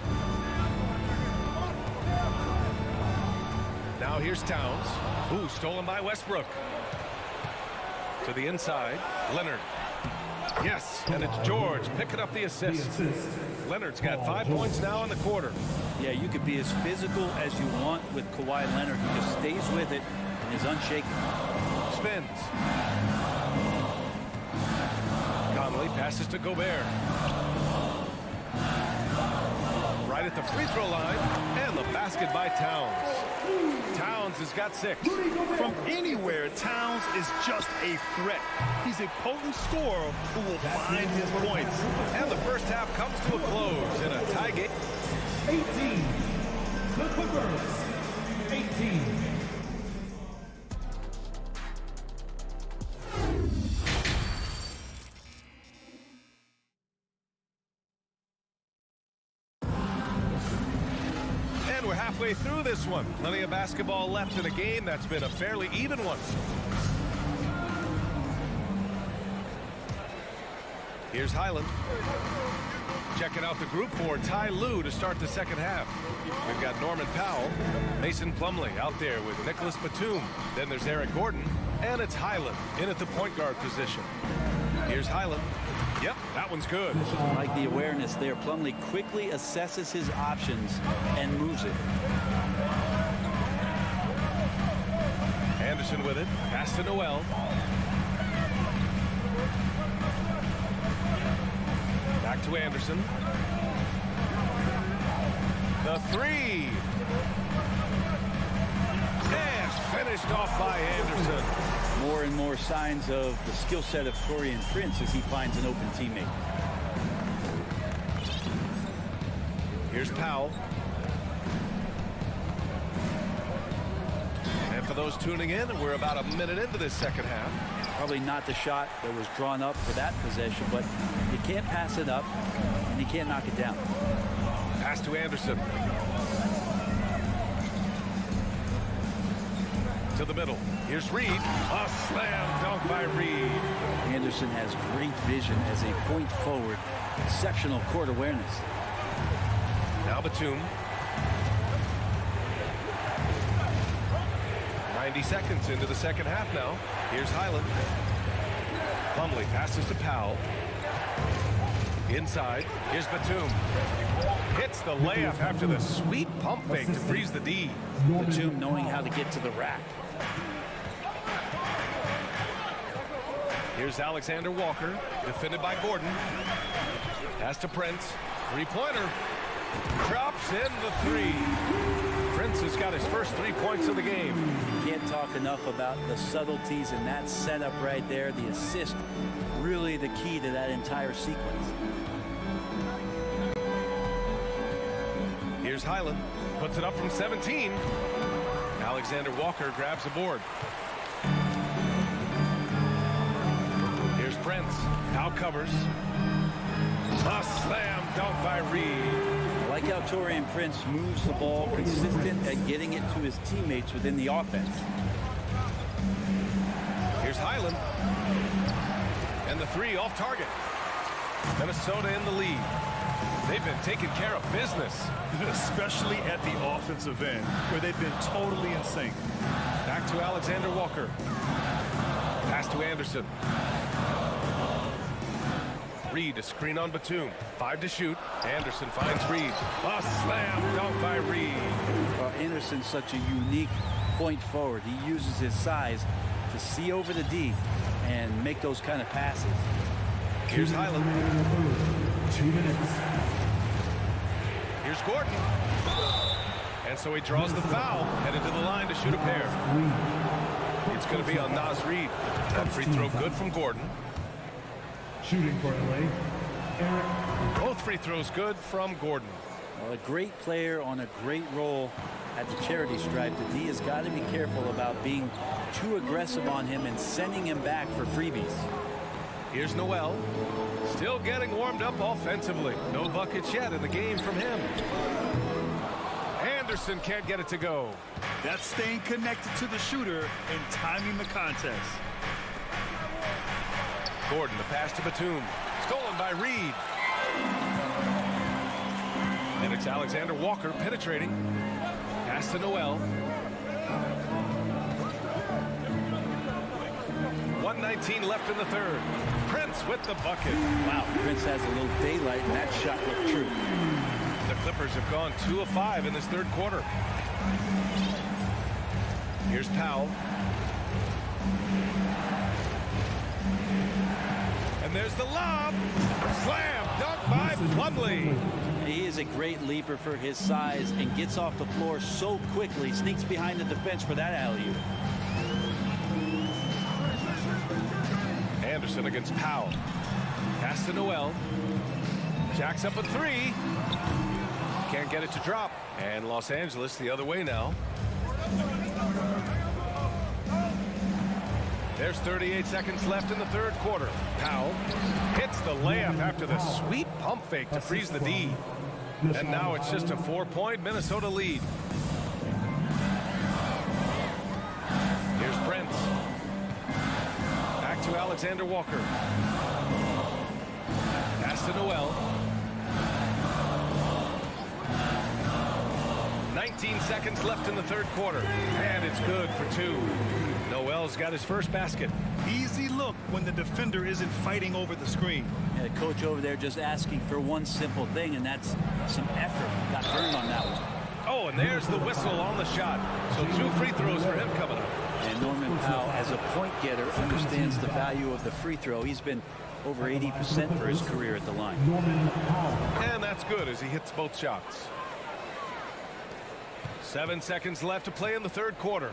Speaker 7: Now here's Towns. Ooh, stolen by Westbrook. To the inside. Leonard. Yes, and it's George picking up the assist. Leonard's got 5 points now in the quarter.
Speaker 2: Yeah, you could be as physical as you want with Kawhi Leonard. He just stays with it and is unshaken.
Speaker 7: Spins. Conley passes to Gobert. Right at the free throw line, and the basket by Towns. Towns has got 6.
Speaker 9: From anywhere, Towns is just a threat. He's a potent scorer who will find his points.
Speaker 7: And the first half comes to a close in a tie game.
Speaker 6: 18. The Clippers. 18.
Speaker 7: We're halfway through this one. Plenty of basketball left in a game that's been a fairly even one. Here's Highland. Checking out the group for Ty Lue to start the second half. We've got Norman Powell, Mason Plumlee out there with Nicholas Batum. Then there's Eric Gordon, and it's Highland in at the point guard position. Here's Highland. Yep, that one's good.
Speaker 2: I like the awareness there. Plumlee quickly assesses his options and moves it.
Speaker 7: Anderson with it. Pass to Noel. Back to Anderson. The three. And finished off by Anderson.
Speaker 2: More and more signs of the skill set of Taurean Prince as he finds an open teammate.
Speaker 7: Here's Powell. And for those tuning in, we're about a minute into this second half.
Speaker 2: Probably not the shot that was drawn up for that possession, but you can't pass it up and you can't knock it down.
Speaker 7: Pass to Anderson. To the middle. Here's Reed. A slam dunk by Reed.
Speaker 2: Anderson has great vision as a point forward. Exceptional court awareness.
Speaker 7: Now Batum. 90 seconds into the second half now. Here's Highland. Plumlee passes to Powell. Inside. Here's Batum. Hits the layup after the sweet pump fake to freeze the D.
Speaker 2: Batum knowing how to get to the rack.
Speaker 7: Here's Alexander Walker, defended by Gordon. Pass to Prince. Three-pointer. Drops in the three. Prince has got his first 3 points of the game.
Speaker 2: Can't talk enough about the subtleties in that setup right there. The assist, really the key to that entire sequence.
Speaker 7: Here's Highland. Puts it up from 17. Alexander Walker grabs the board. Here's Prince. Now covers. A slam dunk by Reed.
Speaker 2: I like how Taurean Prince moves the ball, consistent at getting it to his teammates within the offense.
Speaker 7: Here's Highland. And the three off target. Minnesota in the lead. They've been taking care of business.
Speaker 9: Especially at the offensive end, where they've been totally in sync.
Speaker 7: Back to Alexander Walker. Pass to Anderson. Reed, a screen on Batum. 5 to shoot. Anderson finds Reed. A slam dunk by Reed.
Speaker 2: Anderson's such a unique point forward. He uses his size to see over the D and make those kind of passes.
Speaker 7: Here's Highland.
Speaker 6: 2 minutes.
Speaker 7: Here's Gordon. And so he draws the foul, headed to the line to shoot a pair. It's going to be on Naz Reed. That free throw good from Gordon.
Speaker 6: Shooting for LA, Eric.
Speaker 7: Both free throws good from Gordon.
Speaker 2: Well, a great player on a great role at the charity stripe. The D has got to be careful about being too aggressive on him and sending him back for freebies.
Speaker 7: Here's Noel. Still getting warmed up offensively. No buckets yet in the game from him. Anderson can't get it to go.
Speaker 9: That's staying connected to the shooter and timing the contest.
Speaker 7: Gordon, the pass to Batum. Stolen by Reed. And it's Alexander Walker penetrating. Pass to Noel. 1:19 left in the third. Prince with the bucket.
Speaker 2: Wow, Prince has a little daylight, and that shot looked true.
Speaker 7: The Clippers have gone 2 of 5 in this third quarter. Here's Powell. And there's the lob. Slam dunk by Plumlee.
Speaker 2: He is a great leaper for his size and gets off the floor so quickly. Sneaks behind the defense for that alley-oop.
Speaker 7: Anderson against Powell. Pass to Noel. Jacks up a 3. Can't get it to drop. And Los Angeles the other way now. There's 38 seconds left in the third quarter. Powell hits the layup after the sweet pump fake to freeze the D. And now it's just a 4-point Minnesota lead. Here's Prince. Back to Alexander Walker. Pass to Noel. 19 seconds left in the third quarter. And it's good for 2. Noel's got his first basket.
Speaker 9: Easy look when the defender isn't fighting over the screen.
Speaker 2: Yeah, the coach over there just asking for one simple thing, and that's some effort. Got burned on that one.
Speaker 7: Oh, and there's the whistle on the shot. So 2 free throws for him coming up.
Speaker 2: And Norman Powell, as a point getter, understands the value of the free throw. He's been over 80% for his career at the line.
Speaker 7: And that's good as he hits both shots. 7 seconds left to play in the third quarter.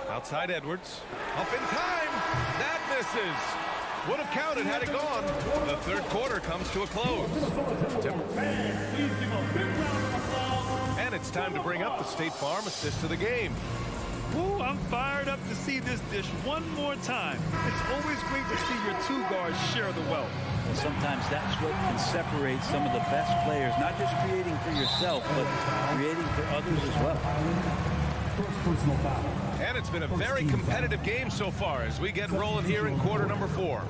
Speaker 7: Outside Edwards. Up in time. That misses. Would have counted had it gone. The third quarter comes to a close. And it's time to bring up the State Farm assist to the game.
Speaker 9: Woo, I'm fired up to see this dish one more time. It's always great to see your 2 guards share the wealth.
Speaker 2: And sometimes that's what can separate some of the best players, not just creating for yourself, but creating for others as well.
Speaker 7: And it's been a very competitive game so far as we get rolling here in quarter number 4.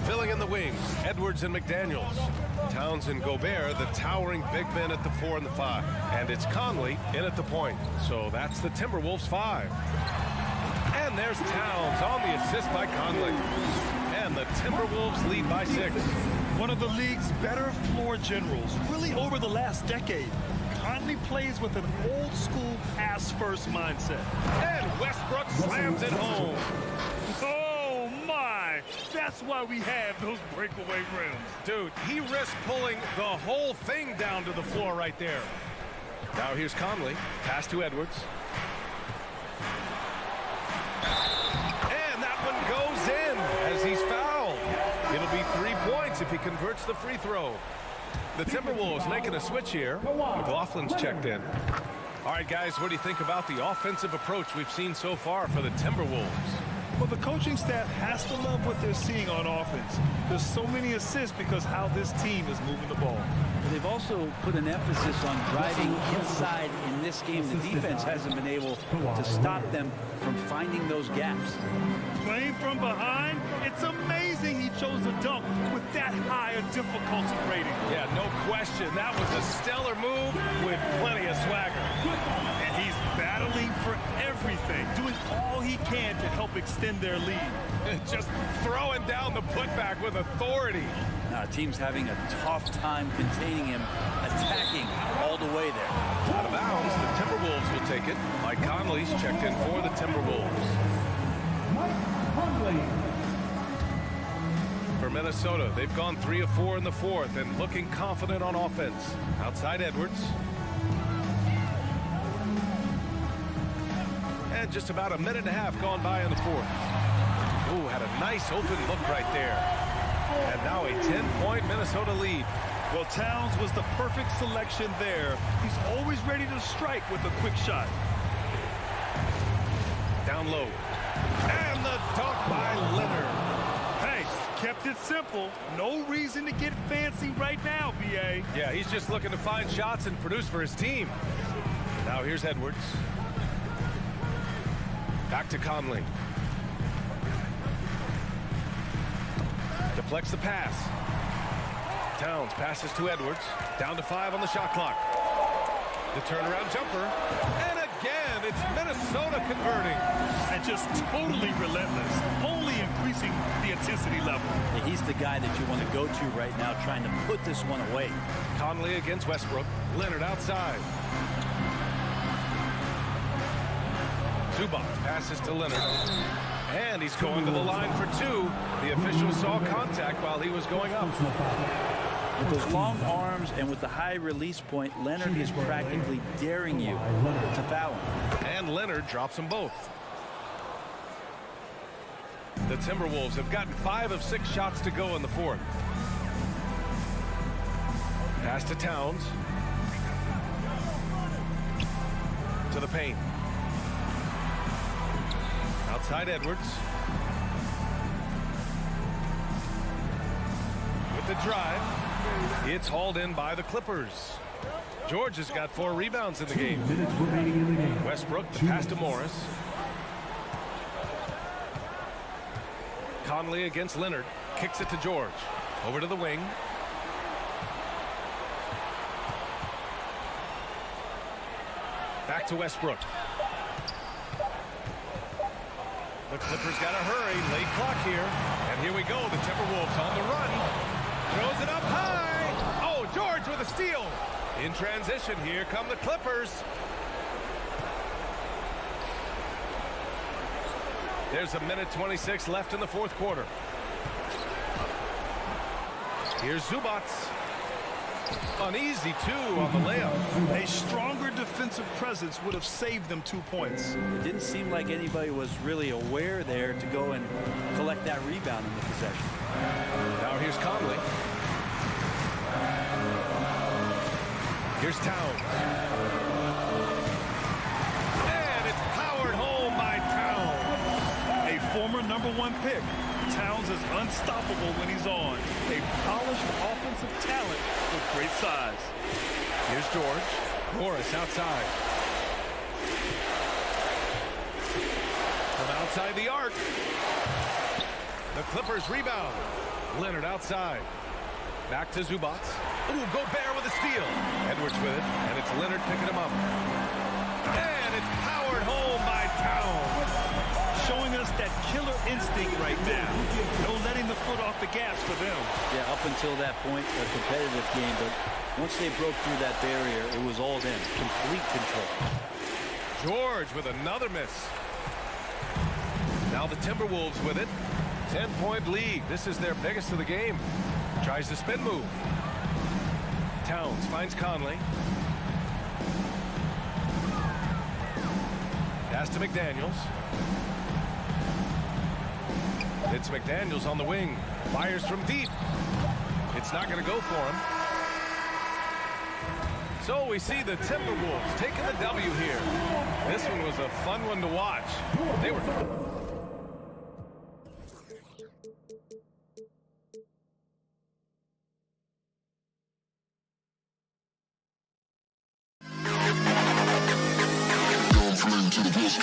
Speaker 7: Filling in the wings, Edwards and McDaniels. Towns and Gobert, the towering big men at the 4 and the 5. And it's Conley in at the point. So that's the Timberwolves 5. And there's Towns on the assist by Conley. And the Timberwolves lead by 6.
Speaker 9: One of the league's better floor generals, really over the last decade. Conley plays with an old-school pass-first mindset.
Speaker 7: And Westbrook slams it home.
Speaker 9: Oh, my! That's why we have those breakaway rims.
Speaker 7: Dude, he risked pulling the whole thing down to the floor right there. Now here's Conley. Pass to Edwards. And that one goes in as he's fouled. It'll be 3 points if he converts the free throw. The Timberwolves making a switch here. McLaughlin's checked in. All right, guys, what do you think about the offensive approach we've seen so far for the Timberwolves?
Speaker 9: Well, the coaching staff has to love what they're seeing on offense. There's so many assists because how this team is moving the ball.
Speaker 2: They've also put an emphasis on driving inside in this game. The defense hasn't been able to stop them from finding those gaps.
Speaker 9: Playing from behind, it's amazing he chose to dunk with that high a difficulty rating.
Speaker 7: Yeah, no question. That was a stellar move with plenty of swagger.
Speaker 9: And he's battling battling for everything, doing all he can to help extend their lead.
Speaker 7: Just throwing down the putback with authority.
Speaker 2: Now, team's having a tough time containing him, attacking all the way there.
Speaker 7: Out of bounds, the Timberwolves will take it. Mike Conley's checked in for the Timberwolves.
Speaker 6: Mike Conley.
Speaker 7: For Minnesota, they've gone 3 of 4 in the fourth and looking confident on offense. Outside Edwards. And just about a minute and a half gone by in the fourth. Ooh, had a nice open look right there. And now a 10-point Minnesota lead.
Speaker 9: Well, Towns was the perfect selection there. He's always ready to strike with a quick shot.
Speaker 7: Down low. And the dunk by Leonard.
Speaker 9: Hey, kept it simple. No reason to get fancy right now, B.A.
Speaker 7: Yeah, he's just looking to find shots and produce for his team. Now here's Edwards. Back to Conley. Deflects the pass. Towns passes to Edwards. Down to 5 on the shot clock. The turnaround jumper. And again, it's Minnesota converting.
Speaker 9: And just totally relentless, only increasing the intensity level.
Speaker 2: Yeah, he's the guy that you want to go to right now, trying to put this one away.
Speaker 7: Conley against Westbrook. Leonard outside. Zubac passes to Leonard. And he's going to the line for 2. The official saw contact while he was going up.
Speaker 2: With those long arms and with the high release point, Leonard is practically daring you to foul him.
Speaker 7: And Leonard drops them both. The Timberwolves have gotten 5 of 6 shots to go in the fourth. Pass to Towns. To the paint. Outside Edwards. With the drive. It's hauled in by the Clippers. George has got 4 rebounds in the game. Westbrook, the pass to Morris. Conley against Leonard. Kicks it to George. Over to the wing. Back to Westbrook. The Clippers got to hurry. Late clock here. And here we go. The Timberwolves on the run. Throws it up high. Oh, George with a steal. In transition, here come the Clippers. There's a minute 26 left in the fourth quarter. Here's Zubac. An easy 2 on the layup.
Speaker 9: A stronger defensive presence would have saved them 2 points.
Speaker 2: It didn't seem like anybody was really aware there to go and collect that rebound in the possession.
Speaker 7: Now here's Conley. Here's Towns. And it's powered home by Towns.
Speaker 9: A former #1 pick, Towns is unstoppable when he's on. A polished offensive talent with great size.
Speaker 7: Here's George. Morris outside. From outside the arc. The Clippers rebound. Leonard outside. Back to Zubac. Ooh, Gobert with a steal. Edwards with it, and it's Leonard picking him up. And it's powered home by Towns.
Speaker 9: Showing us that killer instinct right now. No letting the foot off the gas for them.
Speaker 2: Yeah, up until that point, a competitive game, but once they broke through that barrier, it was all them. Complete control.
Speaker 7: George with another miss. Now the Timberwolves with it. 10-point lead. This is their biggest of the game. Tries the spin move. Towns finds Conley. Pass to McDaniels. It's McDaniels on the wing. Fires from deep. It's not going to go for him. So we see the Timberwolves taking the W here. This one was a fun one to watch. They were...
Speaker 10: To the best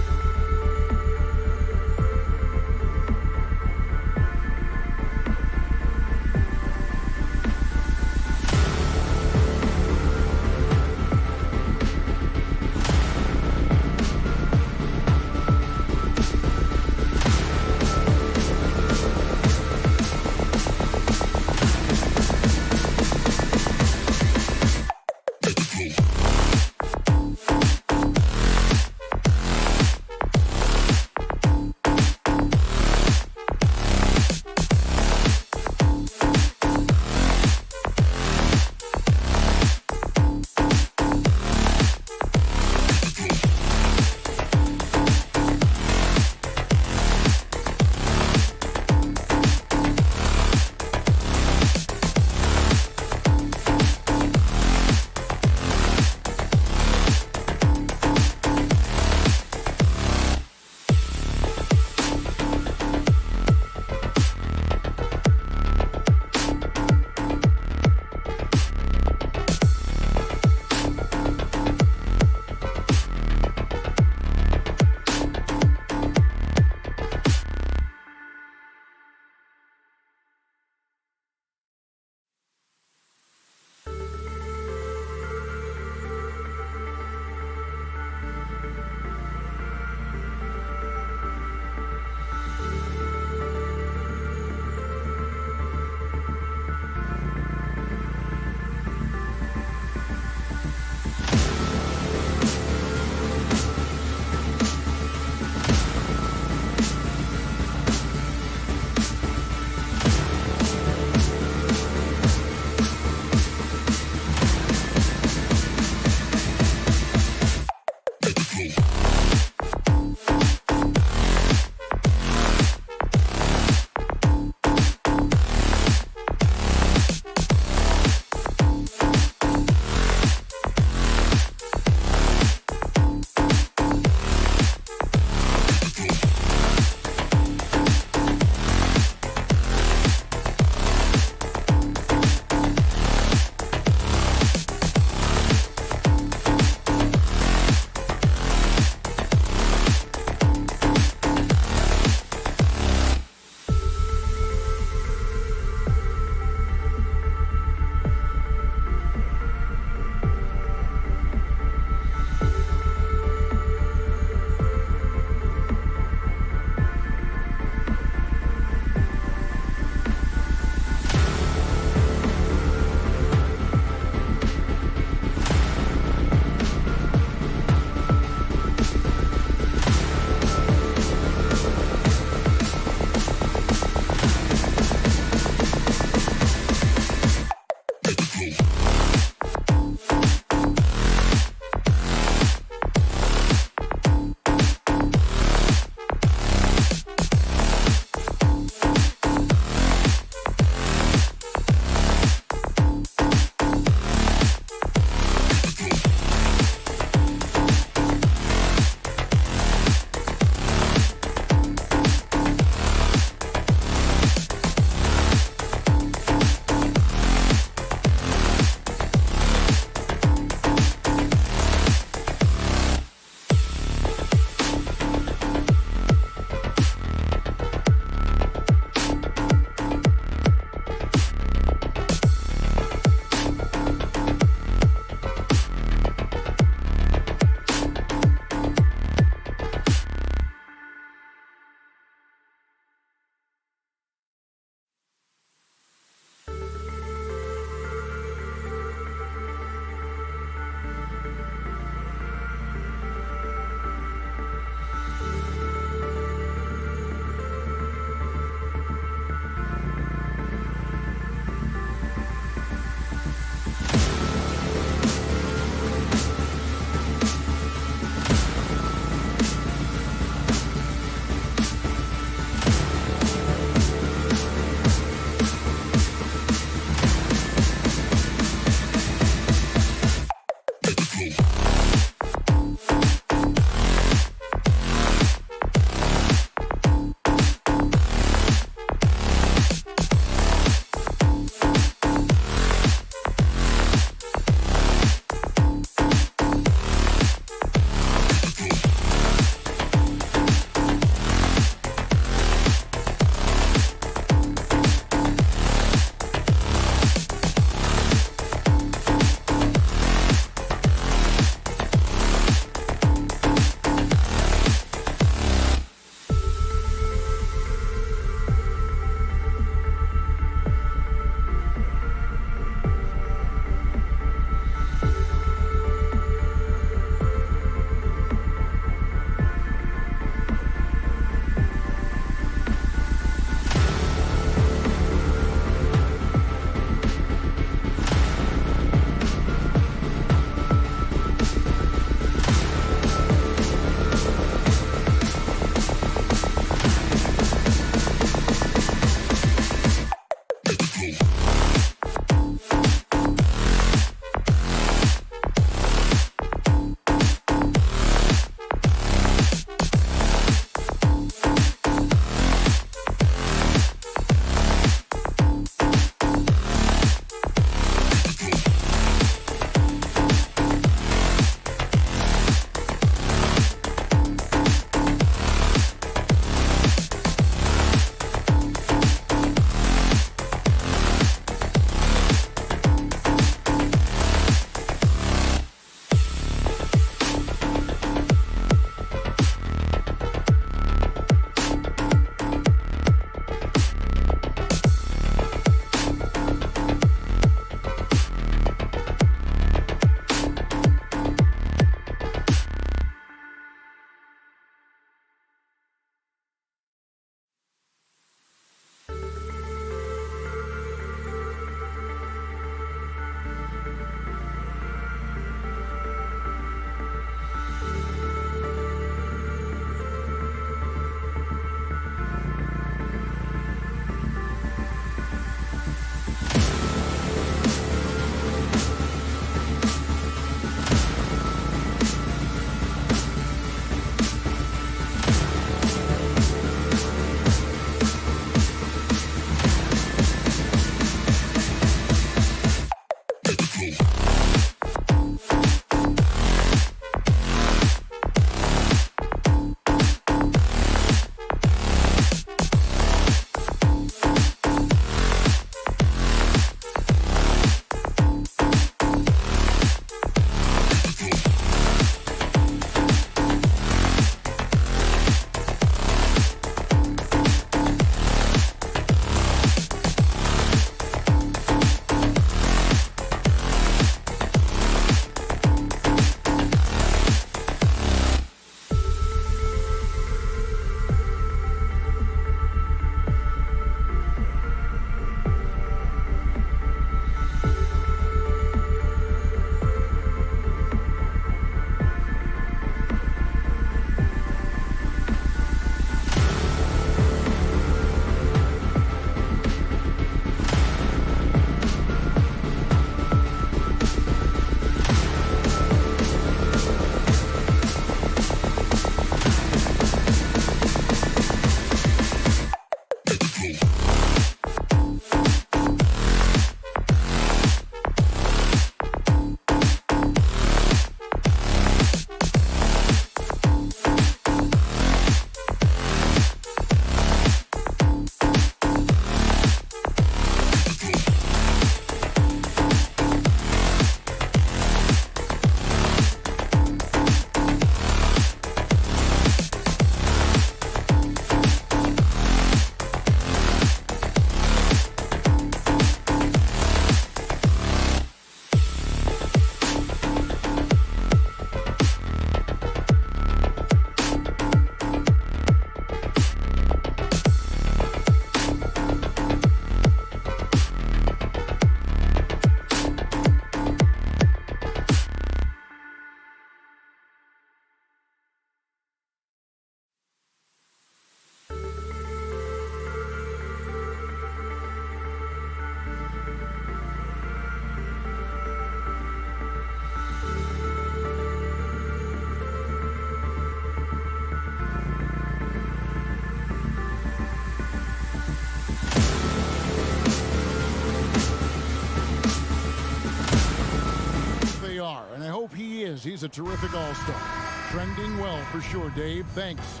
Speaker 1: hope he is. He's a terrific all-star. Trending well for sure, Dave. Thanks.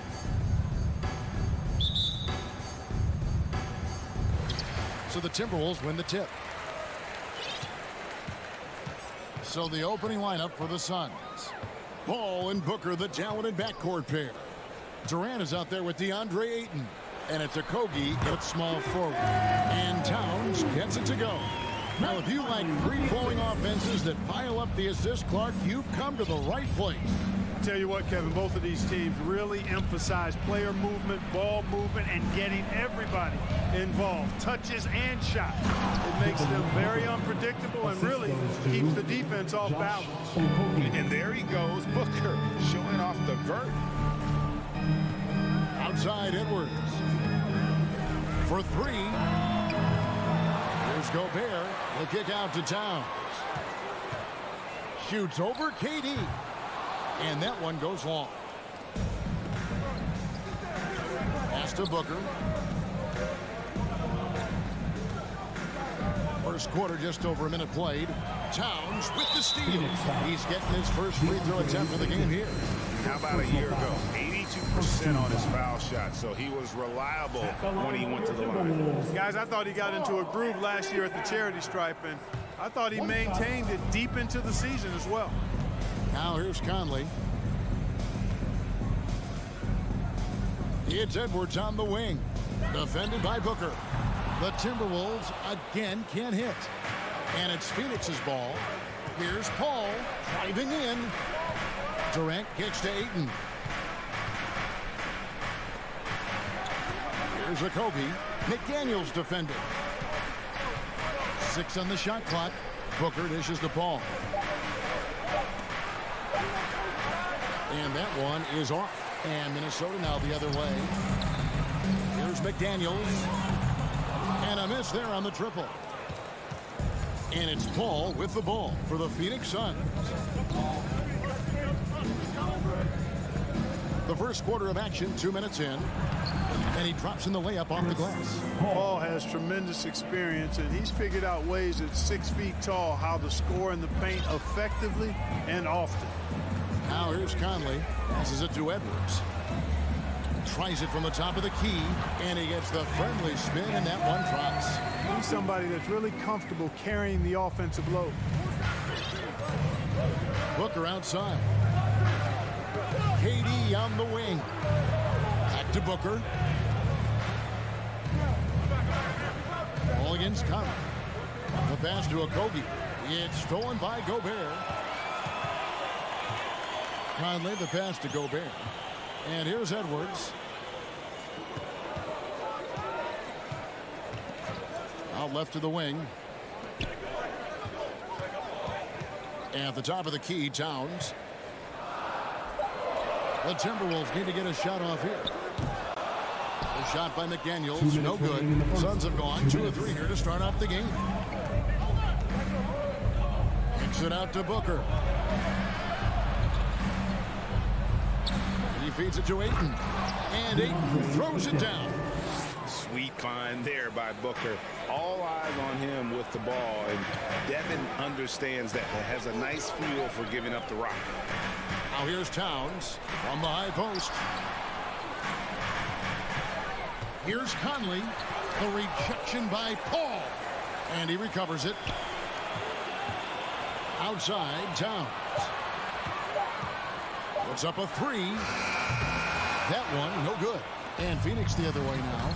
Speaker 1: So the Timberwolves win the tip. So the opening lineup for the Suns. Ball and Booker, the talented backcourt pair. Durant is out there with DeAndre Ayton. And it's a Kogi at small forward. And Towns gets it to go. Now, if you like free-flowing offenses that pile up the assist, Clark, you've come to the right place.
Speaker 8: Tell you what, Kevin, both of these teams really emphasize player movement, ball movement, and getting everybody involved, touches and shots. It makes them very unpredictable and really keeps the defense off balance.
Speaker 3: And there he goes, Booker, showing off the vert.
Speaker 1: Outside Edwards. For three. Here's Gobert. The kick out to Towns. Shoots over KD. And that one goes long. Pass to Booker. First quarter, just over a minute played. Towns with the steal. He's getting his first free throw attempt for the game here.
Speaker 3: How about a year ago? 82% on his foul shot, so he was reliable when he went to the line.
Speaker 8: Guys, I thought he got into a groove last year at the charity stripe, and I thought he maintained it deep into the season as well.
Speaker 1: Now here's Conley. It's Edwards on the wing. Defended by Booker. The Timberwolves again can't hit. And it's Phoenix's ball. Here's Paul driving in. Durant kicks to Ayton. Here's a Kobe. McDaniels defended. 6 on the shot clock. Booker dishes to Paul. And that one is off. And Minnesota now the other way. Here's McDaniels. And a miss there on the triple. And it's Paul with the ball for the Phoenix Suns. The first quarter of action, 2 minutes in. And he drops in the layup off the glass.
Speaker 8: Paul has tremendous experience, and he's figured out ways at 6 feet tall how to score in the paint effectively and often.
Speaker 1: Now here's Conley. Passes it to Edwards. Tries it from the top of the key, and he gets the friendly spin, and that one drops.
Speaker 8: He's somebody that's really comfortable carrying the offensive load.
Speaker 1: Booker outside. KD on the wing. Back to Booker. Ball against Conley. The pass to Okogie. It's stolen by Gobert. Conley, the pass to Gobert. And here's Edwards. Out left to the wing. And at the top of the key, Towns. The Timberwolves need to get a shot off here. A shot by McDaniels, no good. Suns have gone 2 of 3 here to start off the game. Kicks it out to Booker. He feeds it to Ayton. And Ayton throws it down.
Speaker 3: Sweet find there by Booker. All eyes on him with the ball, and Devin understands that. He has a nice feel for giving up the rock.
Speaker 1: Now here's Towns from the high post. Here's Conley. The rejection by Paul. And he recovers it. Outside, Towns. Puts up a 3. That one, no good. And Phoenix the other way now.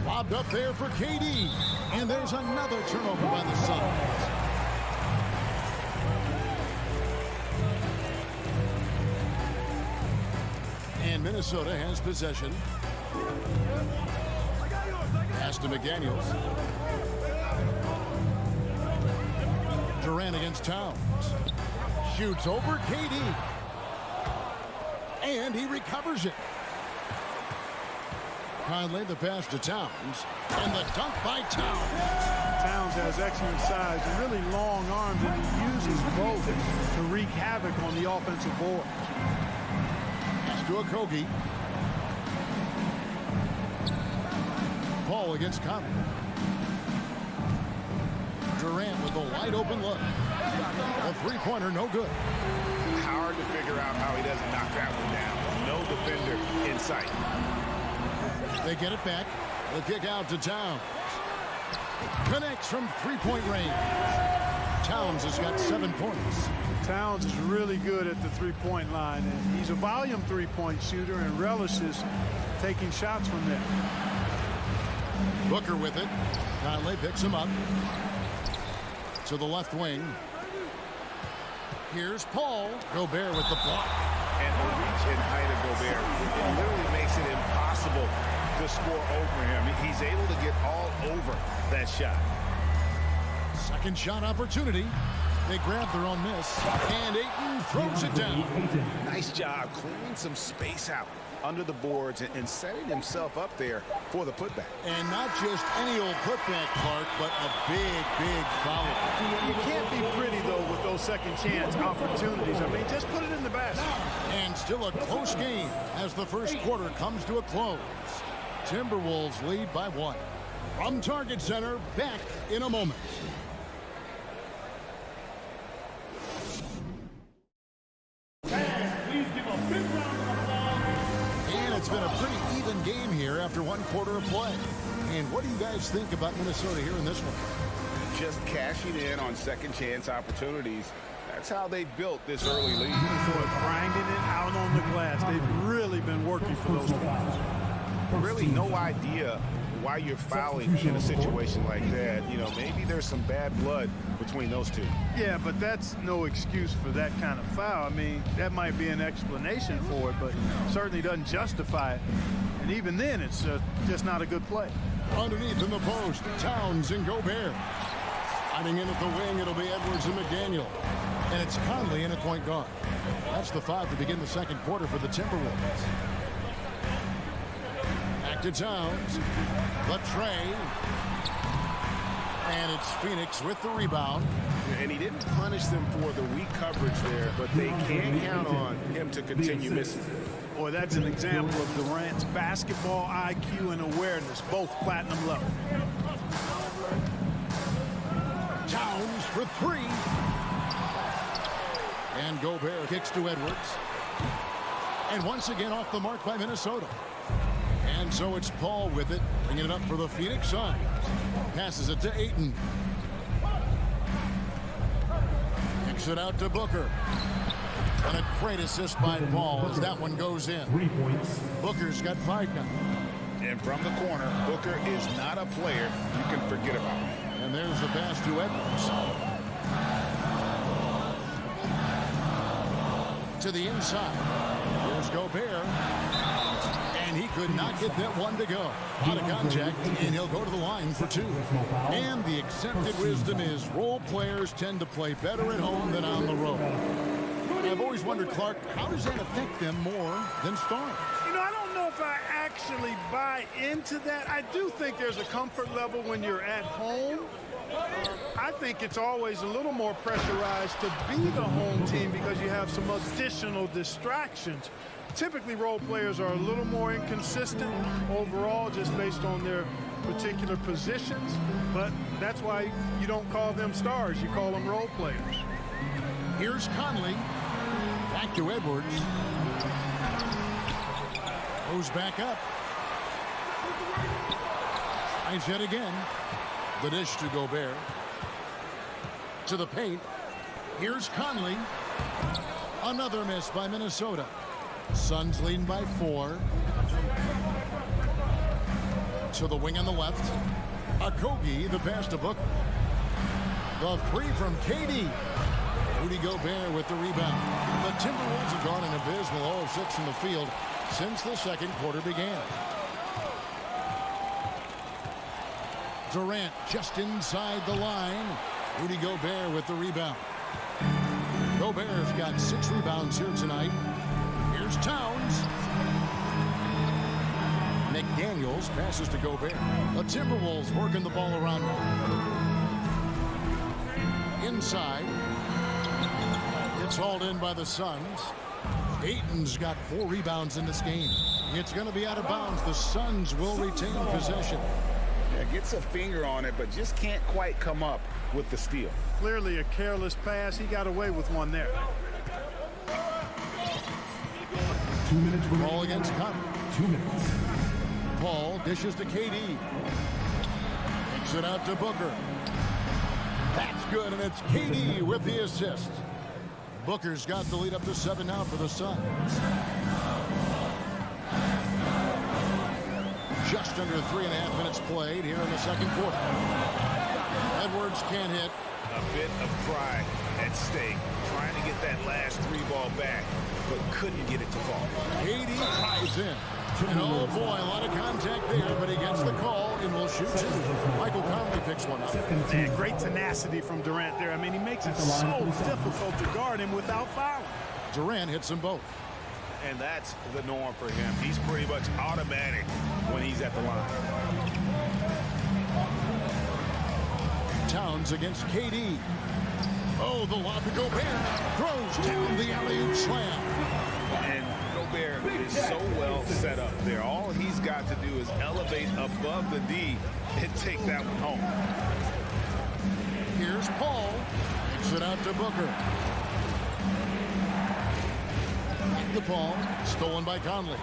Speaker 1: Lobbed up there for KD. And there's another turnover by the Suns. And Minnesota has possession. Pass to McDaniels. Durant against Towns. Shoots over KD. And he recovers it. Conley, the pass to Towns. And the dunk by Towns.
Speaker 8: Towns has excellent size and really long arms, and he uses both to wreak havoc on the offensive board.
Speaker 1: Pass to Okogie. Paul against Conley. Durant with a wide open look. A three-pointer, no good.
Speaker 3: Hard to figure out how he doesn't knock that one down. No defender in sight.
Speaker 1: They get it back. The kick out to Towns. Connects from three-point range. Towns has got 7 points.
Speaker 8: Towns is really good at the three-point line, and he's a volume three-point shooter and relishes taking shots from there.
Speaker 1: Booker with it. Conley picks him up. To the left wing. Here's Paul. Gobert with the block.
Speaker 3: And the reach and height of Gobert, it literally makes it impossible to score over him. He's able to get all over that shot.
Speaker 1: Second shot opportunity. They grab their own miss. And Ayton throws it down.
Speaker 3: Nice job clearing some space out under the boards and setting himself up there for the putback.
Speaker 1: And not just any old putback, Clark, but a big, big foul.
Speaker 8: You can't be pretty, though, with those second chance opportunities. I mean, just put it in the basket.
Speaker 1: And still a close game as the first quarter comes to a close. Timberwolves lead by 1. From Target Center, back in a moment. And it's been a pretty even game here after 1 quarter of play. And what do you guys think about Minnesota here in this one?
Speaker 3: Just cashing in on second chance opportunities. That's how they built this early lead.
Speaker 8: So grinding it out on the glass. They've really been working for those guys.
Speaker 3: Really no idea why you're fouling in a situation like that. You know, maybe there's some bad blood between those two.
Speaker 8: Yeah, but that's no excuse for that kind of foul. I mean, that might be an explanation for it, but certainly doesn't justify it. And even then, it's just not a good play.
Speaker 1: Underneath in the post, Towns and Gobert. Hiding in at the wing, it'll be Edwards and McDaniel. And it's Conley in at point guard. That's the 5 to begin the second quarter for the Timberwolves. Back to Towns. The tray. And it's Phoenix with the rebound.
Speaker 3: And he didn't punish them for the weak coverage there, but they can count on him to continue missing.
Speaker 8: Boy, that's an example of Durant's basketball IQ and awareness, both platinum level.
Speaker 1: Towns for 3. And Gobert kicks to Edwards. And once again off the mark by Minnesota. And so it's Paul with it, bringing it up for the Phoenix Suns. Passes it to Ayton. Kicks it out to Booker. And a great assist by Paul as that one goes in.
Speaker 6: 3 points.
Speaker 1: Booker's got 5 now.
Speaker 3: And from the corner, Booker is not a player you can forget about.
Speaker 1: And there's the pass to Edwards. To the inside. Here's Gobert. And he could not get that one to go. Out of contact, and he'll go to the line for 2. And the accepted wisdom is role players tend to play better at home than on the road. I've always wondered, Clark, how does that affect them more than stars?
Speaker 8: You know, I don't know if I actually buy into that. I do think there's a comfort level when you're at home. I think it's always a little more pressurized to be the home team because you have some additional distractions. Typically, role players are a little more inconsistent overall just based on their particular positions, but that's why you don't call them stars. You call them role players.
Speaker 1: Here's Conley. Back to Edwards. Goes back up. Tries yet again. The dish to Gobert. To the paint. Here's Conley. Another miss by Minnesota. Suns leading by 4. To the wing on the left. Okogie, the pass to Booker. The 3 from KD. Rudy Gobert with the rebound. The Timberwolves have gone an abysmal 0 of 6 from the field since the second quarter began. Durant just inside the line. Rudy Gobert with the rebound. Gobert's got 6 rebounds here tonight. Here's Towns. McDaniels passes to Gobert. The Timberwolves working the ball around now. Inside. It's hauled in by the Suns. Ayton's got 4 rebounds in this game. It's going to be out of bounds. The Suns will retain possession.
Speaker 5: Yeah, gets a finger on it, but just can't quite come up with the steal.
Speaker 8: Clearly a careless pass. He got away with one there.
Speaker 1: 2 minutes. Ball against Conley. 2 minutes. Paul dishes to KD. Takes it out to Booker. That's good, and it's KD with the assist. Booker's got the lead up to 7 now for the Suns. Just under 3.5 minutes played here in the second quarter. Edwards can't hit.
Speaker 3: A bit of pride at stake, trying to get that last 3 ball back, but couldn't get it to fall.
Speaker 1: KD ties in. And oh boy, a lot of contact there, but he gets the call and will shoot 2. Michael Conley picks one up.
Speaker 8: Man, great tenacity from Durant there. I mean, he makes it so difficult to guard him without fouling.
Speaker 1: Durant hits them both.
Speaker 3: And that's the norm for him. He's pretty much automatic when he's at the line.
Speaker 1: Towns against KD. Oh, the lob to Gobert. Throws down the alley-oop slam.
Speaker 3: And Gobert is so well set up there. All he's got to do is elevate above the D and take that one home.
Speaker 1: Here's Paul. Takes it out to Booker. Back to Paul. Stolen by Conley.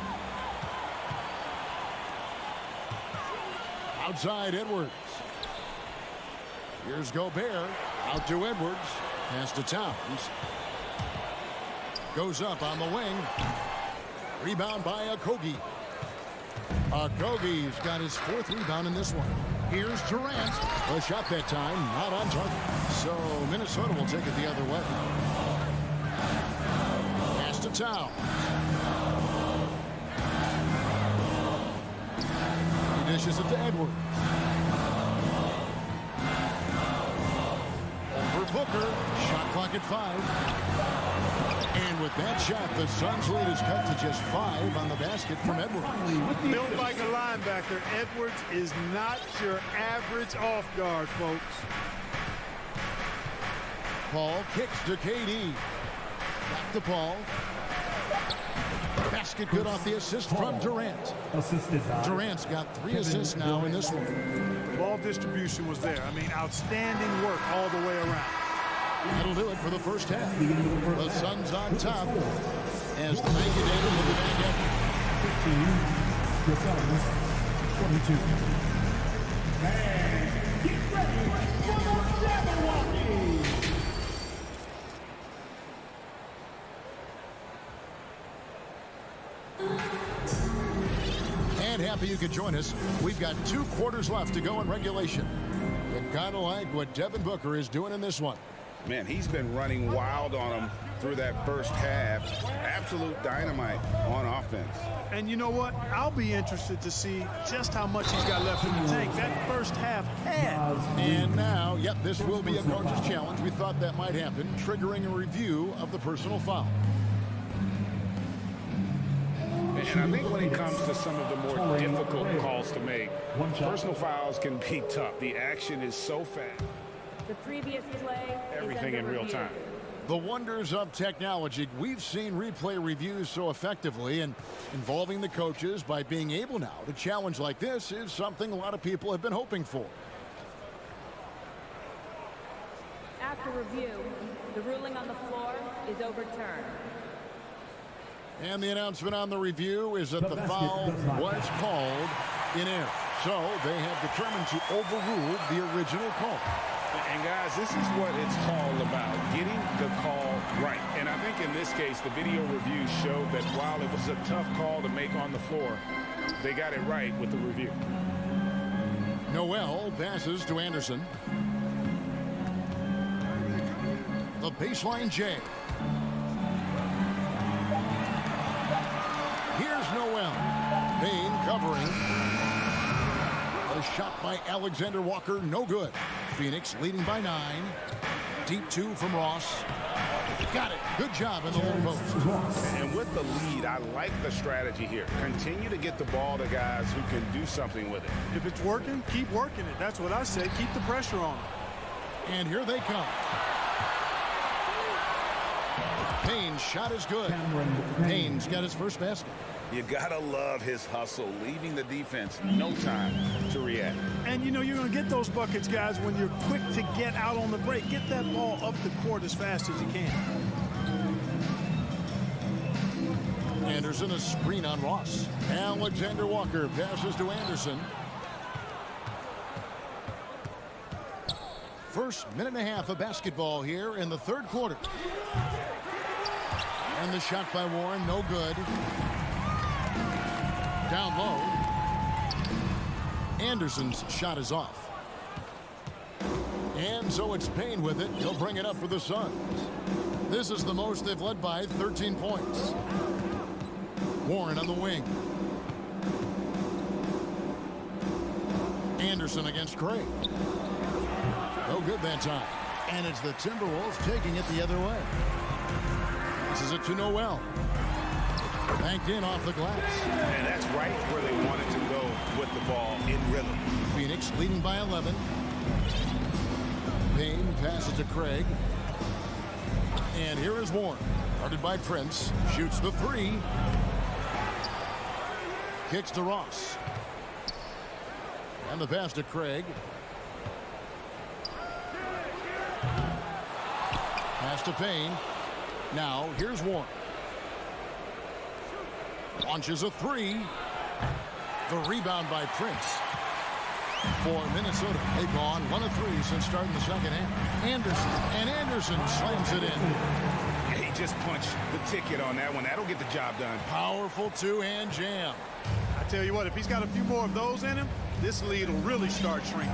Speaker 1: Outside Edwards. Here's Gobert. Out to Edwards. Pass to Towns. Goes up on the wing. Rebound by Okogie. Okogie's got his 4th rebound in this one. Here's Durant. A shot that time, not on target. So Minnesota will take it the other way. Pass to Towns. He dishes it to Edwards. Over Booker. Shot clock at 5. And with that shot, the Suns' lead is cut to just 5 on the basket from Edwards.
Speaker 8: Built like a linebacker, Edwards is not your average off guard, folks.
Speaker 1: Paul kicks to KD. Back to Paul. Basket good off the assist from Durant. Durant's got 3 assists now in this one.
Speaker 8: Ball distribution was there. I mean, outstanding work all the way around.
Speaker 1: That'll do it for the first half. The Suns on top as the make it ended with the back end.
Speaker 6: 15, the Suns, 22. And get ready for the Jabberwocky!
Speaker 1: And happy you could join us. We've got 2 quarters left to go in regulation. You gotta like what Devin Booker is doing in this one.
Speaker 3: Man, he's been running wild on him through that first half. Absolute dynamite on offense.
Speaker 8: And you know what? I'll be interested to see just how much he's got left in the tank. That first half had.
Speaker 1: And now, yep, this will be a coach's challenge. We thought that might happen, triggering a review of the personal foul.
Speaker 3: And I think when it comes to some of the more difficult calls to make, personal fouls can be tough. The action is so fast.
Speaker 15: The previous play.
Speaker 3: Everything in real time.
Speaker 1: The wonders of technology. We've seen replay reviews so effectively, and involving the coaches by being able now to challenge like this is something a lot of people have been hoping for.
Speaker 15: After review, the ruling on the floor is overturned.
Speaker 1: And the announcement on the review is that the foul was called in error. So they have determined to overrule the original call.
Speaker 3: And guys, this is what it's all about, getting the call right. And I think in this case, the video review showed that while it was a tough call to make on the floor, they got it right with the review.
Speaker 1: Noel passes to Anderson. The baseline J. Here's Noel. Payne covering. A shot by Alexander Walker, no good. Phoenix leading by 9. Deep 2 from Ross. Got it. Good job in the low post.
Speaker 3: And with the lead, I like the strategy here. Continue to get the ball to guys who can do something with it.
Speaker 8: If it's working, keep working it. That's what I say. Keep the pressure on.
Speaker 1: And here they come. Payne's shot is good. Payne's got his first basket.
Speaker 5: You gotta love his hustle, leaving the defense no time to react.
Speaker 8: And you know you're going to get those buckets, guys, when you're quick to get out on the break. Get that ball up the court as fast as you can.
Speaker 1: Anderson, a screen on Ross. Alexander Walker passes to Anderson. First minute and a half of basketball here in the third quarter. And the shot by Warren, no good. Down low. Anderson's shot is off. And so it's Payne with it. He'll bring it up for the Suns. This is the most they've led by 13 points. Warren on the wing. Anderson against Craig. No good that time. And it's the Timberwolves taking it the other way. This is it to Noel. Banked in off the glass.
Speaker 3: And that's right where they wanted to go with the ball in rhythm.
Speaker 1: Phoenix leading by 11. Payne passes to Craig. And here is Warren. Guarded by Prince. Shoots the three. Kicks to Ross. And the pass to Craig. Pass to Payne. Now, here's Warren. Launches a three. The rebound by Prince. For Minnesota, they've gone 1 of 3 since starting the second half. Anderson slams it in.
Speaker 3: He just punched the ticket on that one. That'll get the job done.
Speaker 1: Powerful two-hand jam.
Speaker 8: I tell you what, if he's got a few more of those in him, this lead will really start shrinking.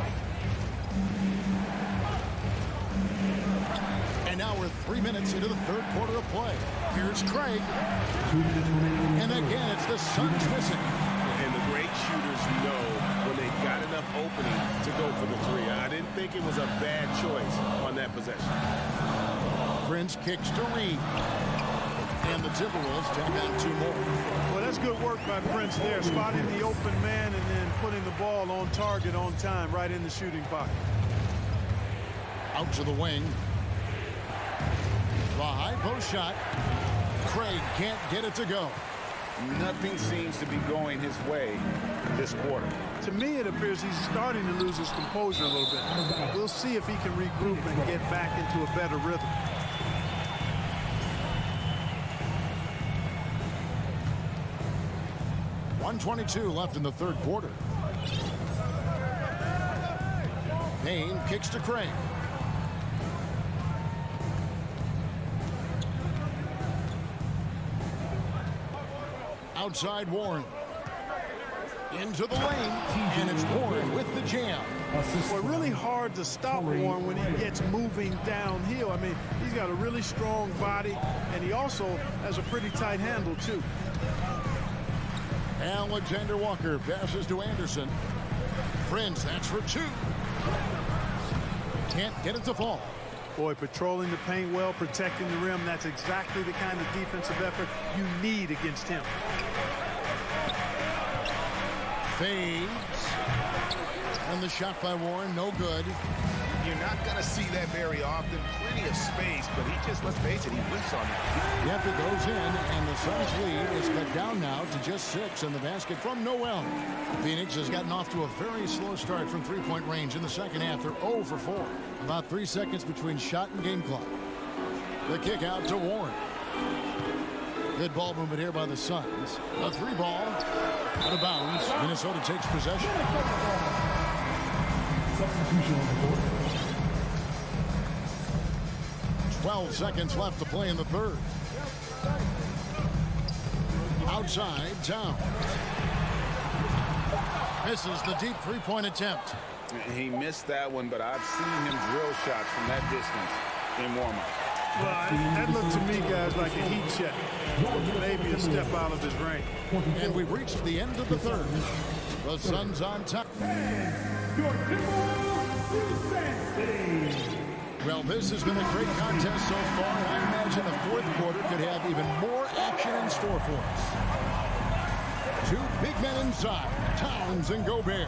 Speaker 1: And now we're 3 minutes into the third quarter of play. Here's Craig. And again, it's the Suns missing.
Speaker 3: And the great shooters know when they've got enough opening to go for the three. I didn't think it was a bad choice on that possession.
Speaker 1: Prince kicks to Reed. And the Timberwolves take out 2 more.
Speaker 8: Well, that's good work by Prince there, spotting the open man and then putting the ball on target on time right in the shooting pocket.
Speaker 1: Out to the wing. The high post shot. Craig can't get it to go.
Speaker 3: Nothing seems to be going his way this quarter.
Speaker 8: To me, it appears he's starting to lose his composure a little bit. We'll see if he can regroup and get back into a better rhythm.
Speaker 1: .122 left in the third quarter. Payne kicks to Craig. Outside Warren. Into the lane. And it's Warren with the jam.
Speaker 8: Boy, really hard to stop Warren when he gets moving downhill. I mean, he's got a really strong body, and he also has a pretty tight handle, too.
Speaker 1: Alexander Walker passes to Anderson. Prince, that's for 2. Can't get it to fall.
Speaker 8: Boy, patrolling the paint well, protecting the rim. That's exactly the kind of defensive effort you need against him.
Speaker 1: Fades. And the shot by Warren, no good.
Speaker 3: You're not going to see that very often. Plenty of space, but he just, let's face it, he whiffs on that.
Speaker 1: Yep, it goes in, and the Suns lead is cut down now to just 6 in the basket from Noel. Phoenix has gotten off to a very slow start from three-point range in the second half. They're 0 for 4. About 3 seconds between shot and game clock. The kick out to Warren. Good ball movement here by the Suns. A 3 ball. Out of bounds. Minnesota takes possession.
Speaker 6: Substitution on the board.
Speaker 1: 12 seconds left to play in the third. Outside, Towns. Misses the deep three-point attempt.
Speaker 3: He missed that one, but I've seen him drill shots from that distance in warm-up.
Speaker 8: Well, that looked to me, guys, like a heat check. Maybe a step out of his range.
Speaker 1: And we've reached the end of the third. The Suns on top. Well, this has been a great contest so far, and I imagine the fourth quarter could have even more action in store for us. 2 big men inside, Towns and Gobert.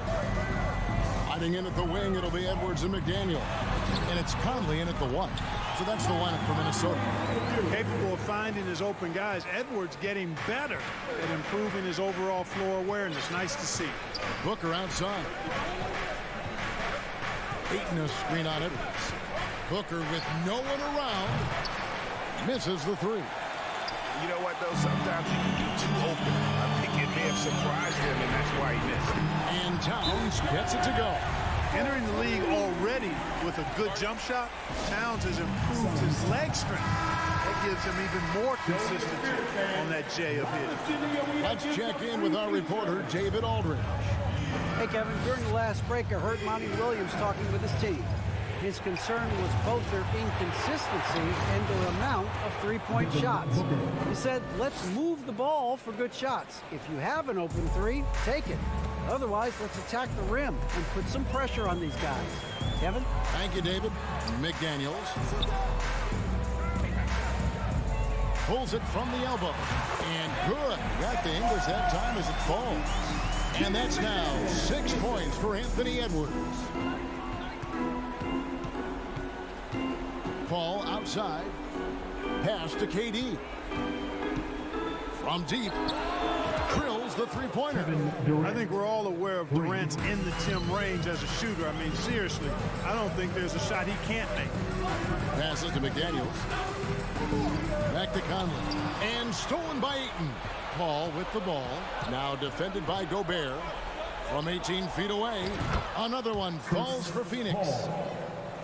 Speaker 1: Hiding in at the wing, it'll be Edwards and McDaniel. And it's Conley in at the 1. So that's the lineup for Minnesota.
Speaker 8: Capable of finding his open guys. Edwards getting better at improving his overall floor awareness. Nice to see.
Speaker 1: Booker outside. Ayton a screen on Edwards. Booker with no one around. Misses the three.
Speaker 3: You know what, though? Sometimes you can be too open. I think it may have surprised him, and that's why he missed.
Speaker 1: And Towns gets it to go.
Speaker 8: Entering the league already with a good jump shot, Towns has improved his leg strength. That gives him even more consistency on that J of his.
Speaker 1: Let's check in with our reporter, David Aldridge.
Speaker 4: Hey, Kevin, during the last break, I heard Monty Williams talking with his team. His concern was both their inconsistency and their amount of three-point shots. He said, let's move the ball for good shots. If you have an open three, take it. Otherwise, let's attack the rim and put some pressure on these guys. Kevin?
Speaker 1: Thank you, David. McDaniels pulls it from the elbow. And good. Got the English that time as it falls. And that's now 6 points for Anthony Edwards. Paul outside. Pass to KD. From deep. Drills the three-pointer.
Speaker 8: I think we're all aware of Durant's in the Tim range as a shooter. I mean, seriously, I don't think there's a shot he can't make.
Speaker 1: Passes to McDaniels. Back to Conley. And stolen by Ayton. Paul with the ball. Now defended by Gobert. From 18 feet away. Another one falls for Phoenix.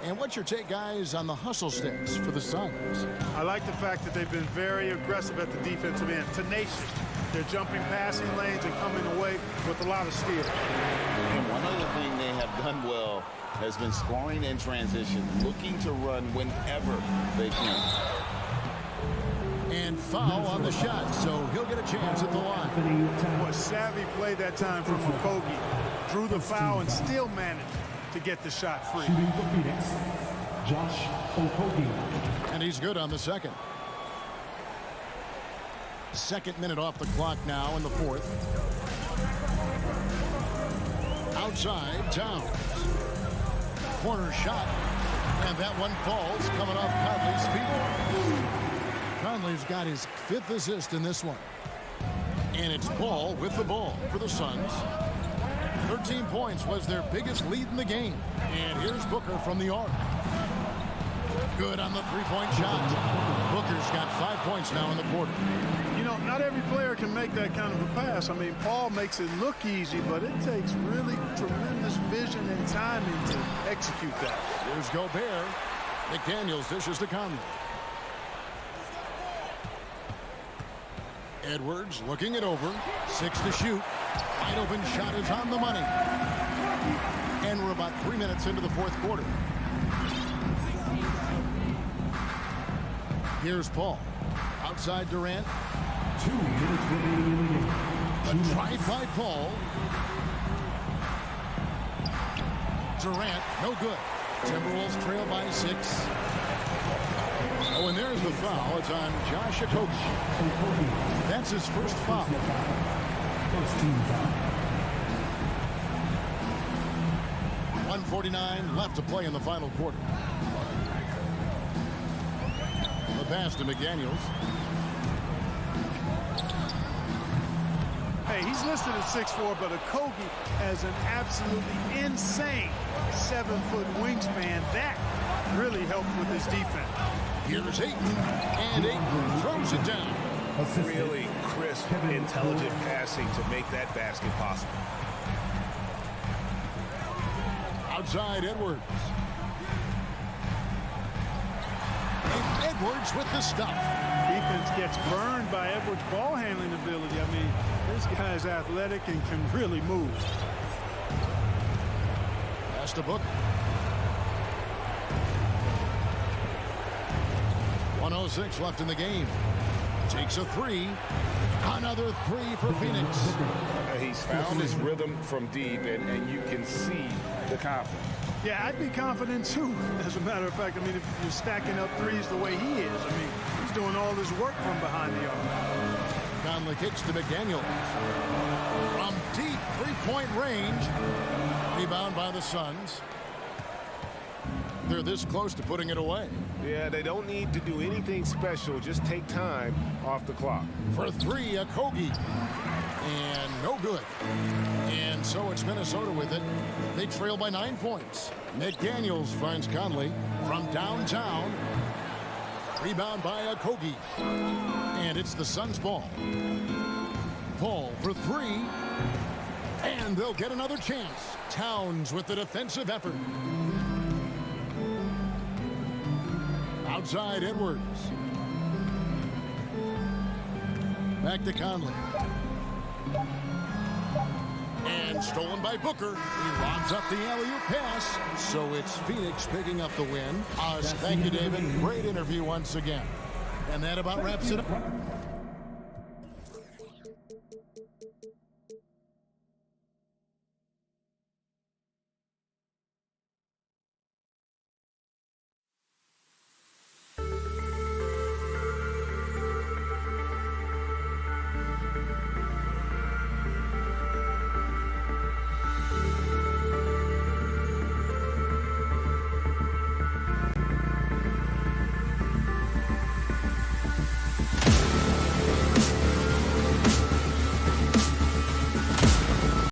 Speaker 1: And what's your take, guys, on the hustle sticks for the Suns?
Speaker 8: I like the fact that they've been very aggressive at the defensive end. Tenacious. They're jumping passing lanes and coming away with a lot of steals.
Speaker 5: And one other thing they have done well has been scoring in transition, looking to run whenever they can.
Speaker 1: And foul on the shot, so he'll get a chance at the line.
Speaker 8: What savvy play that time from Okogie. Drew the foul and still managed to get the shot free.
Speaker 6: Shooting for Phoenix, Josh Okogie.
Speaker 1: And he's good on the second. Second minute off the clock now in the fourth. Outside, Towns. Corner shot. And that one falls, coming off Conley's feet. Conley's got his 5th assist in this one. And it's Paul with the ball for the Suns. 13 points was their biggest lead in the game. And here's Booker from the arc. Good on the three-point shot. Booker's got 5 points now in the quarter.
Speaker 8: You know, not every player can make that kind of a pass. I mean, Paul makes it look easy, but it takes really tremendous vision and timing to execute that.
Speaker 1: Here's Gobert. McDaniels dishes to Conley. Edwards looking it over. 6 to shoot. Wide open shot is on the money. And we're about 3 minutes into the fourth quarter. Here's Paul. Outside Durant.
Speaker 6: 2 minutes remaining.
Speaker 1: A drive by Paul. Durant, no good. Timberwolves trail by 6. Oh, and there's the foul. It's on Josh Okogie. That's his first foul.
Speaker 6: First team foul.
Speaker 1: 1:49 left to play in the final quarter. The pass to McDaniels.
Speaker 8: Hey, he's listed at 6'4", but Okogie has an absolutely insane 7-foot wingspan. That really helped with his defense.
Speaker 1: Here's Ayton, and Ayton throws it down.
Speaker 3: Really crisp, intelligent passing to make that basket possible.
Speaker 1: Outside Edwards. And Edwards with the stuff.
Speaker 8: Defense gets burned by Edwards' ball handling ability. I mean, this guy's athletic and can really move.
Speaker 1: Pass to Booker. 1:06 left in the game. Takes a 3. Another 3 for Phoenix.
Speaker 5: He's found his rhythm from deep, and you can see the confidence.
Speaker 8: Yeah, I'd be confident too. As a matter of fact, I mean, if you're stacking up threes the way he is, I mean, he's doing all this work from behind the arc.
Speaker 1: Conley kicks to McDaniels. From deep 3-point range. Rebound by the Suns. They're this close to putting it away.
Speaker 3: Yeah, they don't need to do anything special. Just take time off the clock.
Speaker 1: For three, a Kogi. And no good. And so it's Minnesota with it. They trail by 9 points. McDaniels finds Conley from downtown. Rebound by a Kogi. And it's the Suns' ball. Paul for three. And they'll get another chance. Towns with the defensive effort. Outside Edwards. Back to Conley. And stolen by Booker. He lobs up the alley-oop pass. So it's Phoenix picking up the win. Thank you, David. Great interview once again. And that about wraps it up.